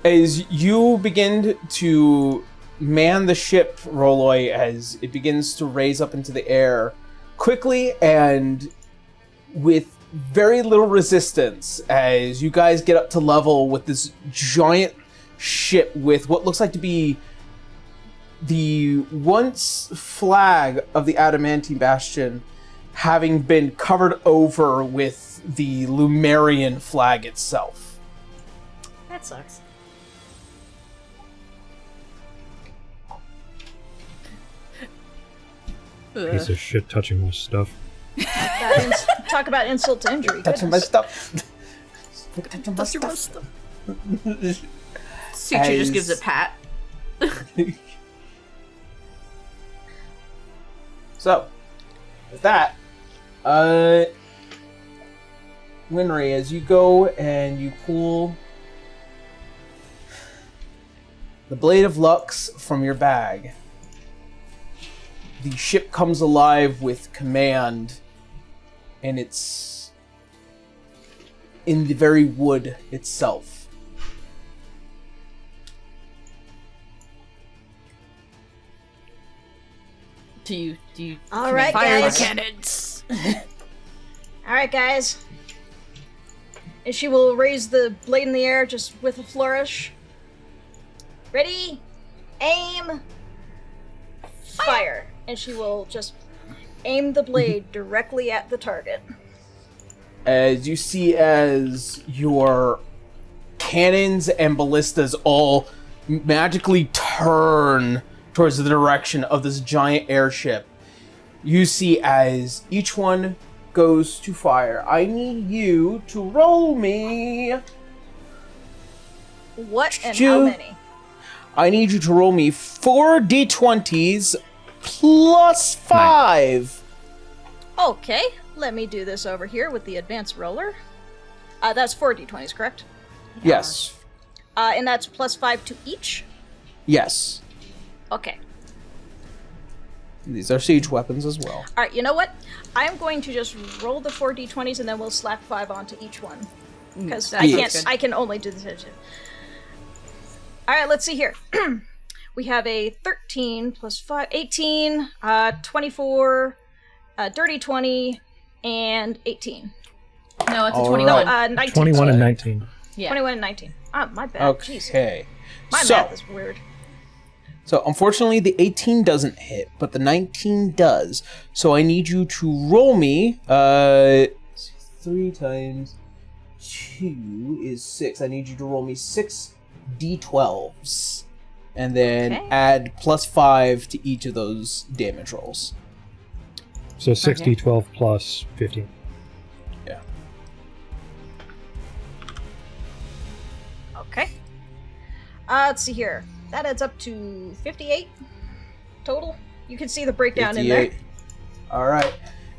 As you begin to man the ship, Rolloy, as it begins to raise up into the air quickly and with very little resistance, as you guys get up to level with this giant ship with what looks like to be the once flag of the Adamantine Bastion having been covered over with the Lumerian flag itself. That sucks. Piece of shit touching my stuff. Talk about insult to injury. Touching my Goodness. stuff. Touching my That's your stuff. stuff. Suchi just gives a pat. So, with that, Winry, as you go and you pull the Blade of Lux from your bag, the ship comes alive with command, and it's in the very wood itself. Do you All right, Fire the guys. cannons. All right, guys. And she will raise the blade in the air just with a flourish. Ready, aim, fire. And she will just aim the blade directly at the target. As you see, as your cannons and ballistas all magically turn towards the direction of this giant airship, you see as each one goes to fire. I need you to roll me. What and Ju- how many? I need you to roll me 4 d20s plus 5. Okay, let me do this over here with the advanced roller. That's 4 d20s, correct? Yes. And that's plus 5 to each? Yes. Okay. These are siege weapons as well. Alright, you know what? I'm going to just roll the 4 d20s and then we'll slap 5 onto each one. Because that I sounds can't. good. I can only do this. Alright, let's see here. We have a 13 plus 5, 18, 24, dirty 20, and 18. No, it's a All 21. right. 19. 21 sorry. and 19. Yeah. 21 and 19. Ah, my bad. Jeez. Okay. My So- math is weird. So unfortunately the 18 doesn't hit, but the 19 does. So I need you to roll me 3 times 2 is 6. I need you to roll me 6 d12s. And then Okay. add plus 5 to each of those damage rolls. So 6d12 plus 15. Yeah. Okay. Let's see here. That adds up to 58 total. You can see the breakdown in there. 58. All right.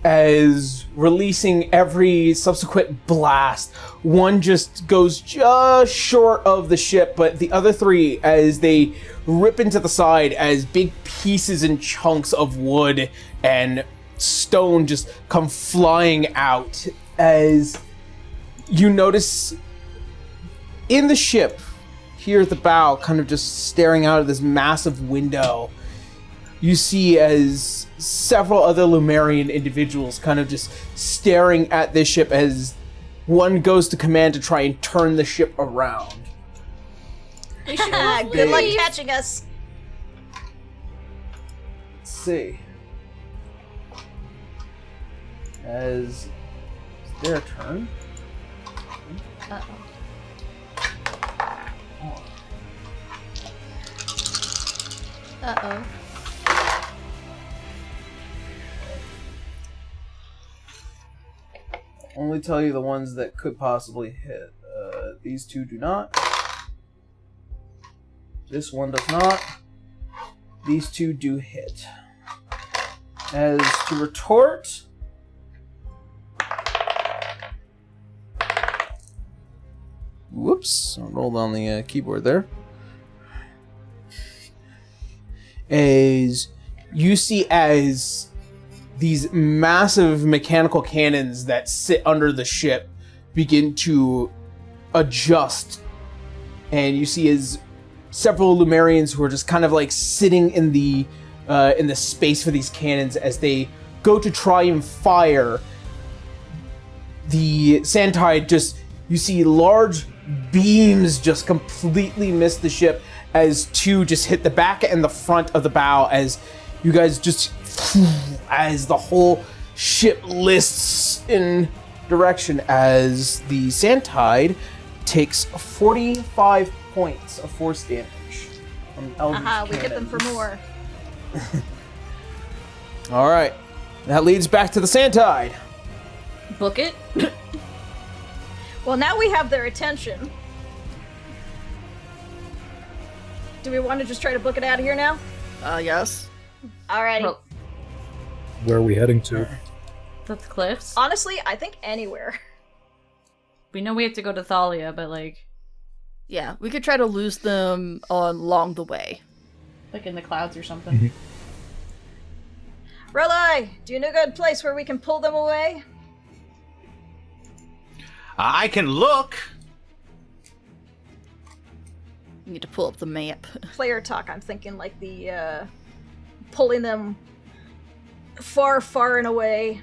As releasing every subsequent blast, one just goes just short of the ship, but the other 3, as they rip into the side, as big pieces and chunks of wood and stone just come flying out, as you notice in the ship, here at the bow, kind of just staring out of this massive window, you see as several other Lumerian individuals kind of just staring at this ship as one goes to command to try and turn the ship around. Good luck catching us. Let's see. As is their turn. Uh-oh. Only tell you the ones that could possibly hit. These 2 do not. This one does not. these two do hit. As to retort... Whoops, I rolled on the keyboard there. As you see as these massive mechanical cannons that sit under the ship begin to adjust, and you see as several Lumerians who are just kind of like sitting in the space for these cannons as they go to try and fire. The Sandtide just, you see large beams just completely miss the ship as two just hit the back and the front of the bow as you guys just, as the whole ship lists in direction as the Sandtide takes 45 points of force damage from Eldritch we get them for more. All right, that leads back to the Sandtide. Book it. Well, now we have their attention. Do we want to just try to book it out of here now? Yes. Alrighty. Well, Where are we heading to? the cliffs. Honestly, I think anywhere. We know we have to go to Thalia, but like Yeah, we could try to lose them along the way. in the clouds or something. Relai, do you know a good place where we can pull them away? I can look. We need to pull up the map. Player talk, I'm thinking like the, pulling them far, far and away.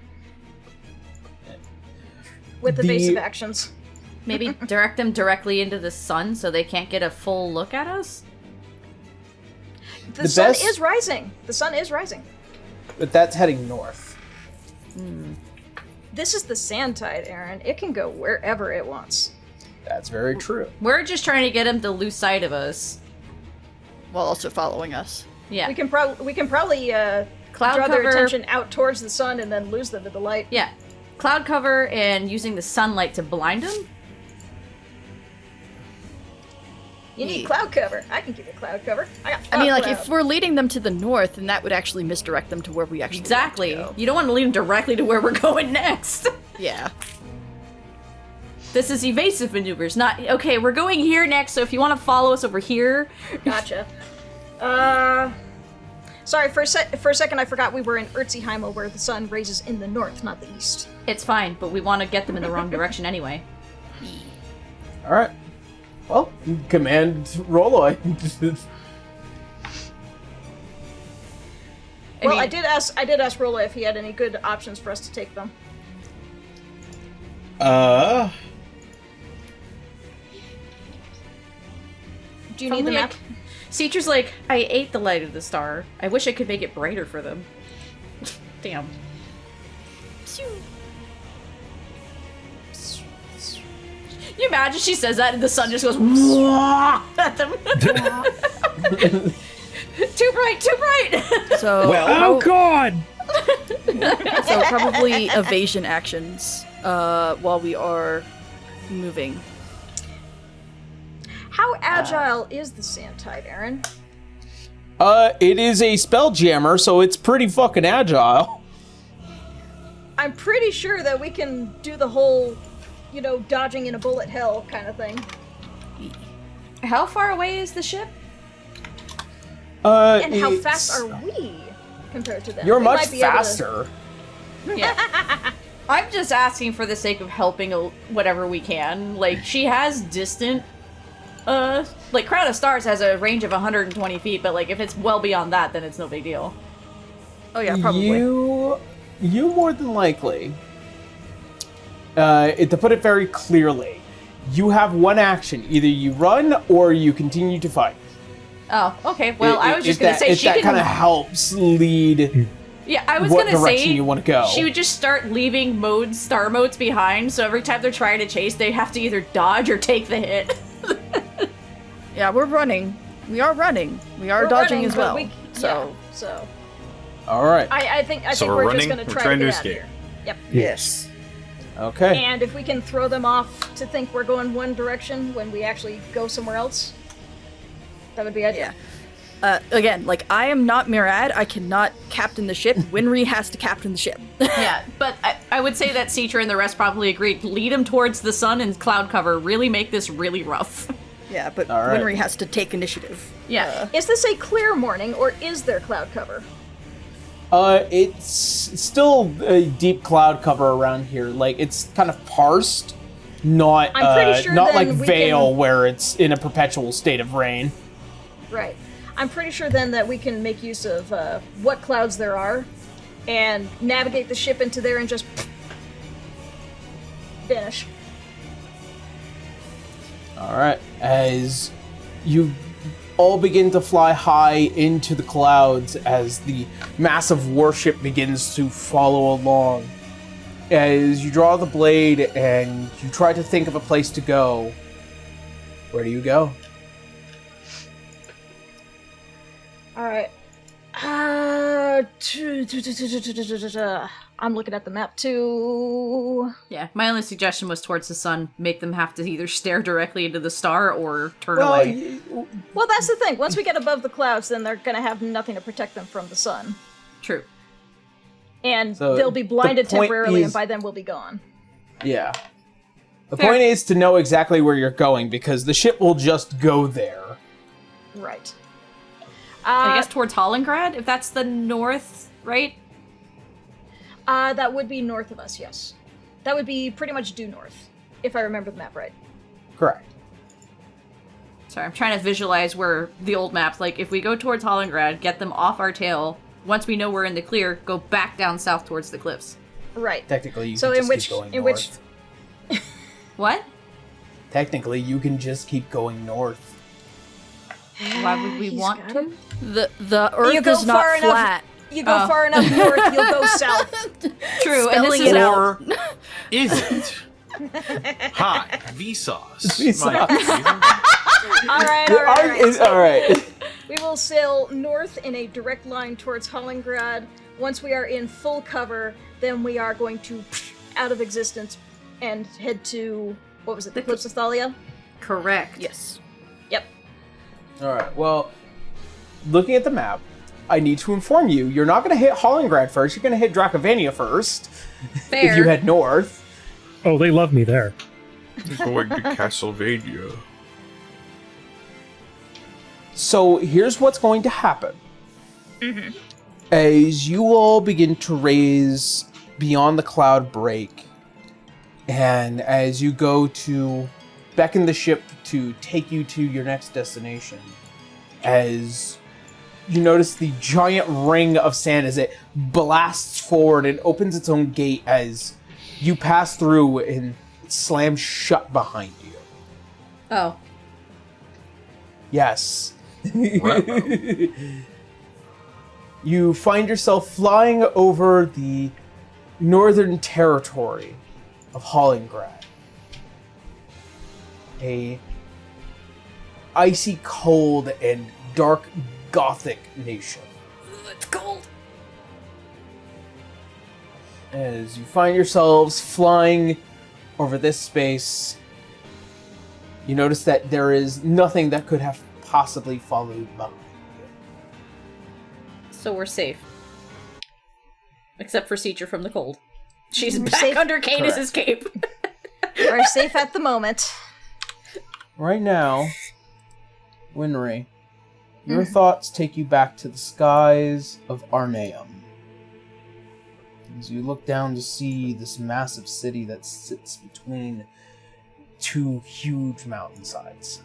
With the evasive actions. Maybe direct them directly into the sun so they can't get a full look at us? The sun is rising. The sun is rising. But that's heading north. This is the Sandtide, Aaron. It can go wherever it wants. That's very true. We're just trying to get them to lose sight of us. While also following us. Yeah. We can probably Cloud draw cover. their attention out towards the sun and then lose them to the light. Yeah. Cloud cover and using the sunlight to blind them? You need cloud cover. I can give you cloud cover. I mean, like, if we're leading them to the north, then that would actually misdirect them to where we actually Exactly. want to go. You don't want to lead them directly to where we're going next. Yeah. This is evasive maneuvers, not, okay, we're going here next, so if you want to follow us over here. Gotcha. Sorry, for a second I forgot we were in Urtzheim, where the sun raises in the north, not the east. It's fine, but we want to get them in the wrong direction anyway. All right. Well, command Rolloy. I did ask Rolla if he had any good options for us to take them. Do you need the map? Cetra's like, I ate the light of the star. I wish I could make it brighter for them. Damn. You imagine she says that and the sun just goes at them. Too bright, too bright. So, Oh God! so probably evasion actions while we are moving. How agile is the Sandtide, Aaron? It is a spell jammer, so it's pretty fucking agile. I'm pretty sure that we can do the whole, dodging in a bullet hell kind of thing. How far away is the ship? And how fast are we compared to them? You're We much might be able to- faster. Yeah. I'm just asking for the sake of helping whatever we can. Like, she has distant... like, Crown of Stars has a range of 120 feet, but, like, if it's well beyond that, then it's no big deal. Oh yeah, probably. You more than likely, to put it very clearly, you have one action. Either you run or you continue to fight. Oh, okay. Well, I was just gonna say she that can... kind of helps lead Yeah, I was what gonna direction say you want to go. she would just start leaving star modes behind, so every time they're trying to chase, they have to either dodge or take the hit. Yeah, we're running. We are running. We are We're dodging running, as but well. So All right. I think So we're we're just running, gonna we're try trying to to get out of escape. here. Yep. Yes. Okay. And if we can throw them off to think we're going one direction when we actually go somewhere else, that would be ideal. again, like, I am not Mirad. I cannot captain the ship. Winry has to captain the ship. Yeah, but I would say that Citra and the rest probably agreed. Lead him towards the sun and cloud cover. Really make this really rough. Yeah, but All right. Winry has to take initiative. Yeah. Is this a clear morning, or is there cloud cover? It's still a deep cloud cover around here. Like, it's kind of parsed, not I'm pretty sure not then like we Vale can- where it's in a perpetual state of rain. Right. I'm pretty sure then that we can make use of what clouds there are, and navigate the ship into there and just vanish. All right, as you all begin to fly high into the clouds as the massive warship begins to follow along. As you draw the blade and you try to think of a place to go, where do you go? Alright. I'm looking at the map too. Yeah, my only suggestion was towards the sun. Make them have to either stare directly into the star or turn away. Well, that's the thing. Once we get above the clouds, then they're gonna have nothing to protect them from the sun. True. And So they'll be blinded the point temporarily, is- and by then we'll be gone. Yeah. The Fair. point is to know exactly where you're going because the ship will just go there. Right. I guess towards Hollingrad, if that's the north, right? That would be north of us, yes. That would be pretty much due north, if I remember the map right. Correct. Sorry, I'm trying to visualize where the old map's like, if we go towards Hollingrad, get them off our tail, once we know we're in the clear, go back down south towards the cliffs. Right. Technically, you So can in just which- keep going in north. which- What? Technically, you can just keep going north. Why would we He's want got to? him. The Earth go is not far enough- flat. You go far enough north, you'll go south. True, and this Spelling is it out. Or is it? Hi, Vsauce. Vsauce. Alright. All right. We will sail north in a direct line towards Hollingrad. Once we are in full cover, then we are going to out of existence and head to, what was it, the Cliffs of Thalia? correct. Yes. Yep. All right. Well, looking at the map, I need to inform you: you're not going to hit Hollingrad first. You're going to hit Dracovania first. Fair. If you head north. Oh, they love me there. Going to Castlevania. So here's what's going to happen. As you all begin to raise beyond the cloud break, and as you go to beckon the ship to take you to your next destination, as you notice the giant ring of sand as it blasts forward and opens its own gate as you pass through and it slams shut behind you. Oh. Yes. You find yourself flying over the northern territory of Hollingrad. A icy cold and dark Gothic nation. It's cold. As you find yourselves flying over this space, you notice that there is nothing that could have possibly followed behind you. So we're safe. Except for Citra from the cold. She's We're back safe. under Canis' cape. We're safe at the moment. Right now, Winry, your thoughts take you back to the skies of Arneum. As you look down to see this massive city that sits between two huge mountainsides.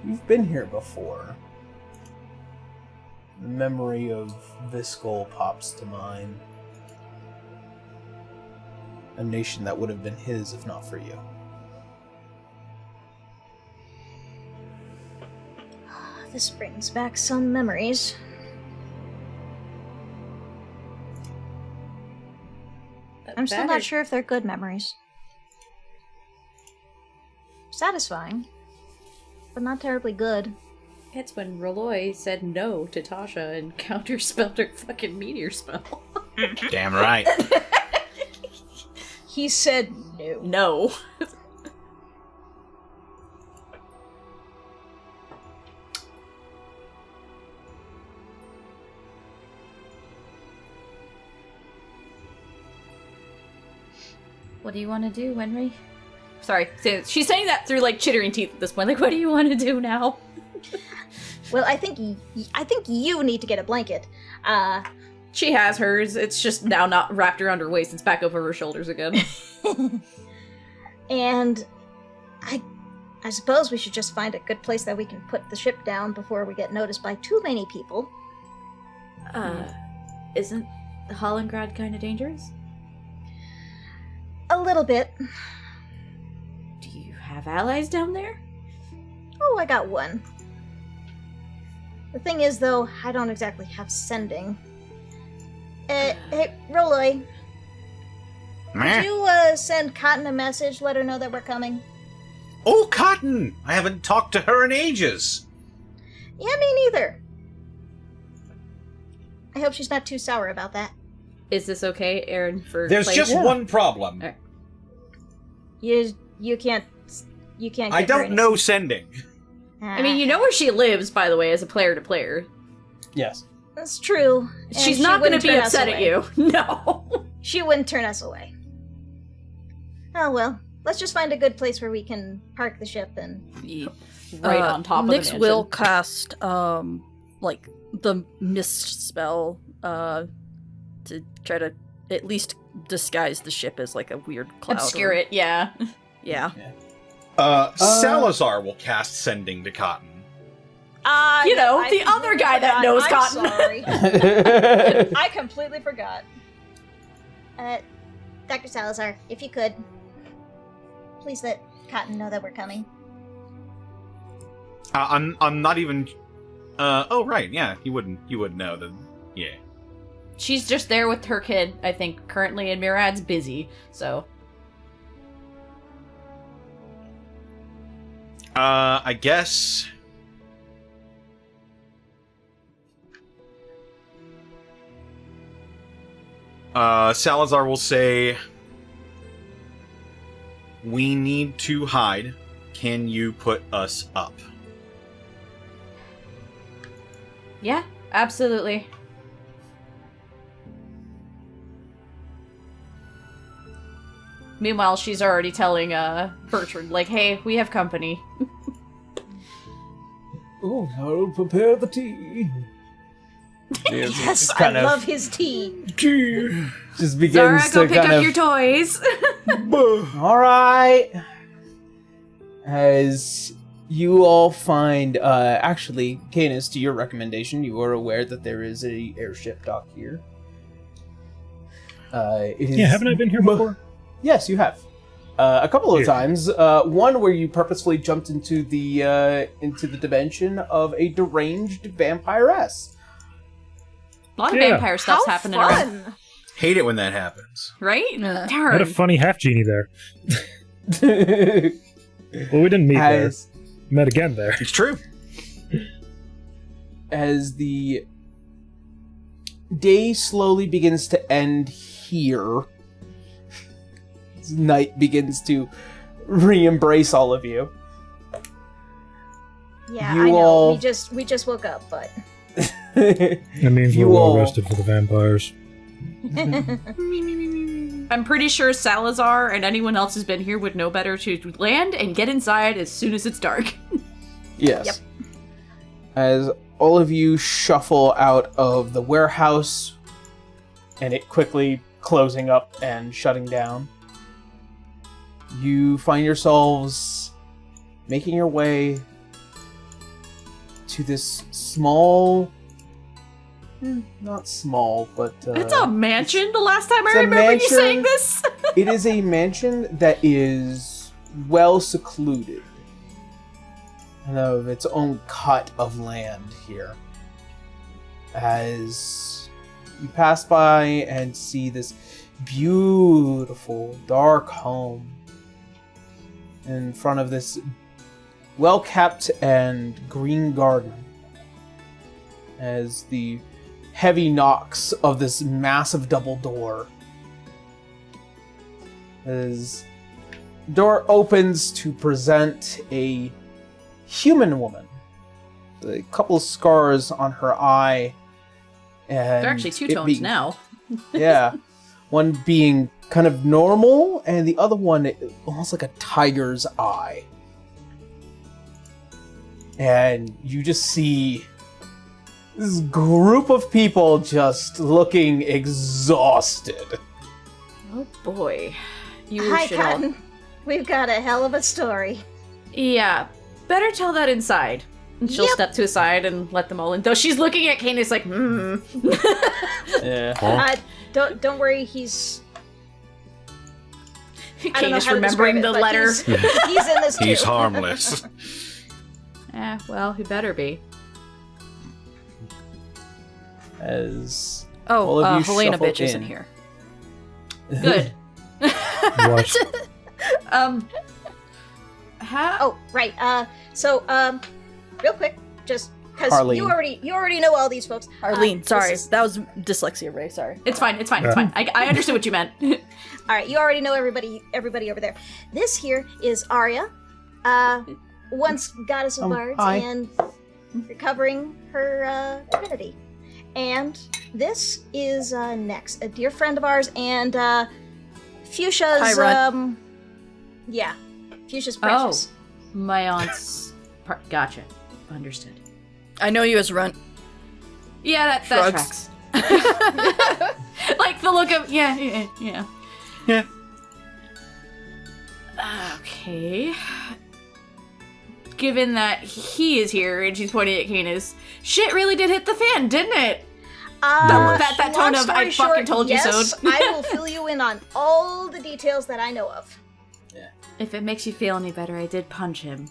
You've been here before. The memory of Viscol pops to mind. A nation that would have been his if not for you. This brings back some memories. I'm still not sure if they're good memories. Satisfying, but not terribly good. It's when Roloi said no to Tasha and counterspelled her fucking meteor spell. Damn right. He said no. No. What do you want to do, Wenry? Sorry, she's saying that through like chittering teeth at this point. Like, what do you want to do now? Well, I think you need to get a blanket. She has hers. It's just now not wrapped around her waist. It's back over her shoulders again. And I suppose we should just find a good place that we can put the ship down before we get noticed by too many people. Isn't the Hollengrad kind of dangerous? A little bit. Do you have allies down there? Oh, I got one. The thing is, though, I don't exactly have sending. Hey, Roloy. Meh. Could you send Cotton a message, let her know that we're coming? Oh, Cotton! I haven't talked to her in ages. Yeah, me neither. I hope she's not too sour about that. Is this okay, Aaron? For There's playing? just one problem. Alright. You can't I give her don't any- know sending. I mean, you know where she lives, by the way, as a player to player. Yes. That's true. And She's she not going to wouldn't be turn us upset at away. you. No. She wouldn't turn us away. Oh well, let's just find a good place where we can park the ship and... Right on top of Nyx the mansion. will cast, like, the mist spell, to try to at least disguise the ship as, like, a weird cloud. Obscure it, yeah. Yeah. Salazar will cast sending to Cotton. You know, the other guy that knows I'm Cotton. Sorry. I completely forgot. Dr. Salazar, if you could, please let Cotton know that we're coming. I'm not even. Oh right, yeah. You wouldn't know then. Yeah. She's just there with her kid, I think, currently, and Mirad's busy, so... I guess. Salazar will say, "We need to hide. Can you put us up?" Yeah, absolutely. Meanwhile, she's already telling Bertrand, like, hey, we have company. Oh, I'll prepare the tea. Yes, I kind of- love his tea. Just begins Zara, to go pick kind up of... your toys. All right. As you all find, actually, Canis, to your recommendation, you are aware that there is a airship dock here. It is Yeah, haven't I been here before? Yes, you have. A couple of Here. times. One where you purposefully jumped into the dimension of a deranged vampiress. A lot of Yeah. vampire stuff's How happening around, fun! Hate it when that happens. right? Yeah. I had a Darn. funny half genie there. Well, we didn't meet there. As We met again there. It's true. as the day slowly begins to end here, as night begins to re-embrace all of you. Yeah, You I know. all- We just woke up, but That means You we're well all- rested for the vampires. I'm pretty sure Salazar and anyone else who's been here would know better to land and get inside as soon as it's dark. Yes. Yep. As all of you shuffle out of the warehouse, and it quickly closing up and shutting down, you find yourselves making your way to this small... not small, but... It's a mansion, the last time I it's a remember you mansion. saying this. It is a mansion that is well secluded and of its own cut of land here. As you pass by and see this beautiful dark home in front of this well-kept and green garden, as the heavy knocks of this massive double door. As door opens to present a human woman, a couple of scars on her eye, and They're actually two it tones being- now. Yeah, One being kind of normal, and the other one almost like a tiger's eye. And you just see this group of people just looking exhausted. Oh boy. You Hi, should Cotton. We've got a hell of a story. Yeah. Better tell that inside. And she'll step to a side and let them all in. Though she's looking at Canis like, Yeah. Don't worry, he's... Canis remembering the letter. He's in this too. He's harmless. Well, he better be. As all Oh, of you Helena shuffle bitch isn't in. here. Good. What? How? Oh, right. Real quick, just because Harleen. you already know all these folks. Arlene, This sorry. is- That was dyslexia, Ray, sorry. It's fine. It's fine. I understood what you meant. All right, you already know everybody over there. This here is Arya, once goddess of bards hi. and recovering her divinity. And this is Nex, a dear friend of ours, and Fuchsia's Hi, Red. Fuchsia's precious. My aunt's part. Gotcha. Understood. I know you as Runt. Yeah, that Shrugs. tracks. Like the look of yeah. Yeah. Okay. Given that he is here and she's pointing at Canis, shit really did hit the fan, didn't it? That tone long of, story "I fucking told you yes, so." I will fill you in on all the details that I know of. If it makes you feel any better, I did punch him.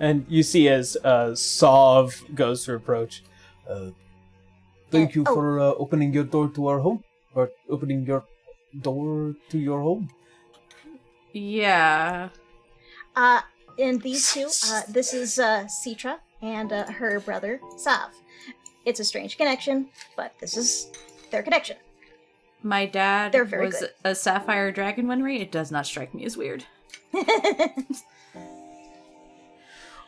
And you see as Sov goes to approach. Thank you for opening your door to our home. Or opening your door to your home. Yeah. And these two, this is Citra and her brother, Sav. It's a strange connection, but this is their connection. My dad They're very was good. a sapphire dragon Winry. It does not strike me as weird.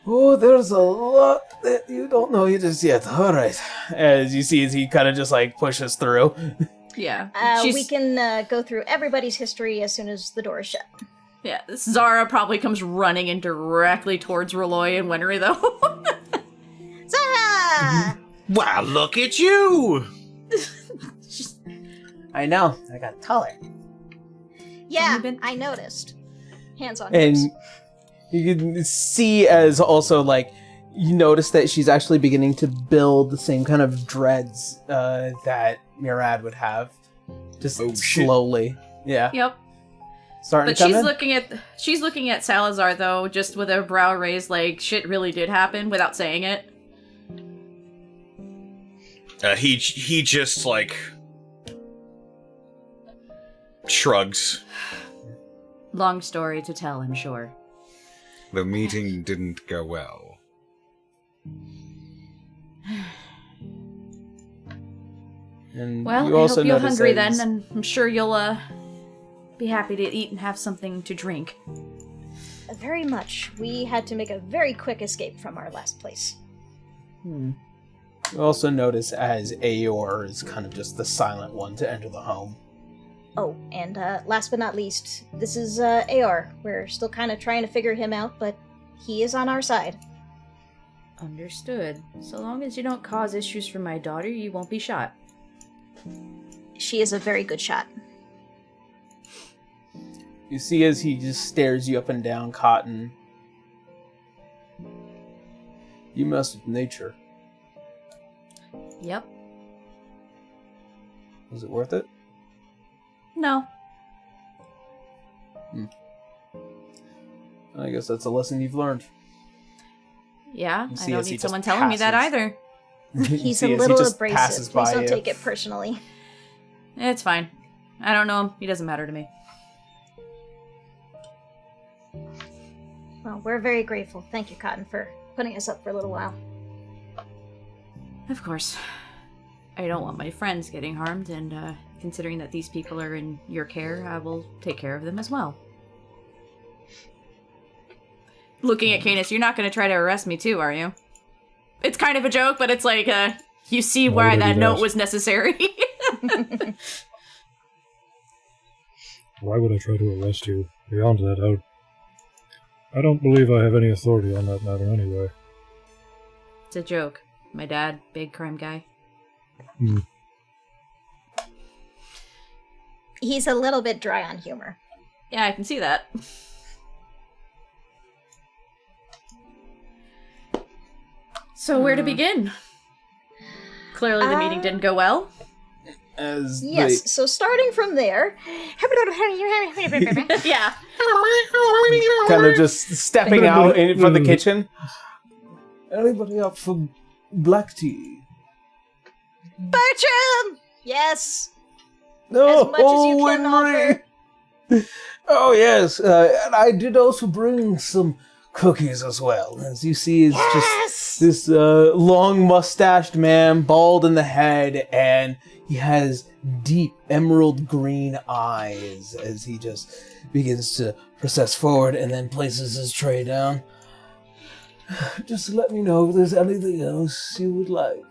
Oh, there's a lot that you don't know just yet. All right. As you see, as he kind of just like pushes through. Yeah. We can go through everybody's history as soon as the door is shut. Yeah, Zara probably comes running in directly towards Reloy and Winry, though. Zara! Wow, look at you! I know. I got taller. Yeah, Only been- I noticed. Hands on And hips. you can see as also like you notice that she's actually beginning to build the same kind of dreads that Murad would have, just Oh, shit. slowly. Yeah, Yep. starting But to come in. she's looking at Salazar though, just with her brow raised, like shit really did happen, without saying it. He just like shrugs. Long story to tell, I'm sure. The meeting didn't go well. And Well, you I also hope you're notice hungry as- then, and I'm sure you'll be happy to eat and have something to drink. Very much. We had to make a very quick escape from our last place. You also notice as Aor is kind of just the silent one to enter the home. Oh, and last but not least, this is AR. We're still kind of trying to figure him out, but he is on our side. Understood. So long as you don't cause issues for my daughter, you won't be shot. She is a very good shot. You see as he just stares you up and down, Cotton. You mess with nature. Yep. Was it worth it? No. I guess that's a lesson you've learned. Yeah, You I see don't as he need just someone telling me that passes. either. You He's see a as he little just passes abrasive. by Please don't you. take it personally. It's fine. I don't know him. He doesn't matter to me. Well, we're very grateful. Thank you, Cotton, for putting us up for a little while. Of course. I don't want my friends getting harmed, and considering that these people are in your care, I will take care of them as well. Looking at Canis, you're not going to try to arrest me too, are you? It's kind of a joke, but it's like, You see Why why would I that do note that? was necessary. Why would I try to arrest you? Beyond that, I don't believe I have any authority on that matter anyway. It's a joke. My dad, big crime guy. He's a little bit dry on humor. Yeah, I can see that. So where to begin? Clearly the meeting didn't go well. As Yes, so starting from there. Yeah. kind of just stepping out from the kitchen. Anybody up for black tea? Bertram! Yes! No, As much as you can offer. Oh yes, and I did also bring some cookies as well. As you see, it's just this long mustached man, bald in the head, and he has deep emerald green eyes as he just begins to process forward and then places his tray down. Just let me know if there's anything else you would like.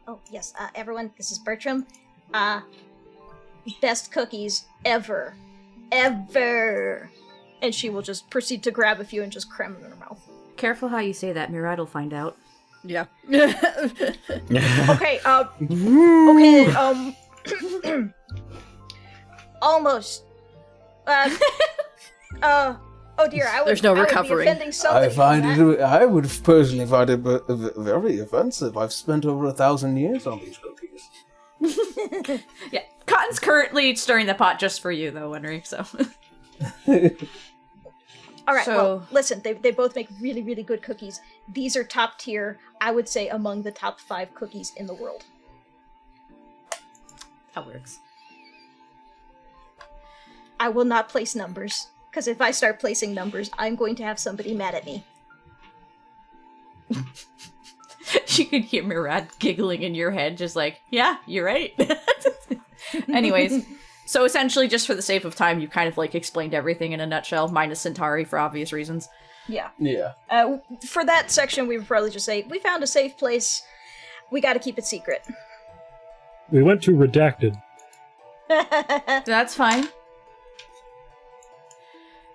Oh, yes, everyone, this is Bertram. Best cookies ever. Ever! And she will just proceed to grab a few and just cram them in her mouth. Careful how you say that. Murad will find out. Yeah. Okay, almost. Oh dear, There's no I would be recovering. offending somebody. I would personally find it very offensive. I've spent over 1,000 years on these cookies. Yeah. Cotton's currently stirring the pot just for you, though, Henry, so... Alright, So- well, listen, they both make really, really good cookies. These are top tier, I would say among the top 5 cookies in the world. That works. I will not place numbers, because if I start placing numbers, I'm going to have somebody mad at me. You can hear Murad giggling in your head, just like, yeah, you're right. Anyways, so essentially, just for the sake of time, you kind of, like, explained everything in a nutshell, minus Centauri for obvious reasons. Yeah. Yeah. For that section, we would probably just say, we found a safe place, we gotta keep it secret. We went to Redacted. That's fine.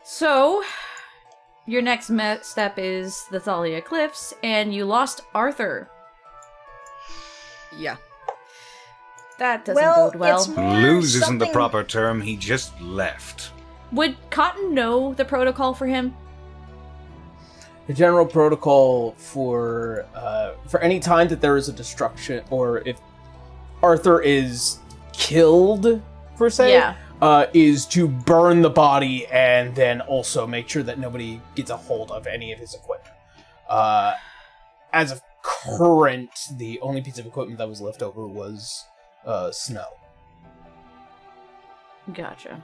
So, your next step is the Thalia Cliffs, and you lost Arthur. Yeah. That doesn't bode well. it's more Lose isn't the something- proper term, he just left. Would Cotton know the protocol for him? The general protocol for any time that there is a destruction, or if Arthur is killed, per se, Yeah. is to burn the body and then also make sure that nobody gets a hold of any of his equipment. As of current, the only piece of equipment that was left over was snow. Gotcha.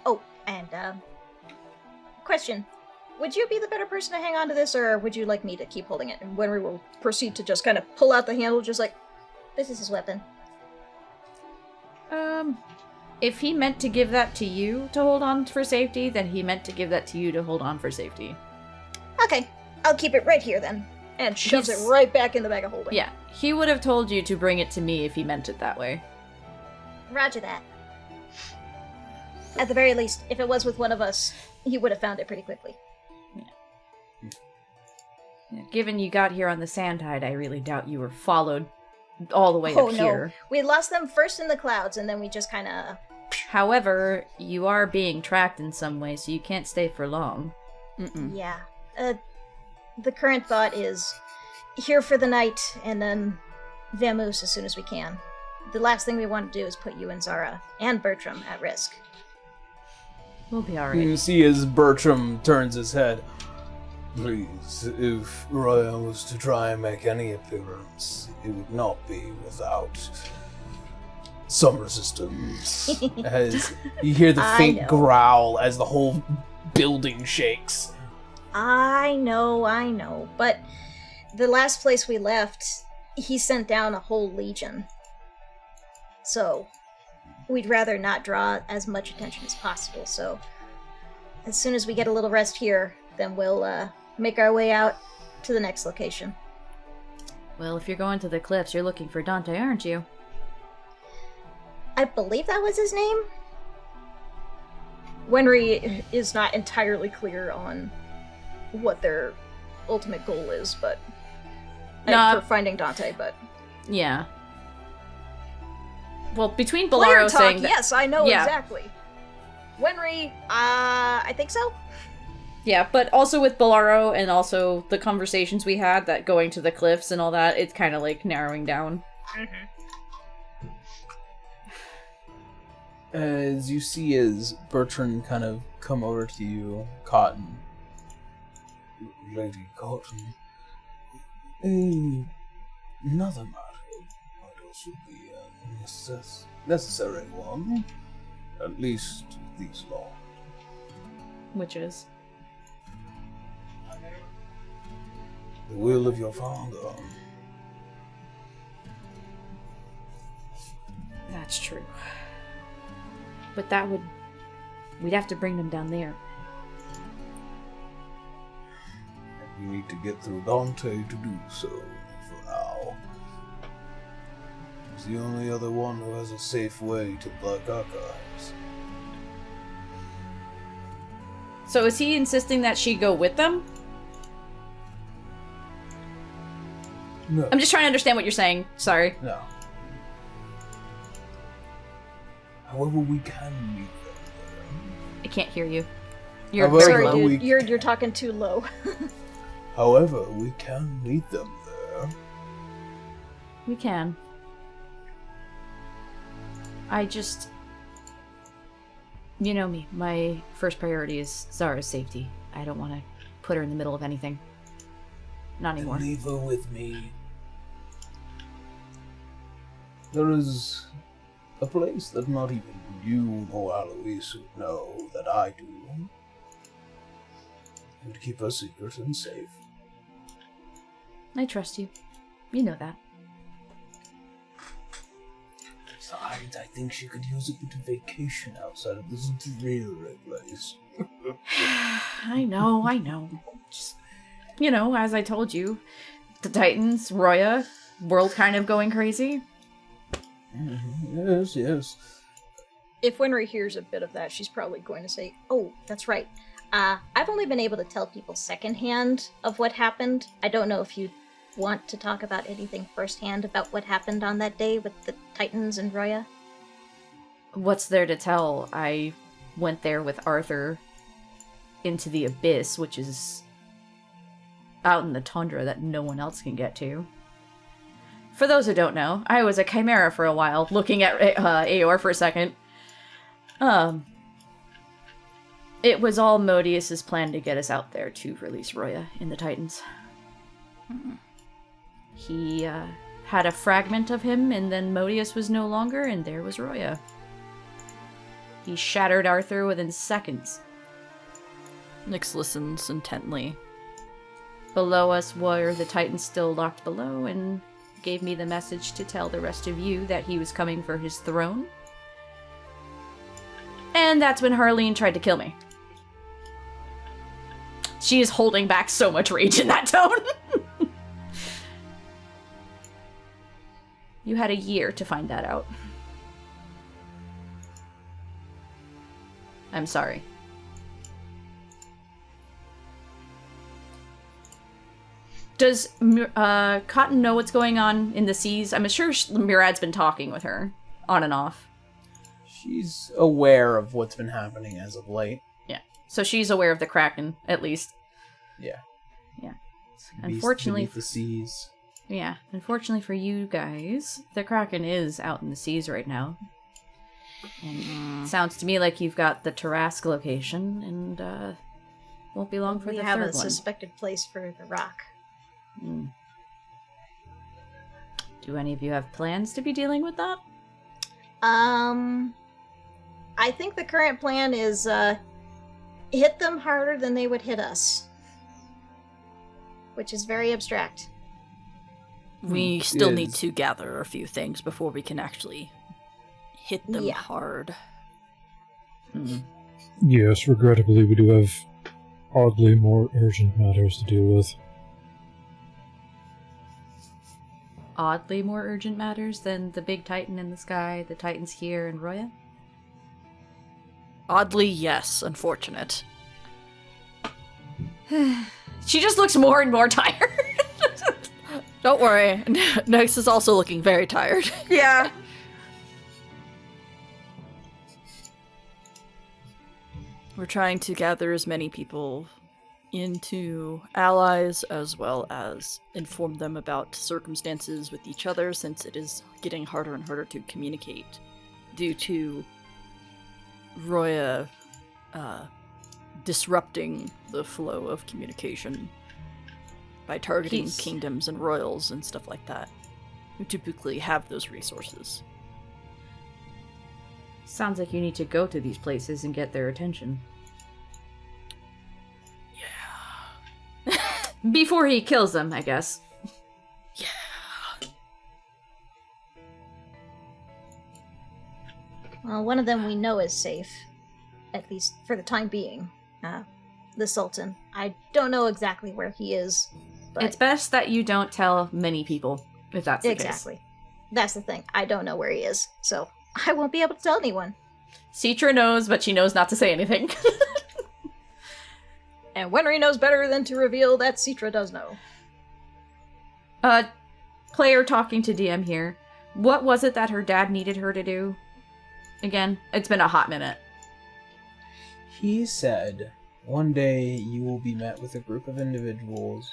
Oh, and, question. Would you be the better person to hang on to this, or would you like me to keep holding it? And Winry will proceed to just kind of pull out the handle, just like, this is his weapon. If he meant to give that to you to hold on for safety, then he meant to give that to you to hold on for safety. Okay, I'll keep it right here then. And shoves He's- it right back in the bag of holding. Yeah, he would have told you to bring it to me if he meant it that way. Roger that. At the very least, if it was with one of us, he would have found it pretty quickly. Yeah, given you got here on the Sandhide, I really doubt you were followed all the way Oh up no, here. we lost them first in the clouds, and then we just kind of... However, you are being tracked in some way, so you can't stay for long. Yeah. The current thought is here for the night, and then vamoose as soon as we can. The last thing we want to do is put you and Zara and Bertram at risk. We'll be alright. You see as Bertram turns his head. Please, if Roya was to try and make any appearance, it would not be without some resistance. As you hear the I faint know. growl as the whole building shakes. I know, but the last place we left, he sent down a whole legion. So, we'd rather not draw as much attention as possible, so as soon as we get a little rest here, then we'll make our way out to the next location. Well, if you're going to the cliffs, you're looking for Dante, aren't you? I believe that was his name. Wenry is not entirely clear on what their ultimate goal is, but for finding Dante, but yeah. Well, between player Bolaro talk, saying that, yes, I know exactly. Wenry, I think so. yeah, but also with Bolaro and also the conversations we had, that going to the cliffs and all that, it's kind of like narrowing down. As you see as Bertrand kind of come over to you, Cotton. Lady Cotton, another matter might also be a necessary one, at least these long. Which is? The will of your father. That's true. But we'd have to bring them down there. You need to get through Dante to do so, for now. He's the only other one who has a safe way to Black Archives. So is he insisting that she go with them? No. I'm just trying to understand what you're saying. Sorry. No. However, we can meet them I can't hear you. You're However, very Sorry, low. dude, you're talking too low. there. However, we can meet them there. We can. I just... You know me. My first priority is Zara's safety. I don't want to put her in the middle of anything. Not anymore. Leave her with me. There is a place that not even you nor Alois would know that I do. It would keep her secret and safe. I trust you. You know that. Besides, I think she could use a bit of vacation outside of this dreary place. I know. Just, you know, as I told you, the Titans, Roya, world kind of going crazy. Yes. If Winry hears a bit of that, she's probably going to say, "Oh, that's right. I've only been able to tell people secondhand of what happened. I don't know if you want to talk about anything firsthand about what happened on that day with the Titans and Roya." What's there to tell? I went there with Arthur into the abyss, which is out in the tundra that no one else can get to. For those who don't know, I was a chimera for a while, looking at Aor for a second. It was all Modius's plan to get us out there to release Roya in the Titans. He had a fragment of him, and then Modius was no longer, and there was Roya. He shattered Arthur within seconds. Nyx listens intently. Below us were the Titans still locked below, and gave me the message to tell the rest of you that he was coming for his throne. And that's when Harleen tried to kill me. She is holding back so much rage in that tone. You had a year to find that out. I'm sorry. Does Cotton know what's going on in the seas? I'm sure Murad's been talking with her, on and off. She's aware of what's been happening as of late. Yeah. So she's aware of the Kraken, at least. Yeah. Yeah. Beast Unfortunately... beneath the seas. Yeah. Unfortunately for you guys, the Kraken is out in the seas right now. And it sounds to me like you've got the Tarask location, and won't be long for We the have third a one. suspected place for the rock. Do any of you have plans to be dealing with that? I think the current plan is hit them harder than they would hit us, which is very abstract. We still Yes. need to gather a few things before we can actually hit them Yeah. hard. Yes, regrettably, we do have oddly more urgent matters to deal with. oddly more urgent matters than the big titan in the sky, the titans here, and Roya? Oddly, yes. Unfortunate. She just looks more and more tired. Don't worry. Nyx is also looking very tired. Yeah. We're trying to gather as many people into allies, as well as inform them about circumstances with each other, since it is getting harder and harder to communicate due to Roya disrupting the flow of communication by targeting kingdoms and royals and stuff like that, who typically have those resources. Sounds like you need to go to these places and get their attention. Before he kills them, I guess. Yeah. Well, one of them we know is safe, at least for the time being. The Sultan. I don't know exactly where he is, but It's best that you don't tell many people, if that's the case. exactly. That's the thing. I don't know where he is, so I won't be able to tell anyone. Citra knows, but she knows not to say anything. And Winry knows better than to reveal that Citra does know. Player talking to DM here. What was it that her dad needed her to do? Again, it's been a hot minute. He said, one day you will be met with a group of individuals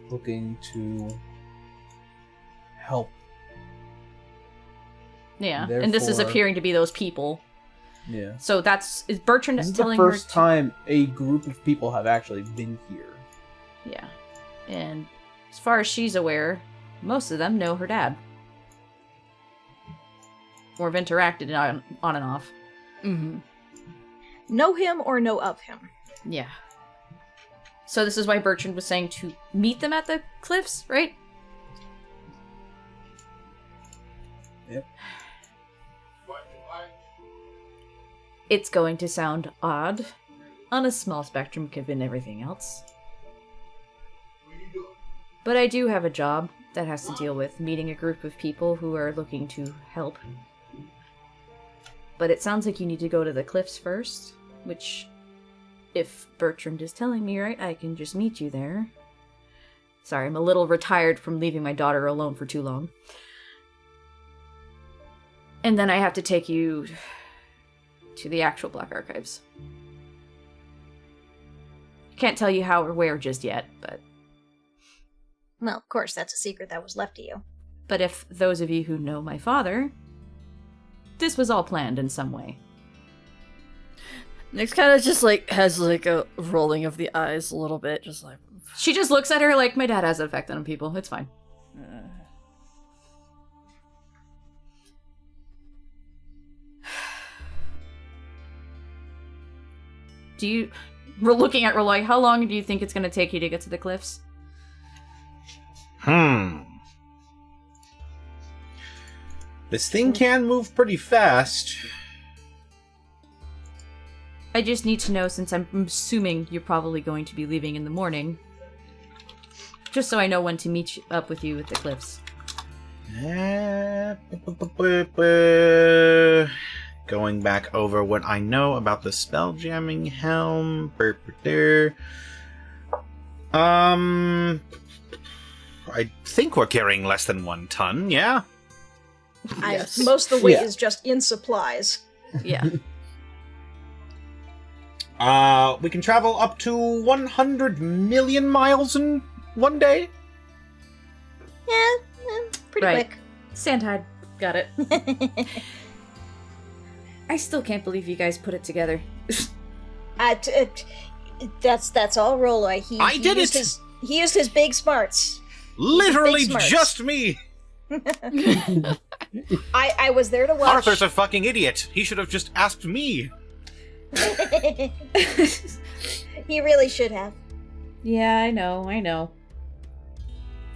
looking to help. Yeah, and this is Therefore- appearing to be those people. Yeah. So is Bertrand This is the telling her first time a group of people have actually been here. Yeah. And as far as she's aware, most of them know her dad. Or have interacted on and off. Mm-hmm. Know him or know of him. Yeah. So this is why Bertrand was saying to meet them at the cliffs, right? Yep. It's going to sound odd on a small spectrum given everything else. But I do have a job that has to deal with meeting a group of people who are looking to help. But it sounds like you need to go to the cliffs first, which, if Bertrand is telling me right, I can just meet you there. Sorry, I'm a little retired from leaving my daughter alone for too long. And then I have to take you to the actual Black Archives. Can't tell you how or where just yet, but... Well, of course, that's a secret that was left to you. But if those of you who know my father, this was all planned in some way. Nyx kind of just has a rolling of the eyes a little bit, just like... She just looks at her like, my dad has an effect on people, it's fine. We're looking at Reloy, how long do you think it's going to take you to get to the cliffs? This thing can move pretty fast. I just need to know, since I'm assuming you're probably going to be leaving in the morning. Just so I know when to meet up with you at the cliffs. Going back over what I know about the spell jamming helm. I think we're carrying less than 1 ton, yeah? Yes. Most of the weight Yeah. is just in supplies. Yeah. We can travel up to 100 million miles in 1 day? Yeah, pretty Right. quick. Sandhide. Got it. I still can't believe you guys put it together. That's all Rolloy. I did it! He used his big smarts. Literally Big smarts. just me! I was there to watch. Arthur's a fucking idiot. He should have just asked me. He really should have. Yeah, I know.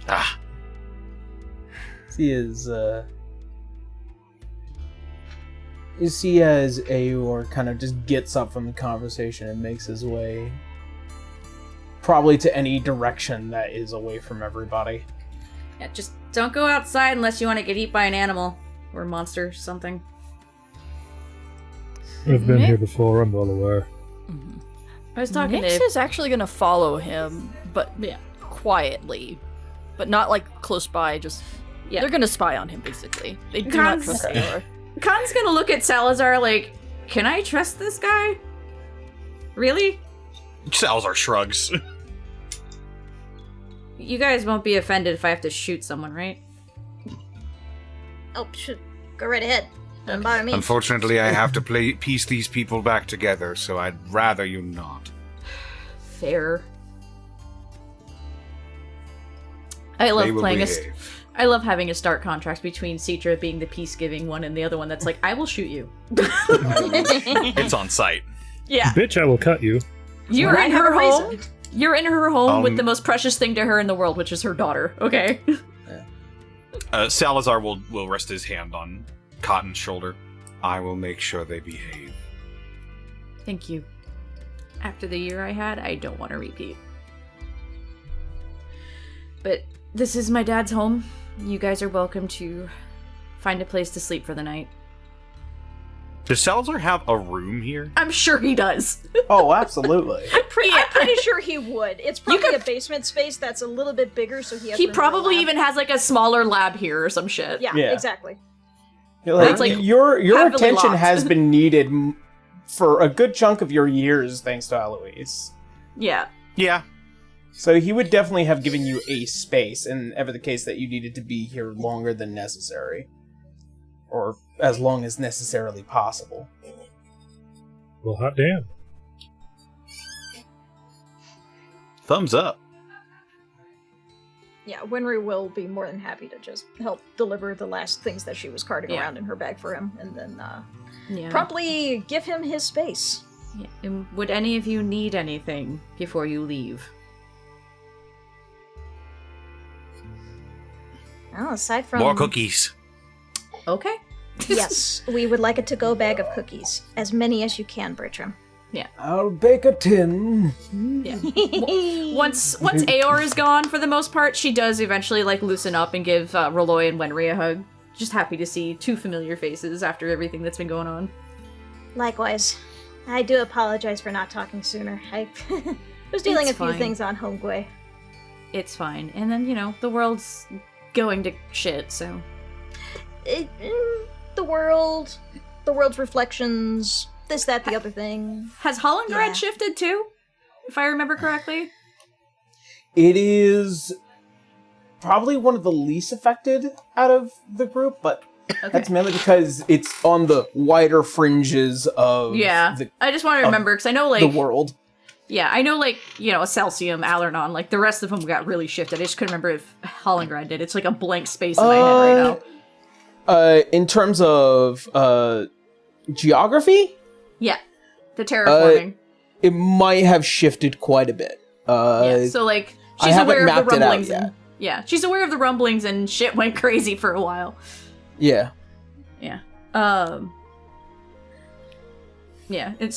Ah. He is, You see as Aor kind of just gets up from the conversation and makes his way probably to any direction that is away from everybody. Yeah, just don't go outside unless you want to get eaten by an animal. Or a monster or something. I've been here before, I'm well aware. I was talking Nyx to... is actually gonna follow him, but quietly. But not, like, close by, just... Yeah. They're gonna spy on him, basically. They do not trust Aor. Khan's gonna look at Salazar like, can I trust this guy? Really? Salazar shrugs. You guys won't be offended if I have to shoot someone, right? Oh, shoot. Go right ahead. Doesn't bother me. Unfortunately, I have to piece these people back together, so I'd rather you not. Fair. I love They will playing behave. I love having a stark contrast between Citra being the peace-giving one and the other one that's like, I will shoot you. It's on site. Yeah. Bitch, I will cut you. You're I in have her a home. reason. You're in her home with the most precious thing to her in the world, which is her daughter. Okay. Salazar will rest his hand on Cotton's shoulder. I will make sure they behave. Thank you. After the year I had, I don't want to repeat. But this is my dad's home. You guys are welcome to find a place to sleep for the night. Does Salazar have a room here? I'm sure he does. Oh, absolutely. I'm pretty sure he would. It's probably a basement space that's a little bit bigger, so he has He room for a probably lab. even has like a smaller lab here or some shit. Yeah, Yeah. exactly. Like, That's, like, your heavily attention locked. has been needed for a good chunk of your years, thanks to Eloise. Yeah. Yeah. So he would definitely have given you a space, and ever the case that you needed to be here longer than necessary. Or as long as necessarily possible. Well, hot damn. Thumbs up. Yeah, Winry will be more than happy to just help deliver the last things that she was carting Yeah. around in her bag for him, and then Yeah. promptly give him his space. Yeah. And would any of you need anything before you leave? Well, aside from More cookies. Okay. yes, we would like a to-go bag of cookies, as many as you can, Bertram. I'll bake a tin. Yeah. Once Aor is gone, for the most part, she does eventually like loosen up and give Roloy and Wenry a hug. Just happy to see two familiar faces after everything that's been going on. Likewise, I do apologize for not talking sooner. I was dealing It's a few fine. things on Homegway. It's fine. And then, you know, the world's going to shit, so... The world's reflections, this, that, the other thing. Has Hollengrad Yeah. shifted too? If I remember correctly? It is probably one of the least affected out of the group, but that's mainly because it's on the wider fringes of Yeah. I just want to remember, because I know, like... the world. Yeah, I know, like, you know, Celsium, Alernon, like, the rest of them got really shifted. I just couldn't remember if Hollengrad did. It's like a blank space in my head right now. In terms of geography, Yeah. The terraforming. it might have shifted quite a bit. Yeah, so, like, I she's haven't aware of the mapped it out rumblings. yet. And, yeah, she's aware of the rumblings and shit went crazy for a while. Yeah. Yeah. Yeah, and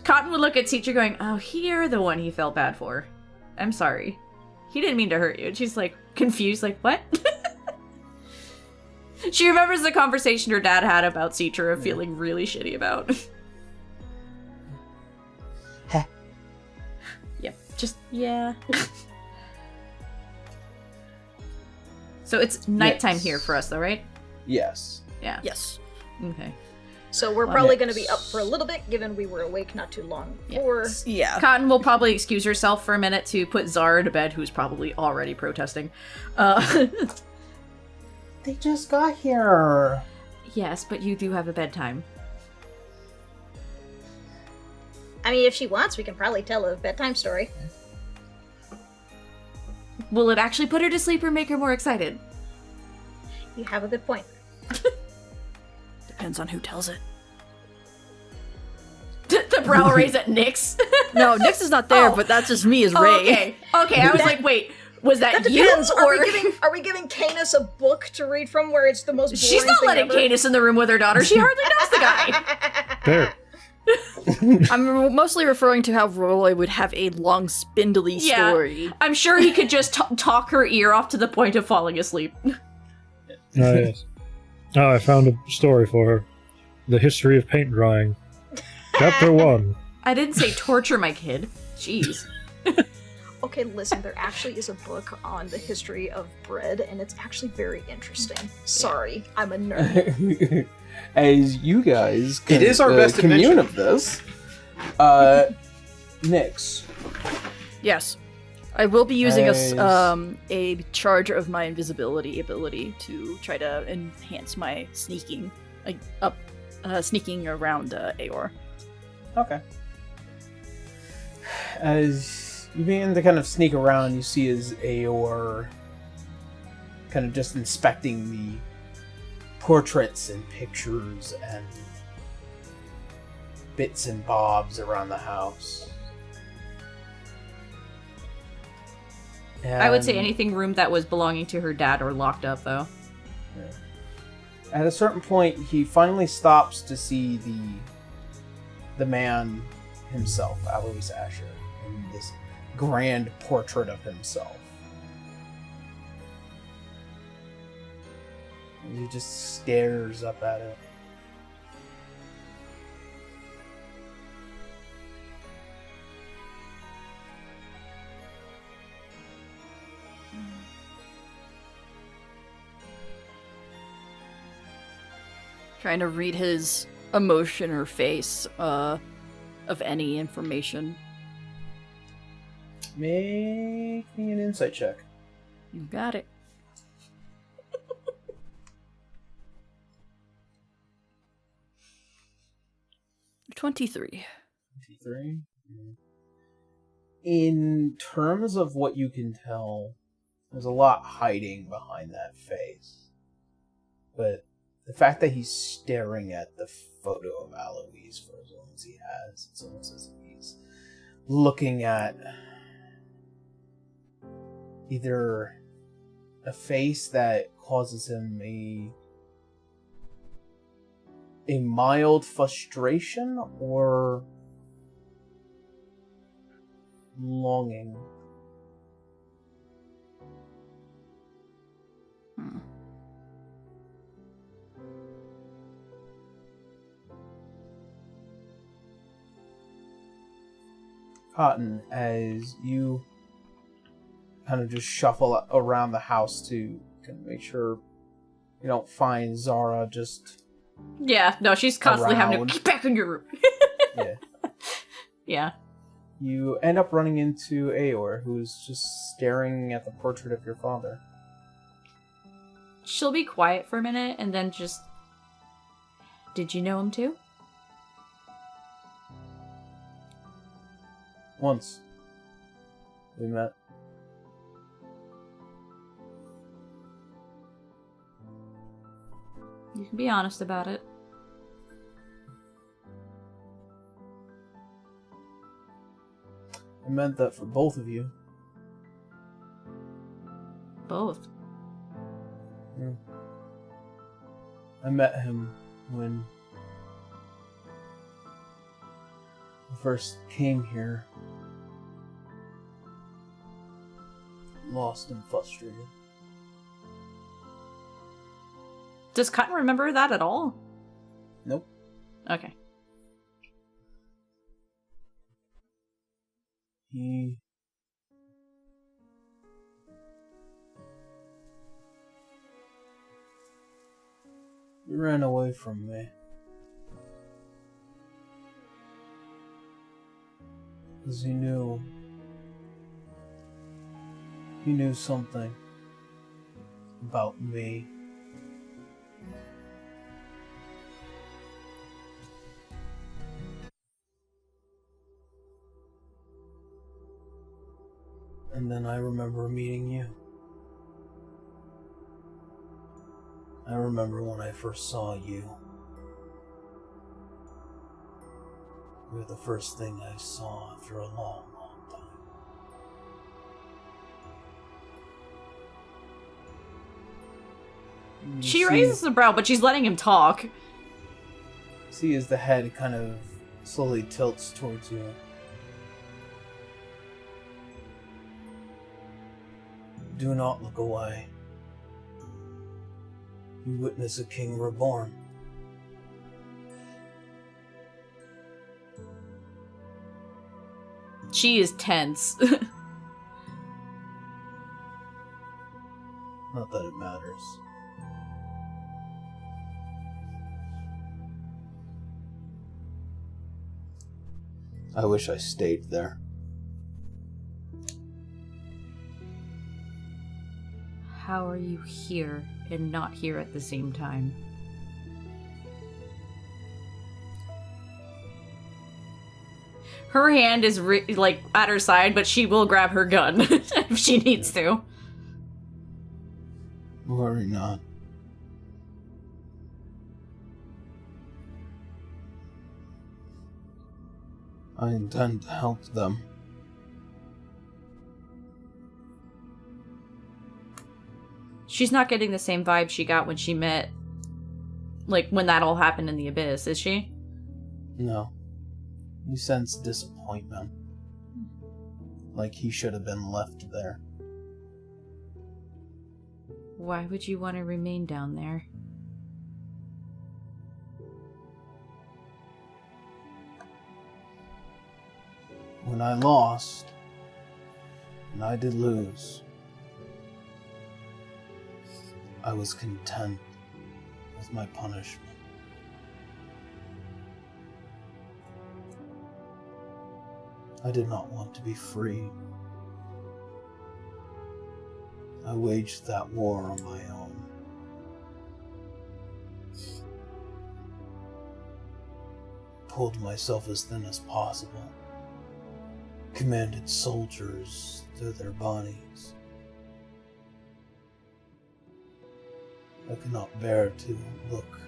Cotton would look at Teacher going, oh, you're the one he felt bad for. I'm sorry. He didn't mean to hurt you. And she's, like, confused, like, what? She remembers the conversation her dad had about Citra feeling really shitty about. Yep, just, yeah. So it's nighttime Yes. here for us, though, right? Yes. Yeah. Yes. Okay. So we're probably going to be up for a little bit, given we were awake not too long before. Yeah. Cotton will probably excuse herself for a minute to put Zara to bed, who's probably already protesting. They just got here. Yes, but you do have a bedtime. I mean, if she wants, we can probably tell a bedtime story. Will it actually put her to sleep or make her more excited? You have a good point. Depends on who tells it. The brow raise at Nyx. No, Nyx is not there, Oh. but that's just me as Ray. Oh, okay. Okay, I was like, wait, was that, That you? depends. Or Are we giving Canis a book to read from where it's the most boring she's not thing letting ever? Cadis in the room with her daughter. She hardly knows the guy. There. I'm mostly referring to how Roy would have a long, spindly story. I'm sure he could just talk her ear off to the point of falling asleep. Oh, yes. Oh, I found a story for her. The History of Paint Drying. Chapter 1. I didn't say torture my kid. Jeez. Okay, listen, there actually is a book on the history of bread, and it's actually very interesting. Sorry, I'm a nerd. As you guys It is our best commune invention. of this, Nyx. Yes. I will be using Nice. a charge of my invisibility ability to try to enhance my sneaking, sneaking around Aor. Okay. As you begin to kind of sneak around, you see as Aor kind of just inspecting the portraits and pictures and bits and bobs around the house. I would say And anything room that was belonging to her dad or locked up, though. at a certain point, he finally stops to see the man himself, Alois Asher, in this grand portrait of himself. And he just stares up at it. Trying to read his emotion or face of any information. Make me an insight check. You got it. 23. 23. In terms of what you can tell, there's a lot hiding behind that face. But the fact that he's staring at the photo of Alois for as long as he has, it's almost as if he's looking at either a face that causes him a mild frustration or longing. Cotton, as you kind of just shuffle around the house to kind of make sure you don't find Zara just Yeah, no, she's constantly having Around. to get back in your room. yeah. Yeah. You end up running into Aor, who's just staring at the portrait of your father. She'll be quiet for a minute and then just... Did you know him too? Once we met. You can be honest about it. I meant that for both of you. Both. Yeah. I met him when I first came here. Lost and frustrated. Does Cotton remember that at all? Nope. Okay. He ran away from me. Because he knew something about me. And then I remember meeting you. I remember when I first saw you. You were the first thing I saw after a long, long time. And you She see- raises the brow, but she's letting him talk. See as the head kind of slowly tilts towards you. Do not look away. You witness a king reborn. She is tense. Not that it matters. I wish I stayed there. How are you here and not here at the same time? Her hand is like at her side, but she will grab her gun if she needs to. Worry not. I intend to help them. She's not getting the same vibe she got when she met, like, when that all happened in the Abyss, is she? No. You sense disappointment. Like he should have been left there. Why would you want to remain down there? When I lost, and I did lose, I was content with my punishment. I did not want to be free. I waged that war on my own. Pulled myself as thin as possible. Commanded soldiers through their bodies. I could not bear to look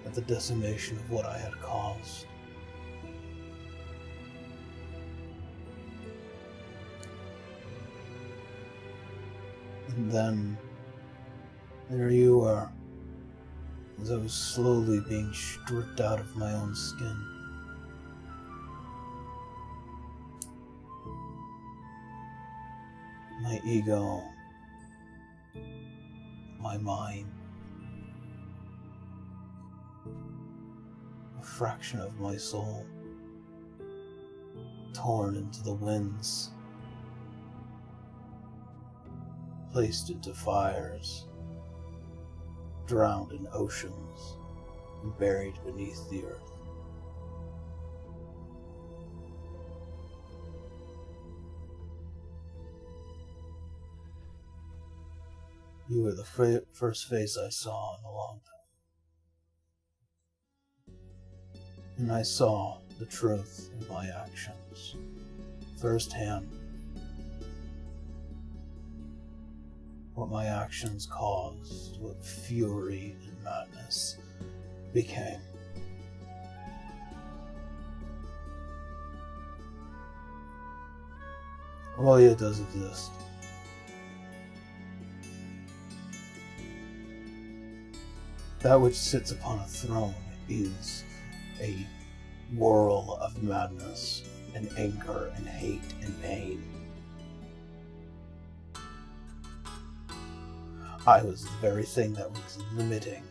at the decimation of what I had caused. And then, there you were, as I was slowly being stripped out of my own skin. My ego, my mind, a fraction of my soul, torn into the winds, placed into fires, drowned in oceans, and buried beneath the earth. You were the first face I saw in a long time. And I saw the truth in my actions, firsthand. What my actions caused, what fury and madness became. Roya does exist. That which sits upon a throne is a whirl of madness and anger and hate and pain. I was the very thing that was limiting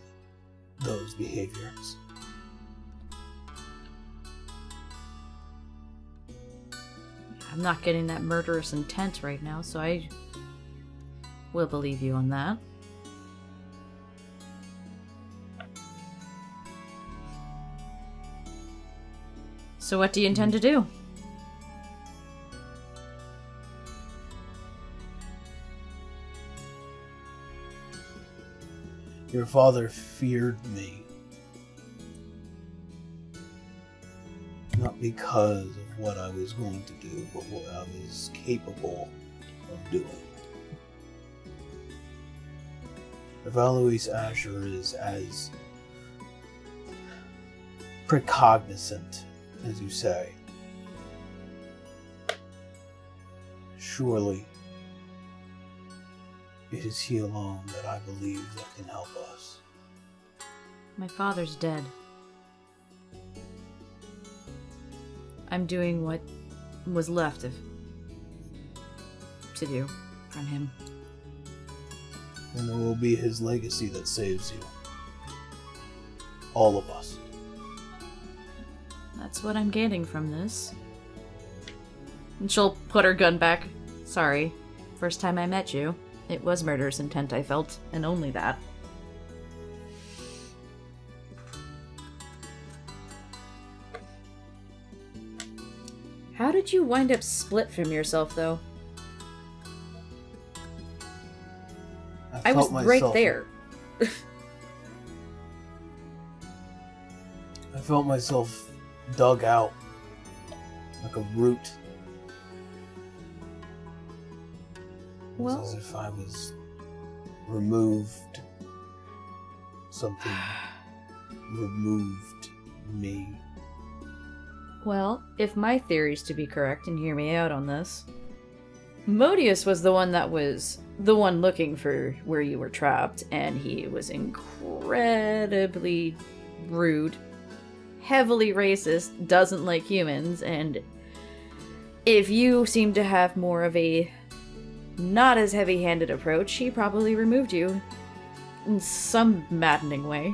those behaviors. I'm not getting that murderous intent right now, so I will believe you on that. So what do you intend to do? Your father feared me. Not because of what I was going to do, but what I was capable of doing. If Alois Asher is as precognizant as you say, surely it is he alone that I believe that can help us. My father's dead. I'm doing what was left to do from him. And it will be his legacy that saves you. All of us. That's what I'm getting from this. And she'll put her gun back. Sorry. First time I met you, it was murderous intent I felt, and only that. How did you wind up split from yourself, though? I was right there. I felt myself dug out like a root. It was Well, as if I was removed. Something removed me. well, if my theory's to be correct, and hear me out on this, Modius was the one that was the one looking for where you were trapped, and he was incredibly rude, heavily racist, doesn't like humans, and if you seem to have more of a not as heavy-handed approach, he probably removed you in some maddening way.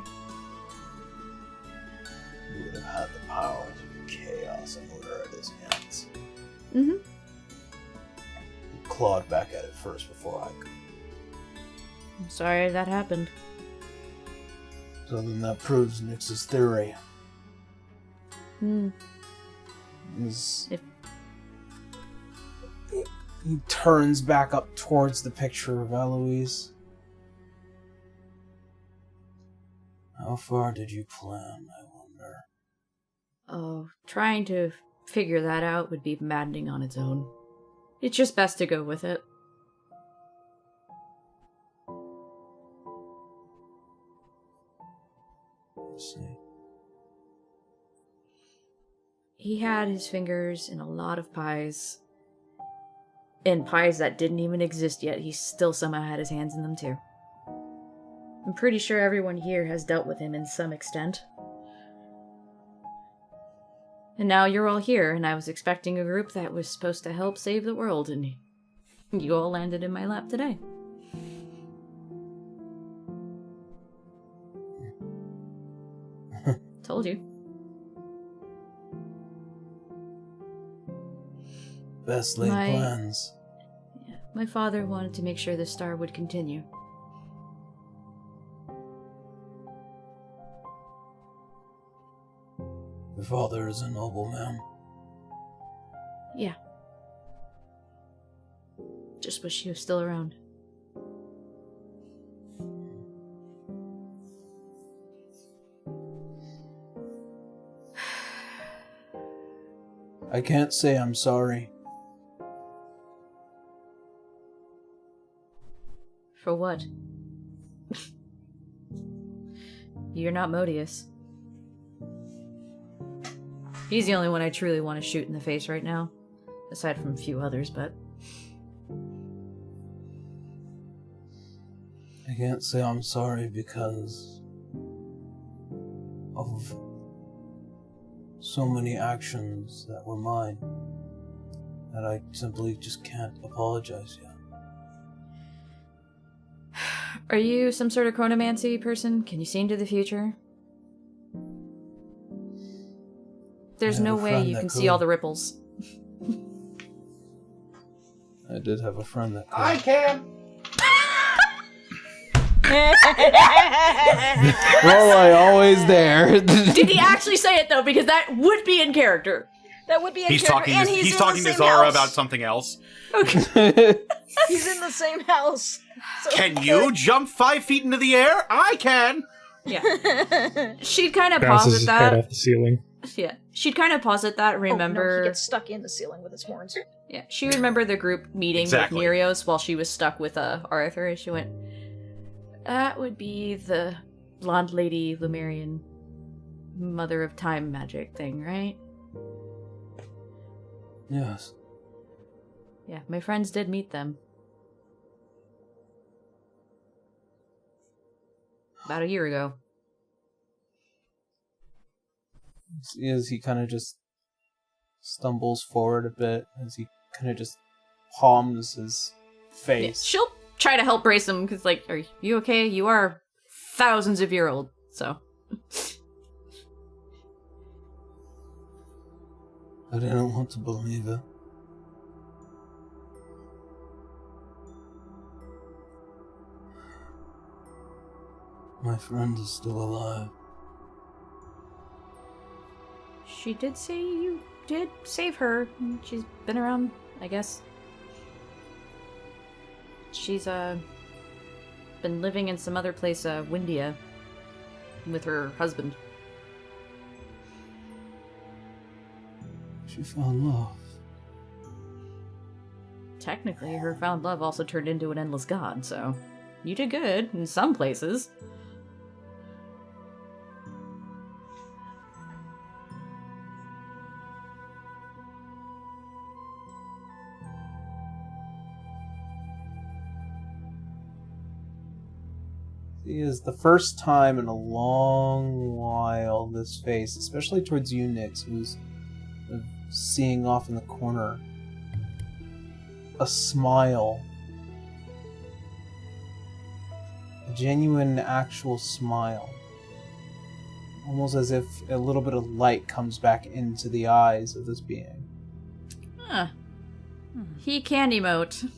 He would have had the power to do chaos and order at his hands. Mm-hmm. He clawed back at it first before I could. I'm sorry that happened. So then that proves Nyx's theory. He turns back up towards the picture of Eloise. How far did you plan, I wonder? Oh, trying to figure that out would be maddening on its own. It's just best to go with it. Let's see. He had his fingers in a lot of pies. In pies that didn't even exist yet, he still somehow had his hands in them too. I'm pretty sure everyone here has dealt with him in some extent. And now you're all here, and I was expecting a group that was supposed to help save the world, and you all landed in my lap today. Told you. Best laid plans. Yeah, my father wanted to make sure the star would continue. Your father is a noble man. Yeah. Just wish he was still around. I can't say I'm sorry. For what? You're not Modius. He's the only one I truly want to shoot in the face right now. Aside from a few others, but... I can't say I'm sorry because of so many actions that were mine that I simply just can't apologize yet. Are you some sort of chronomancy person? Can you see into the future? There's no way you can see all the ripples. I did have a friend that could. I can. Well, always there. Did he actually say it though? Because that would be in character. That would be a He's character, talking. and He's in talking the to same Zara house. about something else. He's in the same house. So Can you jump 5 feet into the air? I can. Yeah. She'd kind of Bounces pause his at head that. off the ceiling. Yeah. She'd kind of pause at that. Oh, no, Remember. he gets stuck in the ceiling with his horns. Yeah. She remembered the group meeting Exactly. with Nereos while she was stuck with Arthur. And she went, "That would be the blonde lady Lumerian mother of time magic thing, right?" Yes. Yeah. My friends did meet them. About a year ago. As he kind of just stumbles forward a bit as he kind of just palms his face. Yeah, she'll try to help brace him, because, like, are you okay? You are thousands of years old, so. I didn't want to believe it. My friend is still alive. She did say you did save her. She's been around, I guess. She's, been living in some other place, Windia, with her husband. She found love. Technically, her found love also turned into an endless god, so you did good in some places. It is the first time in a long while this face, especially towards you, Nyx, who's seeing off in the corner, a smile. A genuine, actual smile. Almost as if a little bit of light comes back into the eyes of this being. Huh. He can emote.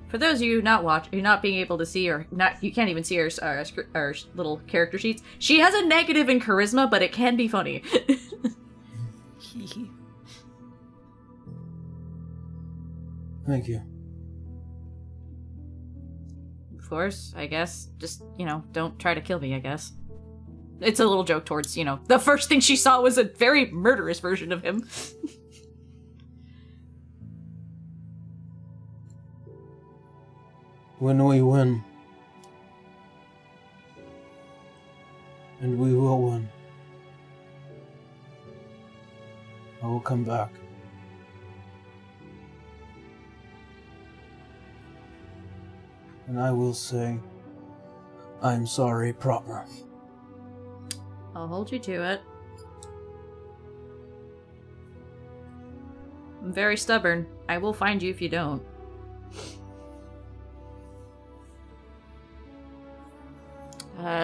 For those of you not being able to see, or not, you can't even see our little character sheets. She has a negative in charisma, but it can be funny. Thank you. Of course, I guess. Just, don't try to kill me, I guess. It's a little joke towards, the first thing she saw was a very murderous version of him. When we win, and we will win, I will come back. And I will say, I'm sorry proper. I'll hold you to it. I'm very stubborn. I will find you if you don't.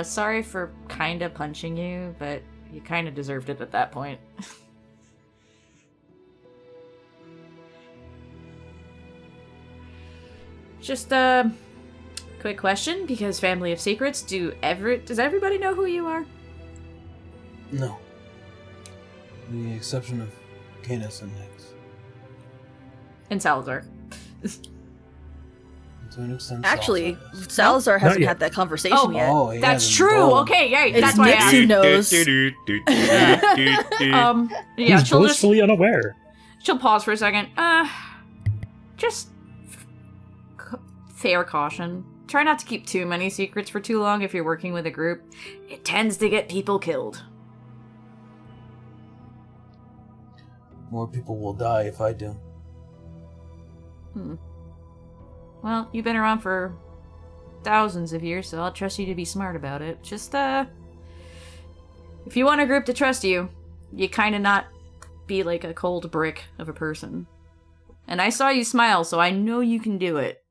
Sorry for kinda punching you, but you kinda deserved it at that point. Just a quick question, because Family of Secrets, does everybody know who you are? No. With the exception of Canis and Nyx. And Salazar. To an extent, Actually, Salazar is. Salazar hasn't yet. had that conversation yet. Oh, he That's hasn't. true! Oh. Okay, yeah, It's that's why I Nyx who asked. knows. Yeah, He's she'll blissfully unaware. She'll pause for a second. Just fair caution. Try not to keep too many secrets for too long if you're working with a group. It tends to get people killed. More people will die if I do. Well, you've been around for thousands of years, so I'll trust you to be smart about it. Just, if you want a group to trust you, you kinda not be like a cold brick of a person. And I saw you smile, so I know you can do it.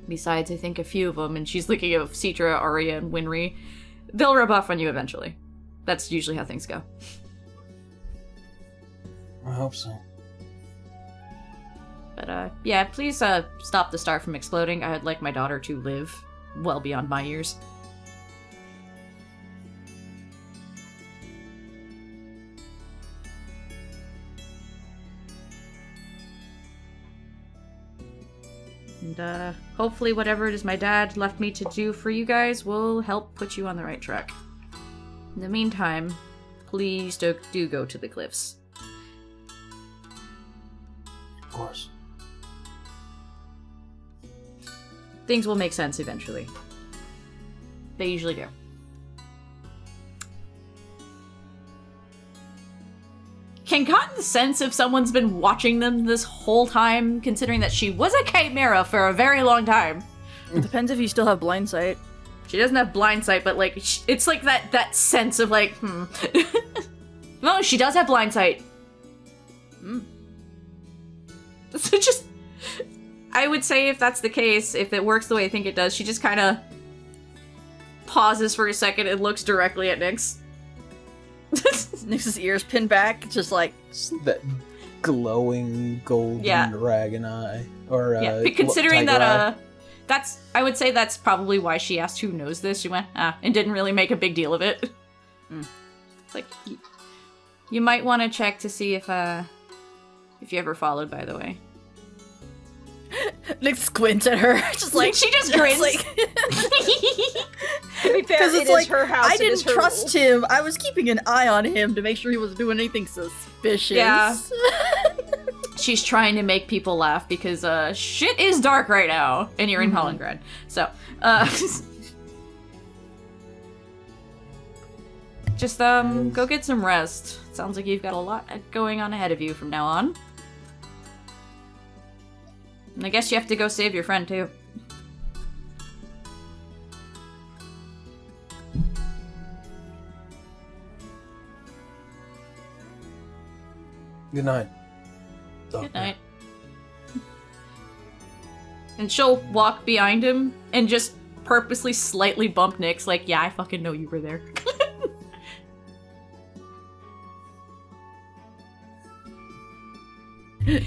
Besides, I think a few of them, and she's looking at Citra, Arya, and Winry, they'll rub off on you eventually. That's usually how things go. I hope so. But, yeah, please, stop the star from exploding. I'd like my daughter to live well beyond my years. And, hopefully whatever it is my dad left me to do for you guys will help put you on the right track. In the meantime, please do go to the cliffs. Of course. Things will make sense eventually. They usually do. Can Cotton sense if someone's been watching them this whole time, considering that she was a chimera for a very long time? It depends if you still have blind sight. She doesn't have blind sight, but like it's like that sense of like, No, she does have blind sight. So just, I would say if that's the case, if it works the way I think it does, she just kind of pauses for a second and looks directly at Nyx. Nyx's ears pinned back, just like That glowing golden dragon eye. Or, but considering tiger that, eye. that's, I would say that's probably why she asked who knows this. She went, and didn't really make a big deal of it. It's like, you might want to check to see if you ever followed, by the way. Nyx squints at her, just like she just grins. To be fair, because it it's is like her house. I it is didn't her trust rule. him. I was keeping an eye on him to make sure he wasn't doing anything suspicious. Yeah. She's trying to make people laugh because shit is dark right now, and you're in Hollengrad. So, just go get some rest. Sounds like you've got a lot going on ahead of you from now on. And I guess you have to go save your friend too. Good night. Good night. And she'll walk behind him and just purposely slightly bump Nyx, like, yeah, I fucking know you were there.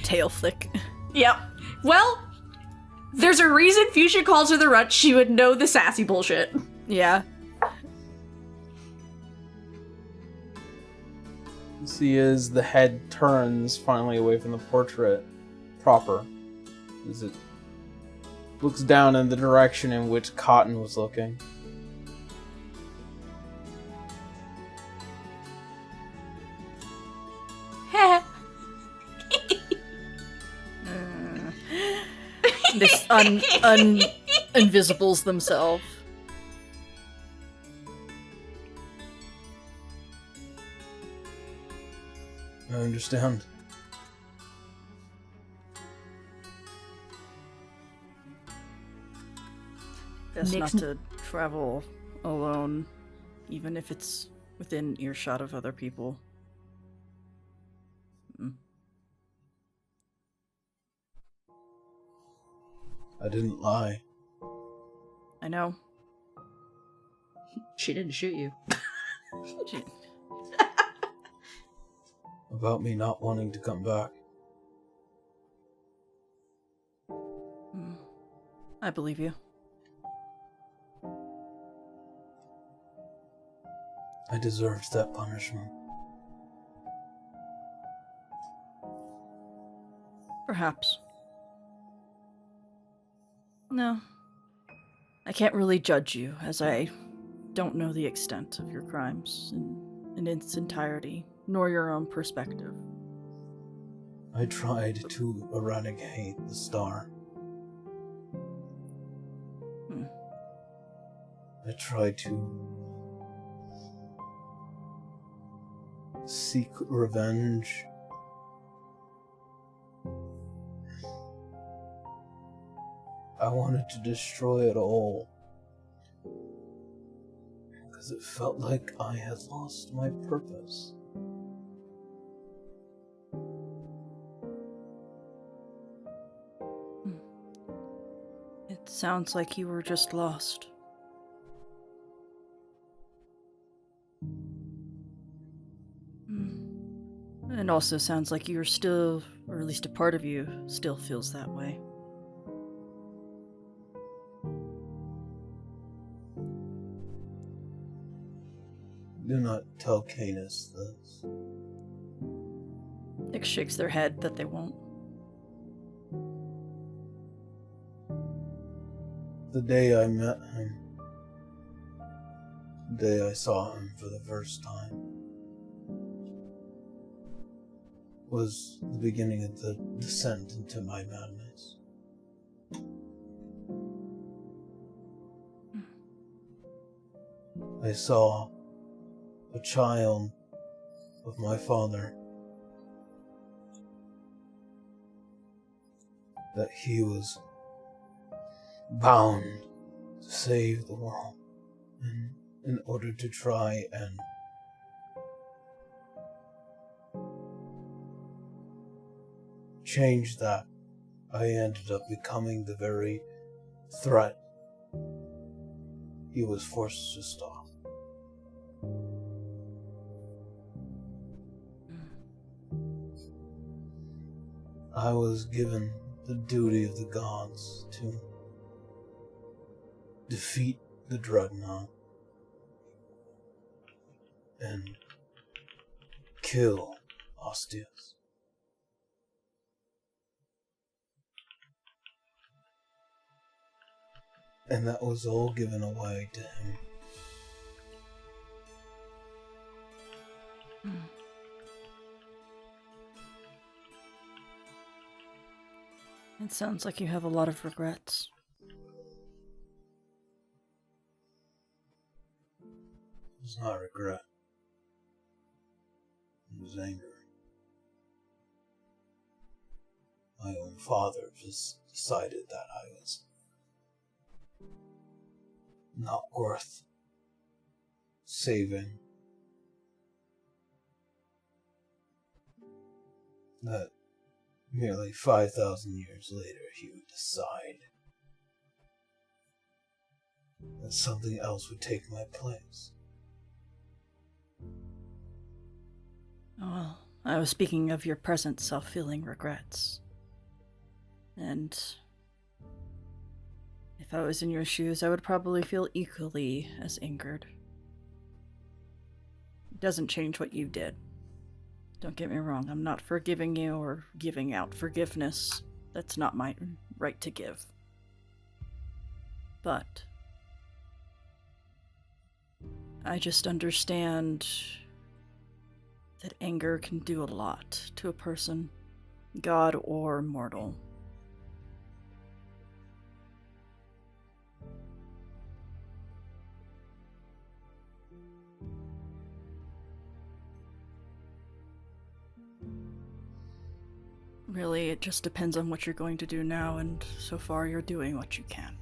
Tail flick. Yep. Well, there's a reason Fuchsia calls her the Runt. She would know the sassy bullshit. Yeah. You see as the head turns finally away from the portrait proper, as it looks down in the direction in which Cotton was looking. This invisibles themselves. I understand. Best not Nyx- to travel alone, even if it's within earshot of other people. I didn't lie. I know. She didn't shoot you. About me not wanting to come back. I believe you. I deserved that punishment. Perhaps. No. I can't really judge you, as I don't know the extent of your crimes in its entirety, nor your own perspective. I tried to eradicate the star. I tried to seek revenge. I wanted to destroy it all. Because it felt like I had lost my purpose. It sounds like you were just lost. And also sounds like you're still, or at least a part of you, still feels that way. Do not tell Canis this. Nick shakes their head that they won't. The day I met him, the day I saw him for the first time, was the beginning of the descent into my madness. I saw a child of my father, that he was bound to save the world. And in order to try and change that, I ended up becoming the very threat he was forced to stop. I was given the duty of the gods to defeat the Dreadnought and kill Ostius. And that was all given away to him. It sounds like you have a lot of regrets. It was not regret. It was anger. My own father just decided that I was not worth saving. That nearly 5,000 years later he would decide that something else would take my place. Well, I was speaking of your present self feeling regrets. And if I was in your shoes, I would probably feel equally as angered. It doesn't change what you did. Don't get me wrong, I'm not forgiving you or giving out forgiveness. That's not my right to give. But I just understand that anger can do a lot to a person, god or mortal. Really, it just depends on what you're going to do now, and so far you're doing what you can.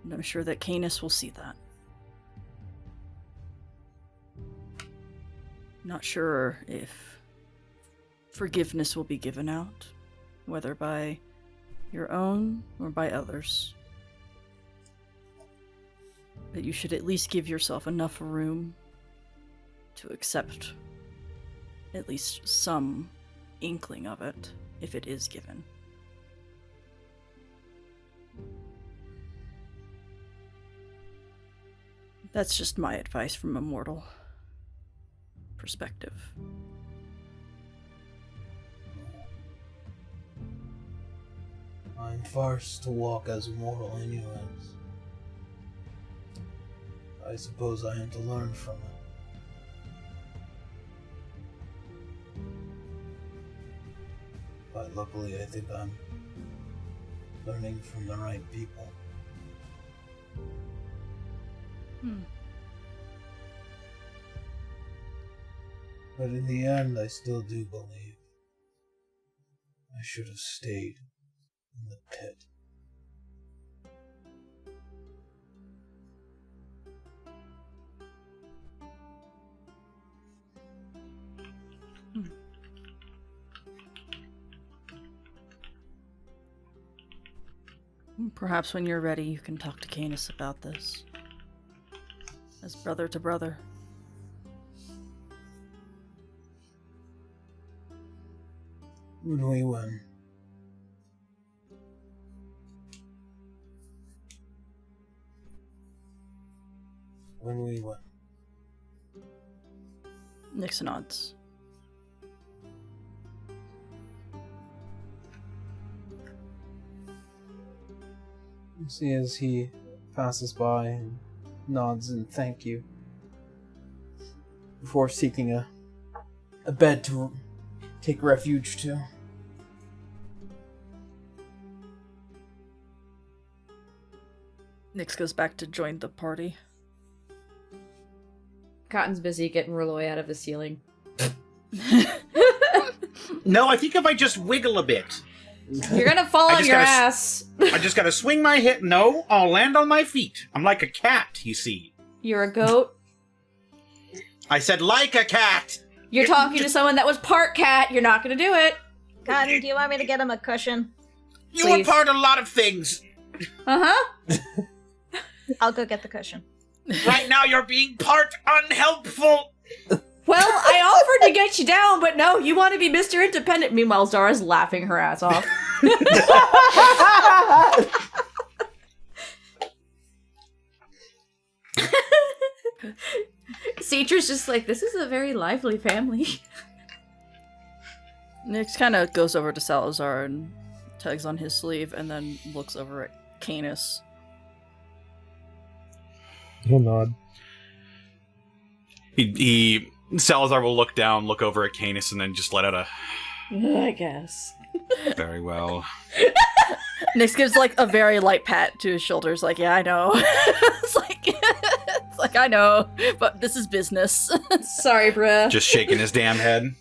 And I'm sure that Canis will see that. Not sure if forgiveness will be given out, whether by your own or by others. But you should at least give yourself enough room to accept at least some inkling of it, if it is given. That's just my advice from a mortal perspective. I'm forced to walk as a mortal anyways. I suppose I am to learn from it. But luckily I think I'm learning from the right people. But in the end, I still do believe I should have stayed in the pit. Perhaps when you're ready, you can talk to Canis about this. As brother to brother. When we win. When we win. Nix nods. You see as he passes by and nods and thank you before seeking a bed to take refuge to. Nix goes back to join the party. Cotton's busy getting Rolloy out of the ceiling. No, I think if I just wiggle a bit. You're gonna fall on your ass. I just gotta swing my hip. No, I'll land on my feet. I'm like a cat, you see. You're a goat. I said like a cat. You're talking to someone that was part cat. You're not gonna do it. Cotton, do you want me to get him a cushion? You Please. were part of a lot of things. Uh-huh. I'll go get the cushion. Right now you're being part unhelpful. Well, I offered to get you down, but no, you want to be Mr. Independent. Meanwhile, Zara's laughing her ass off. Cetra's just like, this is a very lively family. Nyx kind of goes over to Salazar and tugs on his sleeve, and then looks over at Canis. He'll nod. Salazar will look down, look over at Canis, and then just let out a... I guess. Very well. Nyx gives like a very light pat to his shoulders, like, yeah, I know. it's like, I know, but this is business. Sorry, bruh. Just shaking his damn head.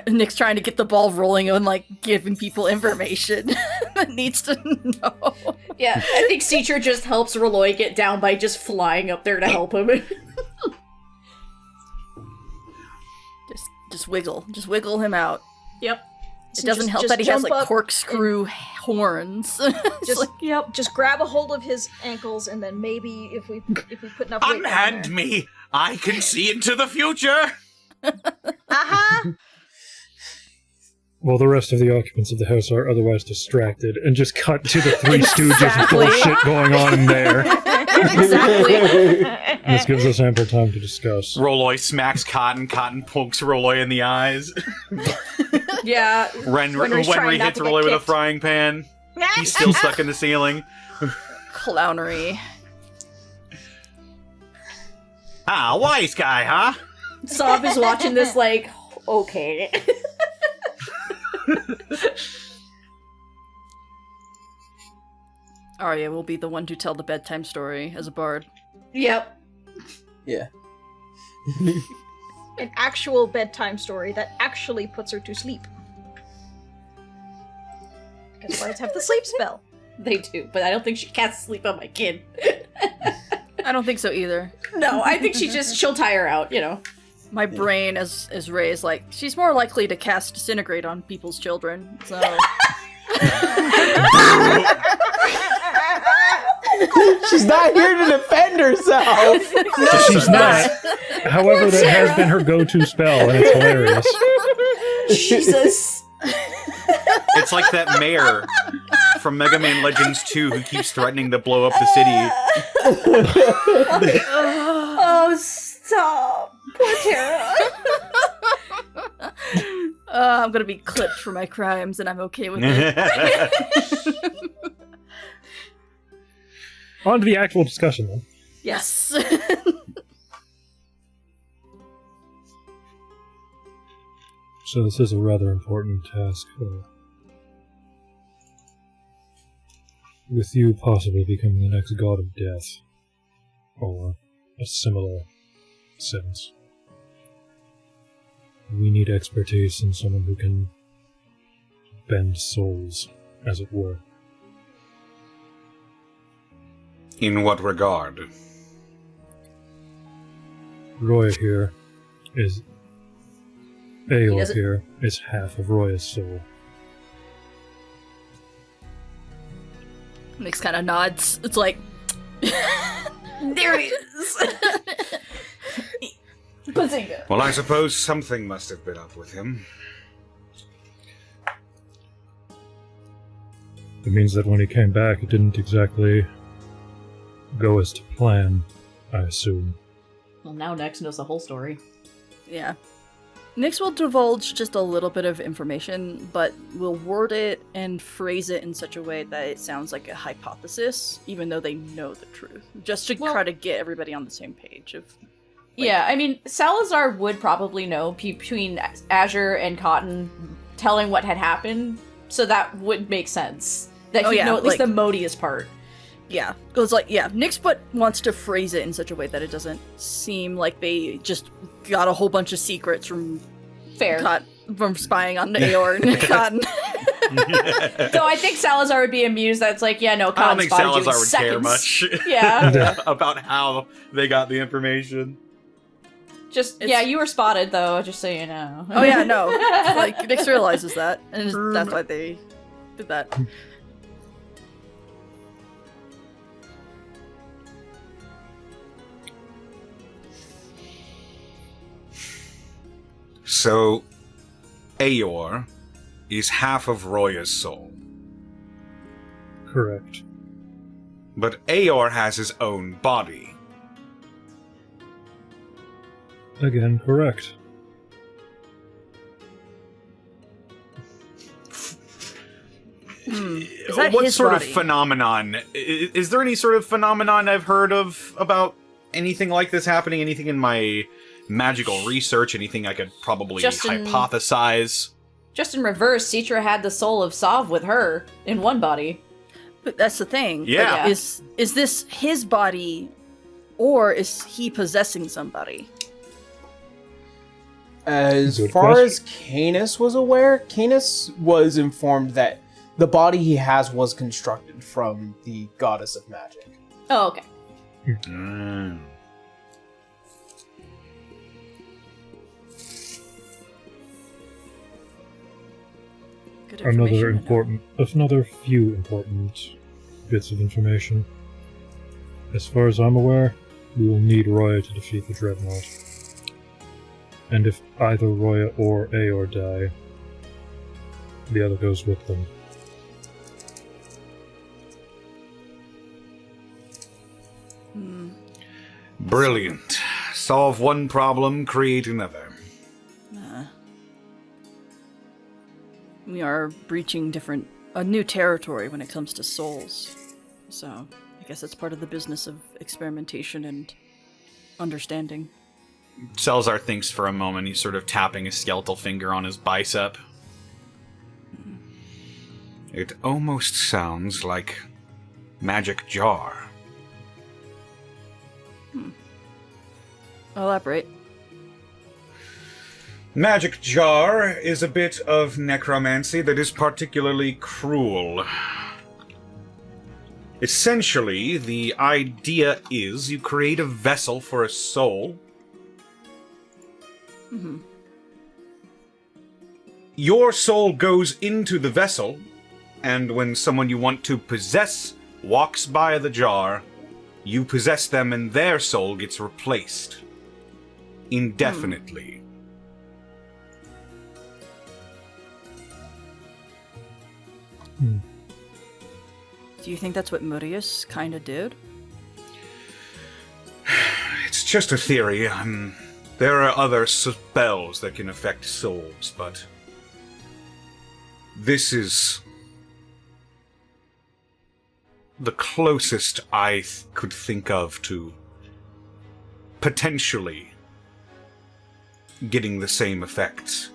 Nick's trying to get the ball rolling and like giving people information that needs to know. Yeah, I think Cetra just helps Reloy get down by just flying up there to help him. Just wiggle him out. Yep. It doesn't help that he has like corkscrew horns. Just grab a hold of his ankles, and then maybe if we put enough weight Unhand me! I can see into the future! While the rest of the occupants of the house are otherwise distracted, and just cut to the Three Stooges bullshit going on in there. Exactly. This gives us ample time to discuss. Reloy smacks Cotton. Cotton pokes Reloy in the eyes. Yeah. Wenry hits Reloy with a frying pan. He's still stuck in the ceiling. Clownery. Ah, wise guy, huh? Sob is watching this like, okay. Arya will be the one to tell the bedtime story as a bard. Yep. Yeah. An actual bedtime story that actually puts her to sleep. Because bards have the sleep spell. They do, but I don't think she casts sleep on my kid. I don't think so either. No, I think she'll tire out, you know. My brain, as Ray is like, she's more likely to cast Disintegrate on people's children, so... She's not here to defend herself! No, she's not. However, that has been her go-to spell, and it's hilarious. Jesus. It's like that mayor from Mega Man Legends 2 who keeps threatening to blow up the city. Oh, stop. Poor Tara. I'm gonna be clipped for my crimes, and I'm okay with it. On to the actual discussion, then. Yes. So this is a rather important task. With you possibly becoming the next god of death. Or a similar sense. We need expertise in someone who can bend souls, as it were. In what regard? Roya here is... Aeor here is half of Roya's soul. Nyx kind of nods. It's like... There he is. Bazinga. Well, I suppose something must have been up with him. It means that when he came back, it didn't exactly go as to plan, I assume. Well, now Nex knows the whole story. Yeah. Nyx will divulge just a little bit of information, but will word it and phrase it in such a way that it sounds like a hypothesis, even though they know the truth. Just to try to get everybody on the same page. Yeah, I mean, Salazar would probably know between Azure and Cotton telling what had happened, so that would make sense. That he'd know at least the Modius part. Yeah, it was like, Nyx wants to phrase it in such a way that it doesn't seem like they just got a whole bunch of secrets from from spying on Aor and Cotton. So I think Salazar would be amused. That's like, yeah, no, I don't Cotton think spotted you in Salazar would care seconds. much Yeah. about how they got the information. Yeah, you were spotted though, just so you know. Oh yeah, no. Like, Nyx realizes that, and that's why they did that. So, Aor is half of Roya's soul. Correct. But Aor has his own body. Again, correct. Is that What his sort body? of phenomenon? Is there any sort of phenomenon I've heard of about anything like this happening? Anything in my magical research? Anything I could probably hypothesize? Just in reverse, Citra had the soul of Sav with her in one body. But that's the thing. Yeah. Like, is this his body, or is he possessing somebody? As Good far question. as Canis was aware, Canis was informed that the body he has was constructed from the goddess of magic. Oh, okay. Mm. Good information to know. Another few important bits of information. As far as I'm aware, we will need Roya to defeat the Dreadnought. And if either Roya or Aor die, the other goes with them. Brilliant. Solve one problem, create another. We are breaching a new territory when it comes to souls. So, I guess that's part of the business of experimentation and understanding. Salazar thinks for a moment. He's sort of tapping his skeletal finger on his bicep. It almost sounds like magic jar. Elaborate. Magic jar is a bit of necromancy that is particularly cruel. Essentially, the idea is you create a vessel for a soul. Your soul goes into the vessel, and when someone you want to possess walks by the jar, you possess them and their soul gets replaced. Indefinitely. Do you think that's what Mutius kinda did? It's just a theory. There are other spells that can affect souls, but this is the closest I could think of to potentially getting the same effects.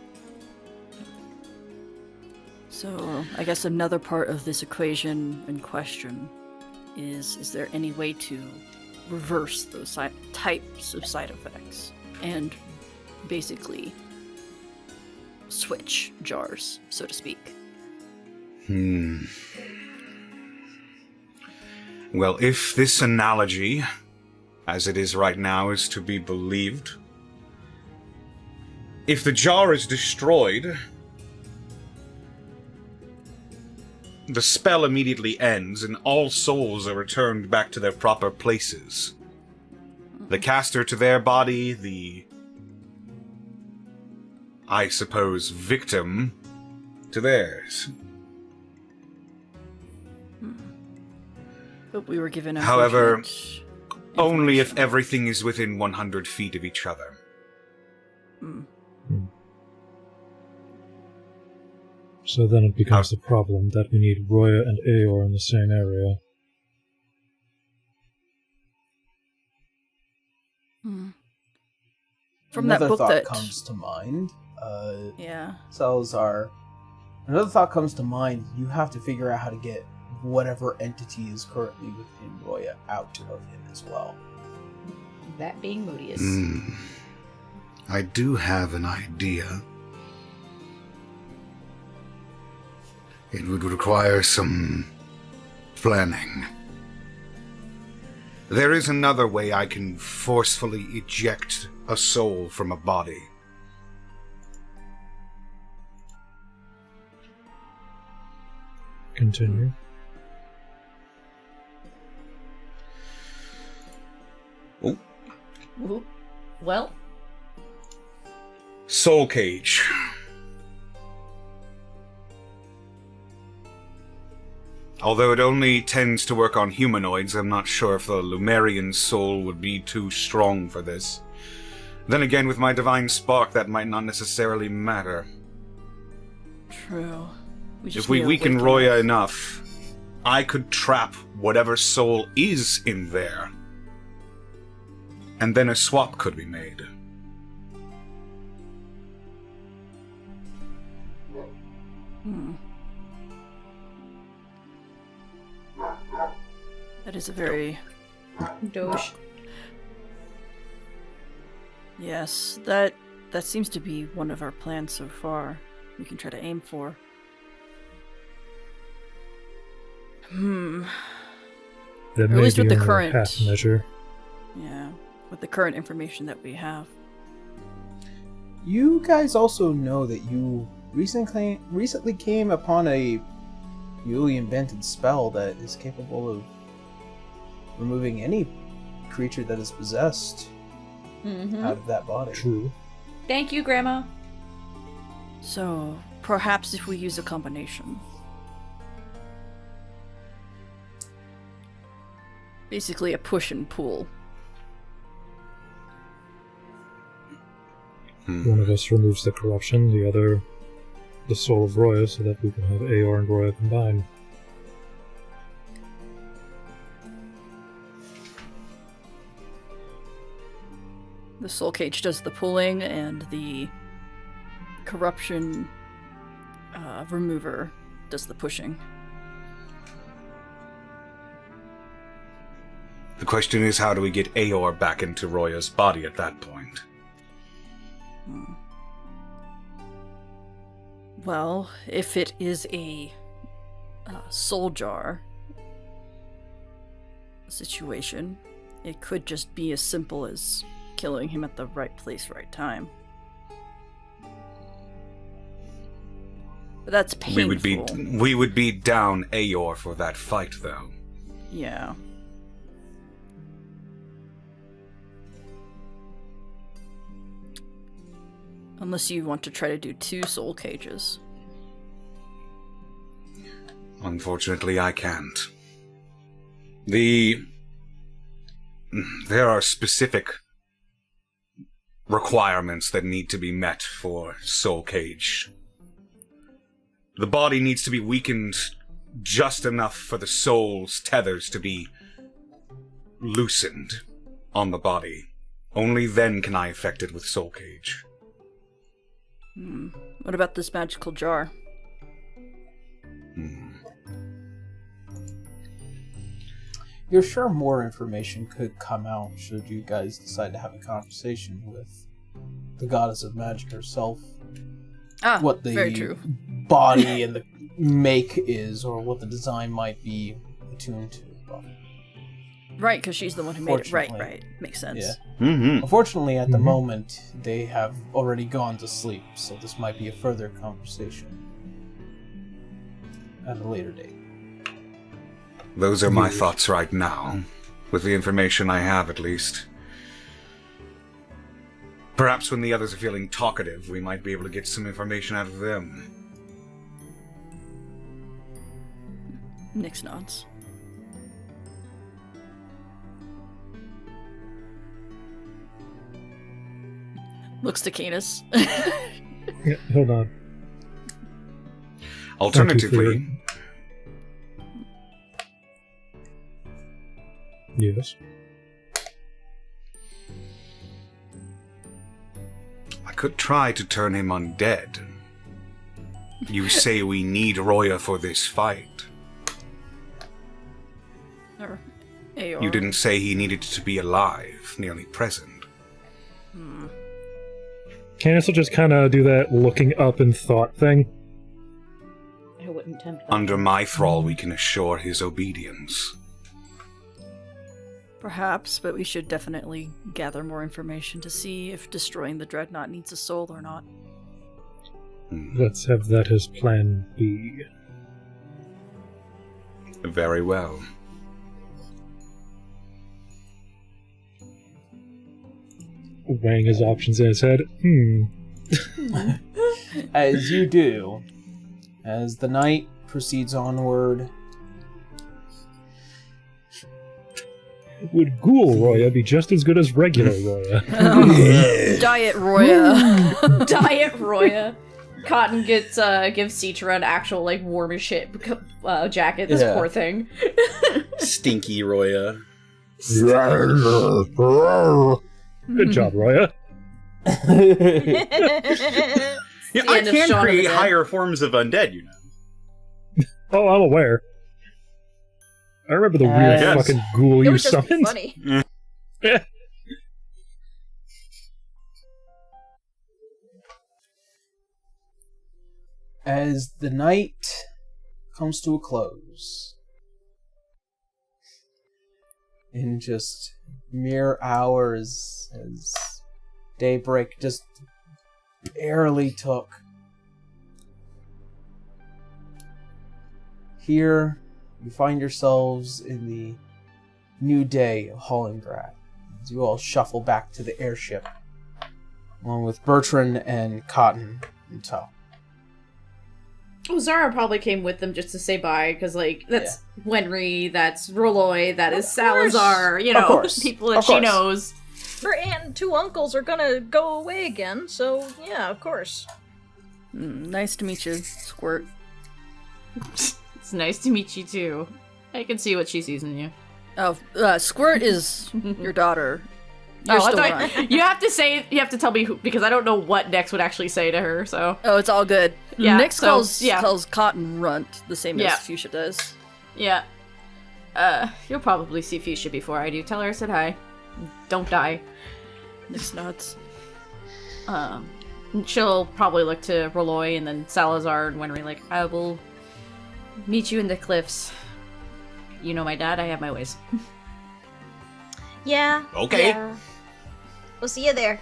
So, I guess another part of this equation in question is there any way to reverse those types of side effects and basically switch jars, so to speak? Well, if this analogy, as it is right now, is to be believed, if the jar is destroyed, the spell immediately ends and all souls are returned back to their proper places. The caster to their body, I suppose, victim to theirs. But we were given However, unfortunate only if information. everything is within 100 feet of each other. So then it becomes the problem that we need Roya and Aor in the same area. From that Another book thought that comes to mind. yeah. Salazar. Another thought comes to mind. You have to figure out how to get whatever entity is currently within Roya out of him as well. That being Mutius. I do have an idea. It would require some planning. There is another way I can forcefully eject a soul from a body. Continue. Well, Soul Cage. Although it only tends to work on humanoids, I'm not sure if the Lumerian soul would be too strong for this. Then again, with my divine spark, that might not necessarily matter. True. If we weaken Roya enough, I could trap whatever soul is in there. And then a swap could be made. That is a very... Doge. Yes, that seems to be one of our plans so far. We can try to aim for. That Or may at least be with the only current... half measure. Yeah, with the current information that we have. You guys also know that you recently came upon a newly invented spell that is capable of removing any creature that is possessed out of that body. True. Thank you, Grandma. So, perhaps if we use a combination. Basically a push and pull. One of us removes the corruption, the other the soul of Roya, so that we can have Aor and Roya combined. The soul cage does the pulling, and the corruption remover does the pushing. The question is, how do we get Aor back into Roya's body at that point? Well, if it is a soul jar situation, it could just be as simple as killing him at the right place, right time. But that's painful. We would be down Aor for that fight, though. Yeah. Unless you want to try to do 2 soul cages. Unfortunately, I can't. There are specific requirements that need to be met for Soul Cage. The body needs to be weakened just enough for the soul's tethers to be loosened on the body. Only then can I affect it with Soul Cage. What about this magical jar? You're sure more information could come out should you guys decide to have a conversation with the goddess of magic herself. What the very true. body and the make is, or what the design might be attuned to. Right, because she's the one who made it. Right, Fortunately. Makes sense. Yeah. Mm-hmm. Unfortunately, at the moment, they have already gone to sleep, so this might be a further conversation at a later date. Those are my thoughts right now, with the information I have at least. Perhaps when the others are feeling talkative, we might be able to get some information out of them. Nyx nods. Looks to Canis. Yeah, hold on. Alternatively, Yes. I could try to turn him undead. You say we need Roya for this fight. Or Aor. You didn't say he needed to be alive, nearly present. Canis will just kind of do that looking up in thought thing. I wouldn't contempt. under my thrall, we can assure his obedience. Perhaps, but we should definitely gather more information to see if destroying the dreadnought needs a soul or not. Let's have that as plan B. Very well. Weighing his options in his head. As you do, as the night proceeds onward. Would Ghoul Roya be just as good as regular Roya? Diet Roya. Diet Roya. Cotton gives Citra an actual, like, warm as shit jacket, this poor thing. Stinky Roya. Good job, Roya. Yeah, I can create higher forms of undead, you know. Oh, I'm aware. I remember the weird Yes. fucking ghoul It you was just summoned. funny. Yeah. As the night comes to a close, in just mere hours, as daybreak just barely took, here you find yourselves in the new day of Hollingrad, as you all shuffle back to the airship, along with Bertrand and Cotton in tow. Oh, Zara probably came with them just to say bye, because, like, that's Wenry, that's Rolloy, that is Salazar, you know, people that she knows. Her aunt and two uncles are gonna go away again, so yeah, of course. Nice to meet you, Squirt. It's nice to meet you, too. I can see what she sees in you. Oh, Squirt is your daughter. You're still around. You have to tell me who, because I don't know what Nex would actually say to her, so. Oh, it's all good. Yeah, Nyx so, calls Cotton Runt, the same Yeah. as Fuchsia does. Yeah. You'll probably see Fuchsia before I do. Tell her I said hi. Don't die. Nyx nods. She'll probably look to Rolloy and then Salazar and Wenry like, I will meet you in the cliffs. You know my dad, I have my ways. Yeah. Okay. Yeah. We'll see you there.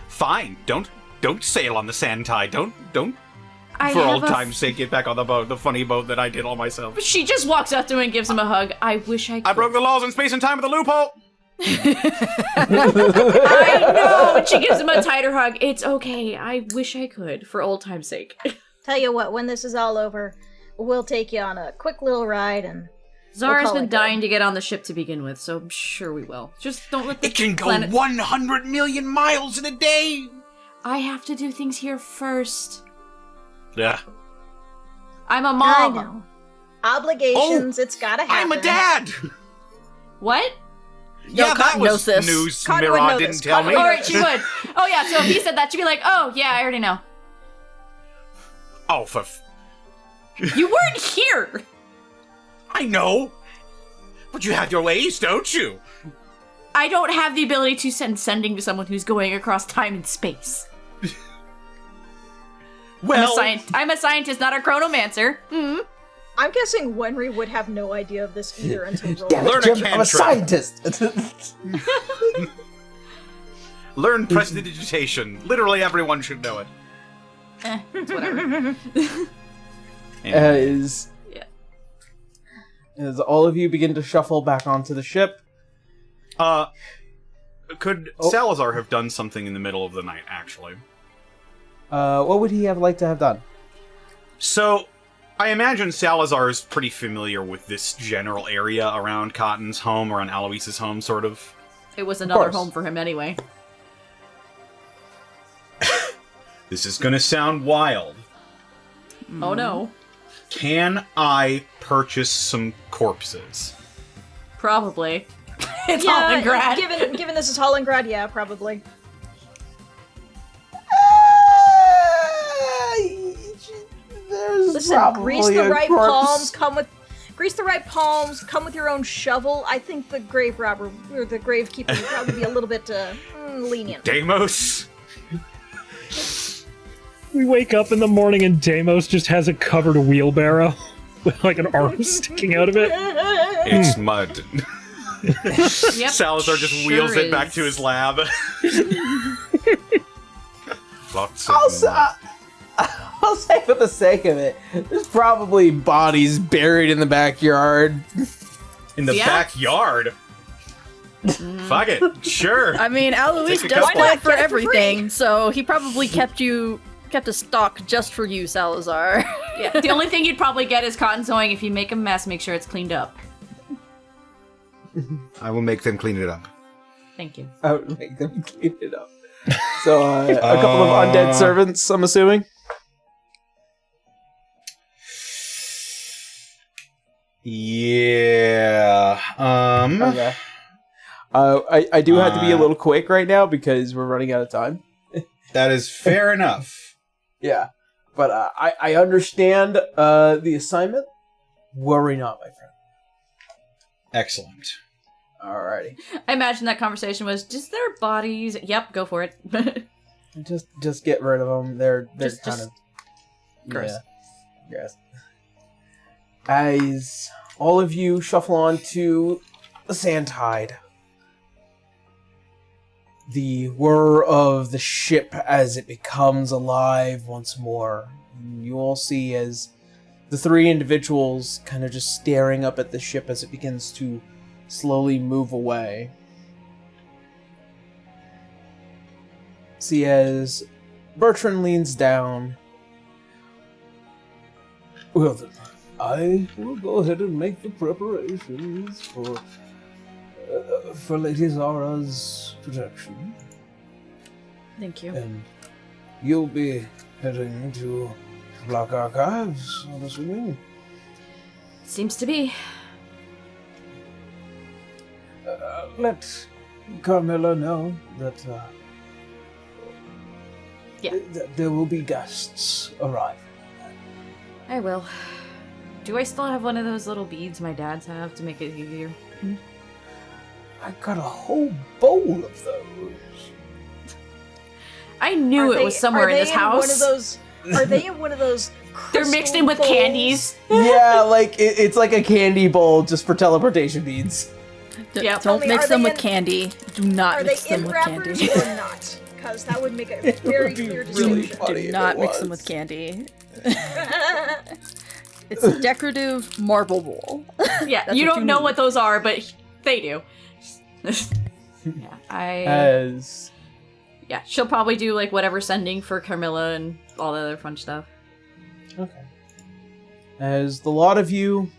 Fine. Don't sail on the sand tide. Don't. I For have old time's sake, get back on the boat, the funny boat that I did all myself. She just walks up to him and gives him a hug. I wish I could. I broke the laws in space and time with a loophole. I know! And she gives him a tighter hug. It's okay. I wish I could, for old time's sake. Tell you what, when this is all over, we'll take you on a quick little ride and Zara's call been it good. dying to get on the ship to begin with, so I'm sure we will. Just don't let the It can go planet... 100 million miles in a day. I have to do things here first. Yeah. I'm a I mom. know. Obligations, it's gotta happen. I'm a dad. What? Yeah, that Cotton was knows this. news Cotton would Mira know didn't this. tell Cotton me. would know Alright, she would. Oh yeah, so if he said that, she'd be like, oh yeah, I already know. Oh, You weren't here! I know. But you have your ways, don't you? I don't have the ability to send sending to someone who's going across time and space. Well, I'm a scientist, not a chronomancer. Hmm. I'm guessing Wenry would have no idea of this either until Damn Roll. it, Learn a Jim, I'm a cantrip. scientist. learn prestidigitation. Literally everyone should know it. It's whatever. As Yeah. as all of you begin to shuffle back onto the ship, Could Oh. Salazar have done something in the middle of the night, actually? what would he have liked to have done? So, I imagine Salazar is pretty familiar with this general area around Cotton's home, around Aloise's home, sort of. It was another course. home for him anyway. This is gonna sound wild. Oh no. Can I purchase some corpses? Probably. It's Yeah, Hollingrad. given this is Hollingrad, yeah, probably. There's Listen, probably grease the a right corpse. palms, grease the right palms, come with your own shovel. I think the grave robber or the gravekeeper would probably be a little bit lenient. Deimos? We wake up in the morning and Deimos just has a covered wheelbarrow with like an arm sticking out of it. It's mud. Yep, Salazar just sure wheels it is. back to his lab. Lots of I'll say for the sake of it, there's probably bodies buried in the backyard. In the Yeah. backyard. Fuck it. Sure. I mean, Alois Take a does couple. plan for Get it for free. everything, so he probably kept a stock just for you, Salazar. Yeah, the only thing you'd probably get is cotton sewing. If you make a mess, make sure it's cleaned up. I will make them clean it up. Thank you. I would make them clean it up. So, a couple of undead servants, I'm assuming? Yeah. Okay. I do have to be a little quick right now because we're running out of time. That is fair enough. Yeah. But I understand the assignment. Worry not, my friend. Excellent. Alrighty. I imagine that conversation was just their bodies. Yep, go for it. Just get rid of them. They're Just kind of gross. Yeah. Yes. As all of you shuffle on to the sand tide, the whir of the ship as it becomes alive once more. You all see as the three individuals kind of just staring up at the ship as it begins to slowly move away. See as Bertrand leans down. Well then, I will go ahead and make the preparations for Lady Zara's protection. Thank you. And you'll be heading to Black Archives, I'm assuming. Seems to be. Let Carmilla know that that there will be guests arriving. I will. Do I still have one of those little beads my dads have to make it easier? I got a whole bowl of those. I knew it was somewhere in this house. Are they in one of those? They're mixed in with crystal candies. Yeah, like it's like a candy bowl just for teleportation beads. Yep. Don't me, mix are them they with candy. Do not Are mix they them in with wrappers candy. or not? Because that would make a very would be clear really distinction. funny Do if not it mix them was. with candy. It's a decorative marble bowl. Yeah, That's you what don't you know need. what those are, but they do. As Yeah, she'll probably do like whatever sending for Carmilla and all the other fun stuff. Okay. As the lot of you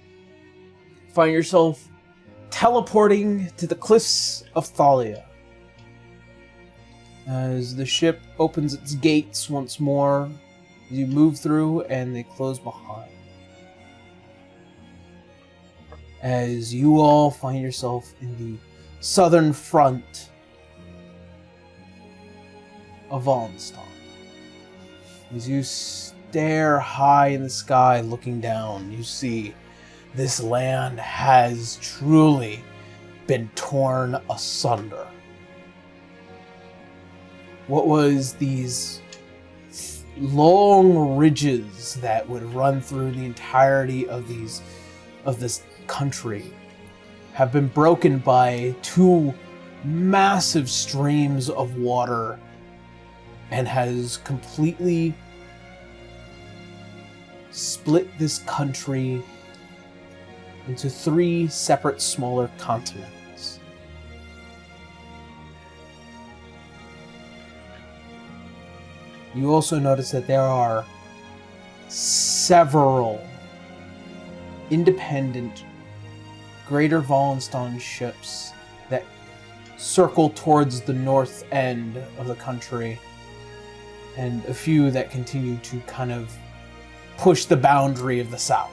find yourself teleporting to the cliffs of Thalia. As the ship opens its gates once more, you move through and they close behind. As you all find yourself in the southern front of Wallenstein. As you stare high in the sky looking down, you see this land has truly been torn asunder. What was these long ridges that would run through the entirety of this country have been broken by two massive streams of water and has completely split this country into three separate smaller continents. You also notice that there are several independent Greater Wallenstein ships that circle towards the north end of the country, and a few that continue to kind of push the boundary of the south.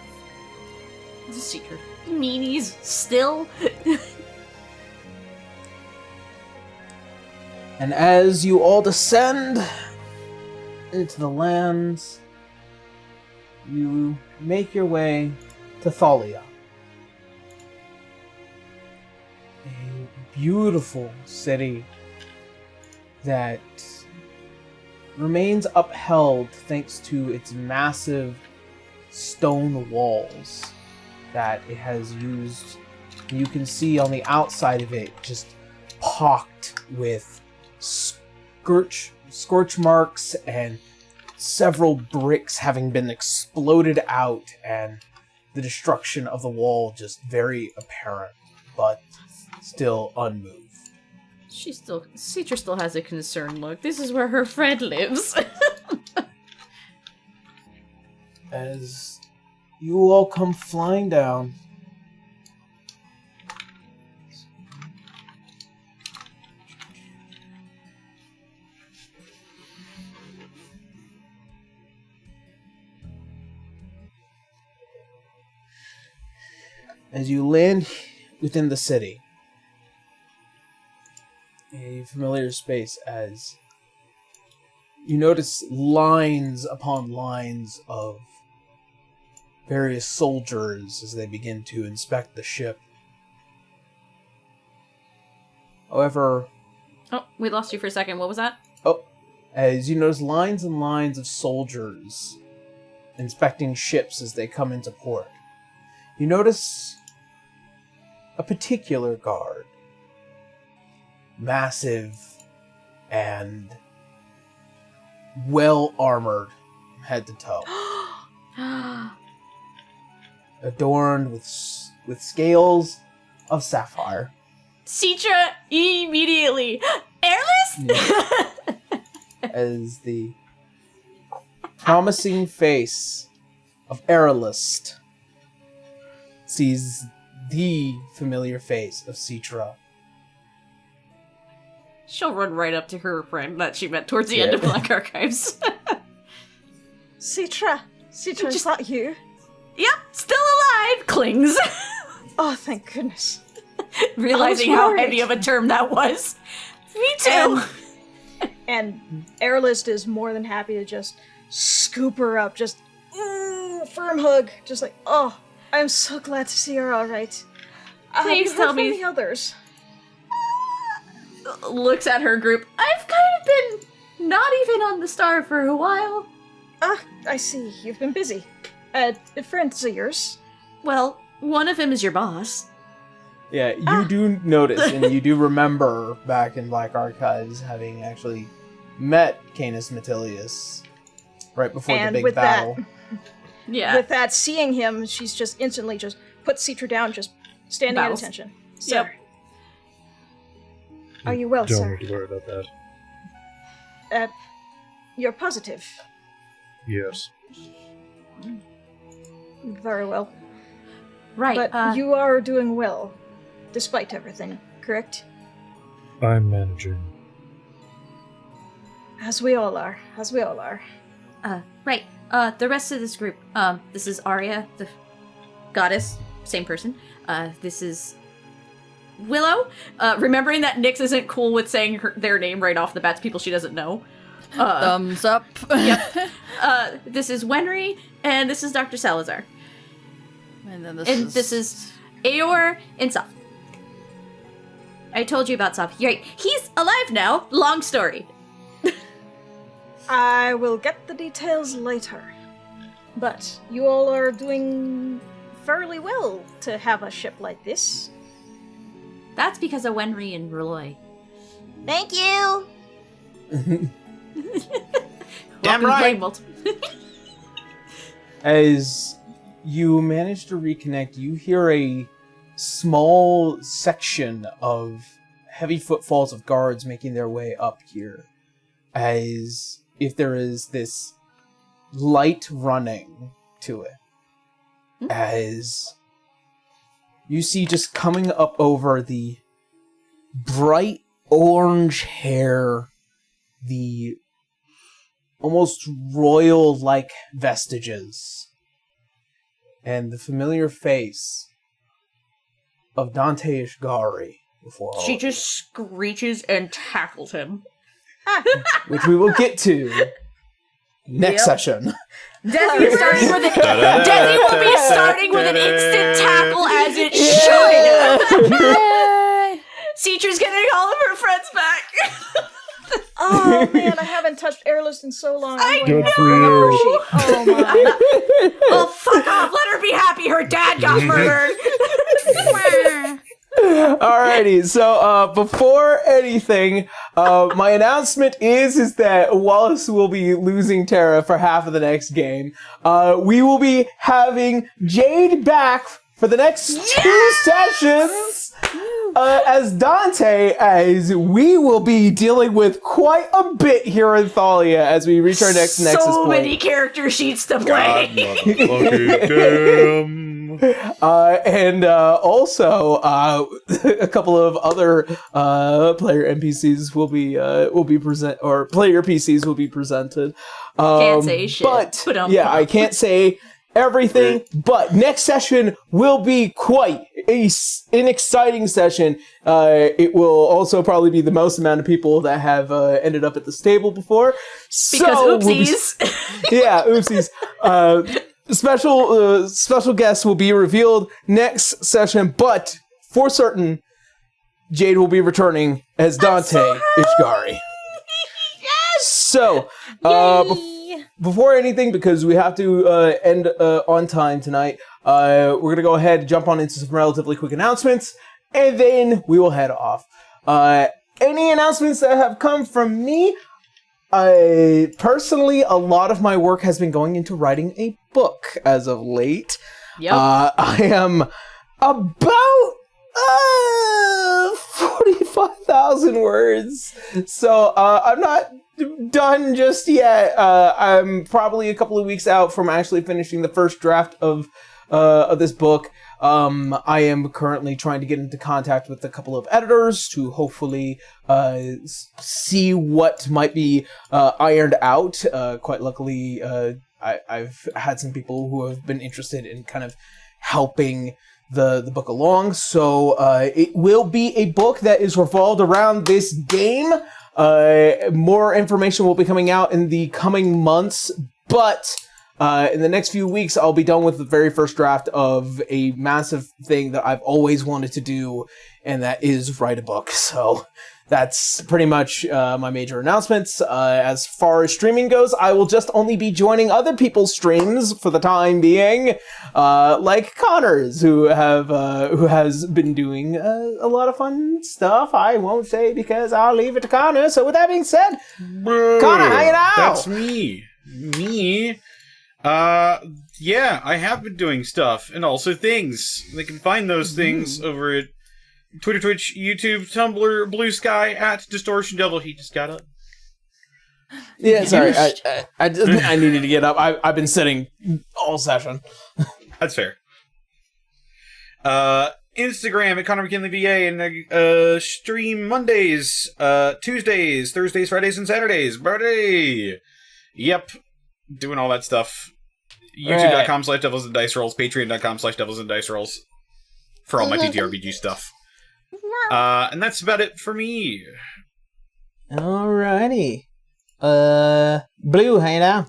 It's a secret. Meanies still. And as you all descend into the lands, you make your way to Thalia. A beautiful city that remains upheld thanks to its massive stone walls that it has used. You can see on the outside of it just pocked with scorch marks and several bricks having been exploded out, and the destruction of the wall just very apparent, but still unmoved. Citra still has a concerned look. This is where her friend lives. As you all come flying down, as you land within the city, a familiar space, as you notice lines upon lines of various soldiers as they begin to inspect the ship. However... Oh, we lost you for a second. What was that? Oh, as you notice lines and lines of soldiers inspecting ships as they come into port. You notice a particular guard. Massive and well-armored head to toe. Adorned with scales of sapphire. Citra immediately. Airless? As the promising face of Aerolist sees the familiar face of Citra. She'll run right up to her friend that she met towards the end of Black Archives. Citra, is that you? Yep, still alive. Clings. Oh, thank goodness. Realizing how heavy of a term that was. Me too. And Airlist is more than happy to just scoop her up, just firm hug, just like, oh, I'm so glad to see her all right. Please tell me the others. Looks at her group. I've kind of been not even on the star for a while. I see. You've been busy. Friends of yours? Well, one of them is your boss. Yeah, you do notice, and you do remember back in Black Archives having actually met Canis Metilius right before the big battle. Yeah. With that, seeing him, she's just instantly just puts Citra down, just standing at attention. Sir. Yep. Are you well, Don't sir? need to worry about that. You're positive. Yes. Very well. Right. But you are doing well, despite everything, correct? I'm managing. As we all are. Right. The rest of this group. This is Arya, the goddess, same person. This is Willow. Remembering that Nyx isn't cool with saying their name right off the bat to people she doesn't know. Thumbs up. Yep. This is Wenry, and this is Dr. Salazar. And then this is Eeyore and Soph. I told you about Soph. Right. He's alive now. Long story. I will get the details later. But you all are doing fairly well to have a ship like this. That's because of Wenry and Roy. Thank you! Damn right! As you manage to reconnect, you hear a small section of heavy footfalls of guards making their way up here. As if there is this light running to it. As you see just coming up over the bright orange hair, the almost royal-like vestiges, and the familiar face of Dante Ishgari before all She of just screeches and tackles him. you, which we will get to next session. Desi will be starting with an instant tackle as it should. Citra's getting all of her friends back. Oh man, I haven't touched Airlist in so long. I'm going Good to have for to bring up her you. sheet. Oh my. Well, fuck off. Let her be happy. Her dad got murdered. Alrighty, so before anything, my announcement is that Wallace will be losing Tara for half of the next game. We will be having Jade back for the next 2 sessions as Dante, as we will be dealing with quite a bit here in Thalia as we reach our next Nexus So point. many character sheets to God, play. motherfucking damn. And also, a couple of other player NPCs will be present, or player PCs will be presented. Can't say shit. But But, yeah, I can't say everything. But next session will be quite an exciting session. It will also probably be the most amount of people that have ended up at the stable before. Because So oopsies. yeah, oopsies. Special guests will be revealed next session, but for certain, Jade will be returning as Dante Ishigari. So, before anything, because we have to end on time tonight, we're going to go ahead and jump on into some relatively quick announcements, and then we will head off. Any announcements that have come from me? Personally, a lot of my work has been going into writing a book as of late. Yep. I am about 45,000 words, so I'm not done just yet. I'm probably a couple of weeks out from actually finishing the first draft of this book. I am currently trying to get into contact with a couple of editors to hopefully see what might be ironed out. Quite luckily, I've had some people who have been interested in kind of helping the book along. So it will be a book that is revolved around this game. More information will be coming out in the coming months, but in the next few weeks, I'll be done with the very first draft of a massive thing that I've always wanted to do, and that is write a book. So that's pretty much my major announcements. As far as streaming goes, I will just only be joining other people's streams for the time being, like Connor's, who has been doing a lot of fun stuff. I won't say because I'll leave it to Connor. So with that being said, Connor, hang out. That's me. Yeah, I have been doing stuff, and also things. They can find those things over at Twitter, Twitch, YouTube, Tumblr, Blue Sky, at Distortion Devil. He just got up. Yeah, sorry, I needed to get up. I've been sitting all session. That's fair. Instagram at Connor McKinley VA, and stream Mondays, Tuesdays, Thursdays, Fridays, and Saturdays. Buddy! Yep. Doing all that stuff. YouTube.com/Devils and Dice Rolls, Patreon.com/Devils and Dice Rolls for all my TTRPG stuff. And that's about it for me. Alrighty. Blue, hang out.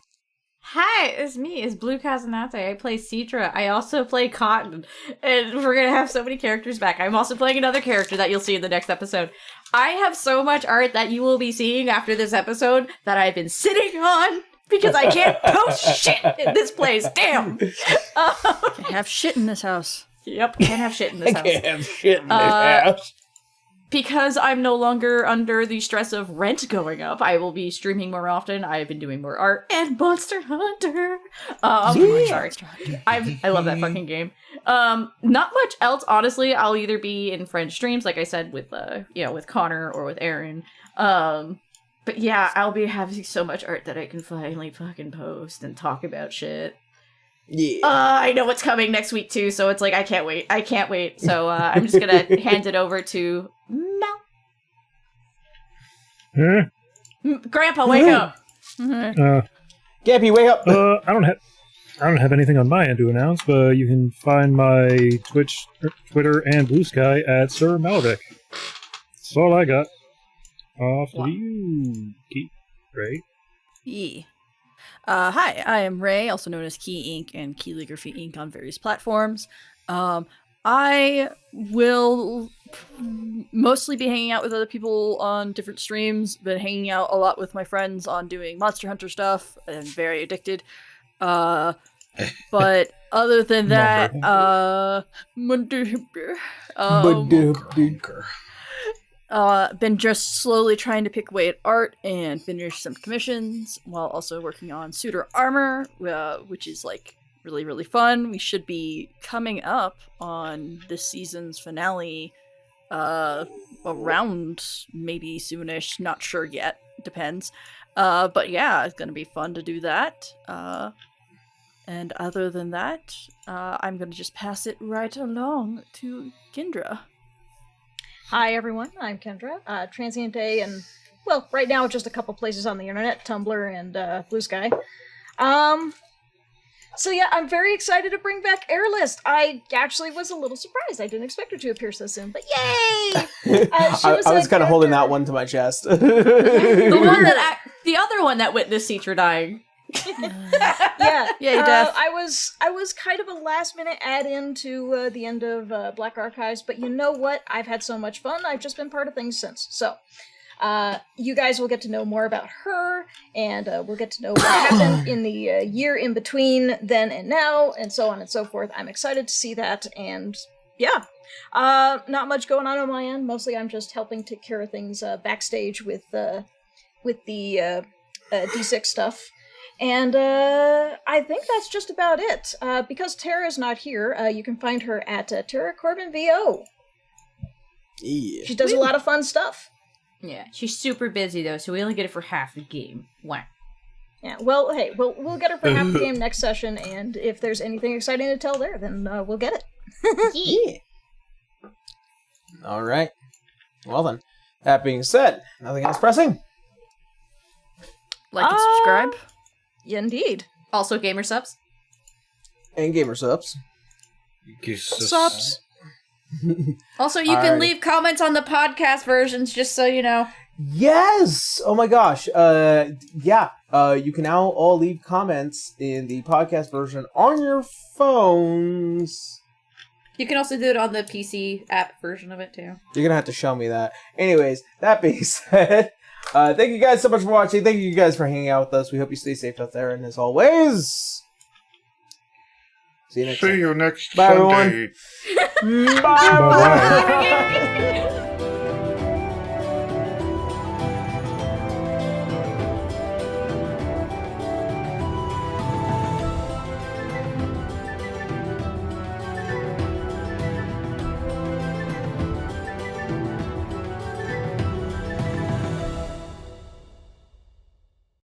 Hi, it's me. It's Blue Casanate. I play Citra. I also play Cotton. And we're going to have so many characters back. I'm also playing another character that you'll see in the next episode. I have so much art that you will be seeing after this episode that I've been sitting on because I can't post shit in this place. Damn. Can't have shit in this house. Yep, can't have shit in this house. Can't have shit in this house. Because I'm no longer under the stress of rent going up, I will be streaming more often. I've been doing more art and Monster Hunter. Sorry. I love that fucking game. Not much else, honestly. I'll either be in friend streams, like I said, with with Connor or with Aaron. But yeah, I'll be having so much art that I can finally fucking post and talk about shit. Yeah. I know what's coming next week too, so it's like I can't wait. So I'm just gonna hand it over to Mel. Grandpa, wake up! Gappy, wake up! I don't have anything on my end to announce, but you can find my Twitch, Twitter, and Blue Sky at Sir Malvic. That's all I got. Off to you, Keith, Ray. Yeah. Hi, I am Ray, also known as Key Inc. and Calligraphy Inc. on various platforms. I will mostly be hanging out with other people on different streams. Been hanging out a lot with my friends on doing Monster Hunter stuff, and very addicted. But other than that, been just slowly trying to pick away at art and finish some commissions, while also working on Suitor Armor, which is like really, really fun. We should be coming up on this season's finale around maybe soonish, not sure yet, depends. But yeah, it's gonna be fun to do that. And other than that, I'm gonna just pass it right along to Kendra. Hi everyone, I'm Kendra, Transient Day, and, well, right now just a couple places on the internet, Tumblr and Blue Sky. So yeah, I'm very excited to bring back Airlist. I actually was a little surprised. I didn't expect her to appear so soon, but yay! I was kind of holding that one to my chest. The other one that witnessed Citra dying. Yeah, Death. I was kind of a last minute add-in to the end of Black Archives, but you know what? I've had so much fun. I've just been part of things since. So, you guys will get to know more about her, and we'll get to know what happened in the year in between then and now, and so on and so forth. I'm excited to see that, and yeah. Not much going on my end. Mostly I'm just helping take care of things backstage with the D6 stuff. And I think that's just about it. Because Tara's not here, you can find her at Tara Corbin VO. Yeah. She does a lot of fun stuff. Yeah, she's super busy though, so we only get it for half the game. Wow. Yeah, well, hey, we'll get her for half the game next session, and if there's anything exciting to tell there, then we'll get it. Yeah. All right. Well then, that being said, nothing else pressing. Like and subscribe. Yeah, indeed. Also, gamer subs. And gamer subs. Subs. Also, you can leave comments on the podcast versions, just so you know. Yes! Oh my gosh. Yeah. You can now all leave comments in the podcast version on your phones. You can also do it on the PC app version of it, too. You're gonna have to show me that. Anyways, that being said, thank you guys so much for watching. Thank you guys for hanging out with us. We hope you stay safe out there, and as always, see you next time. See you next Bye, Sunday. everyone. Bye.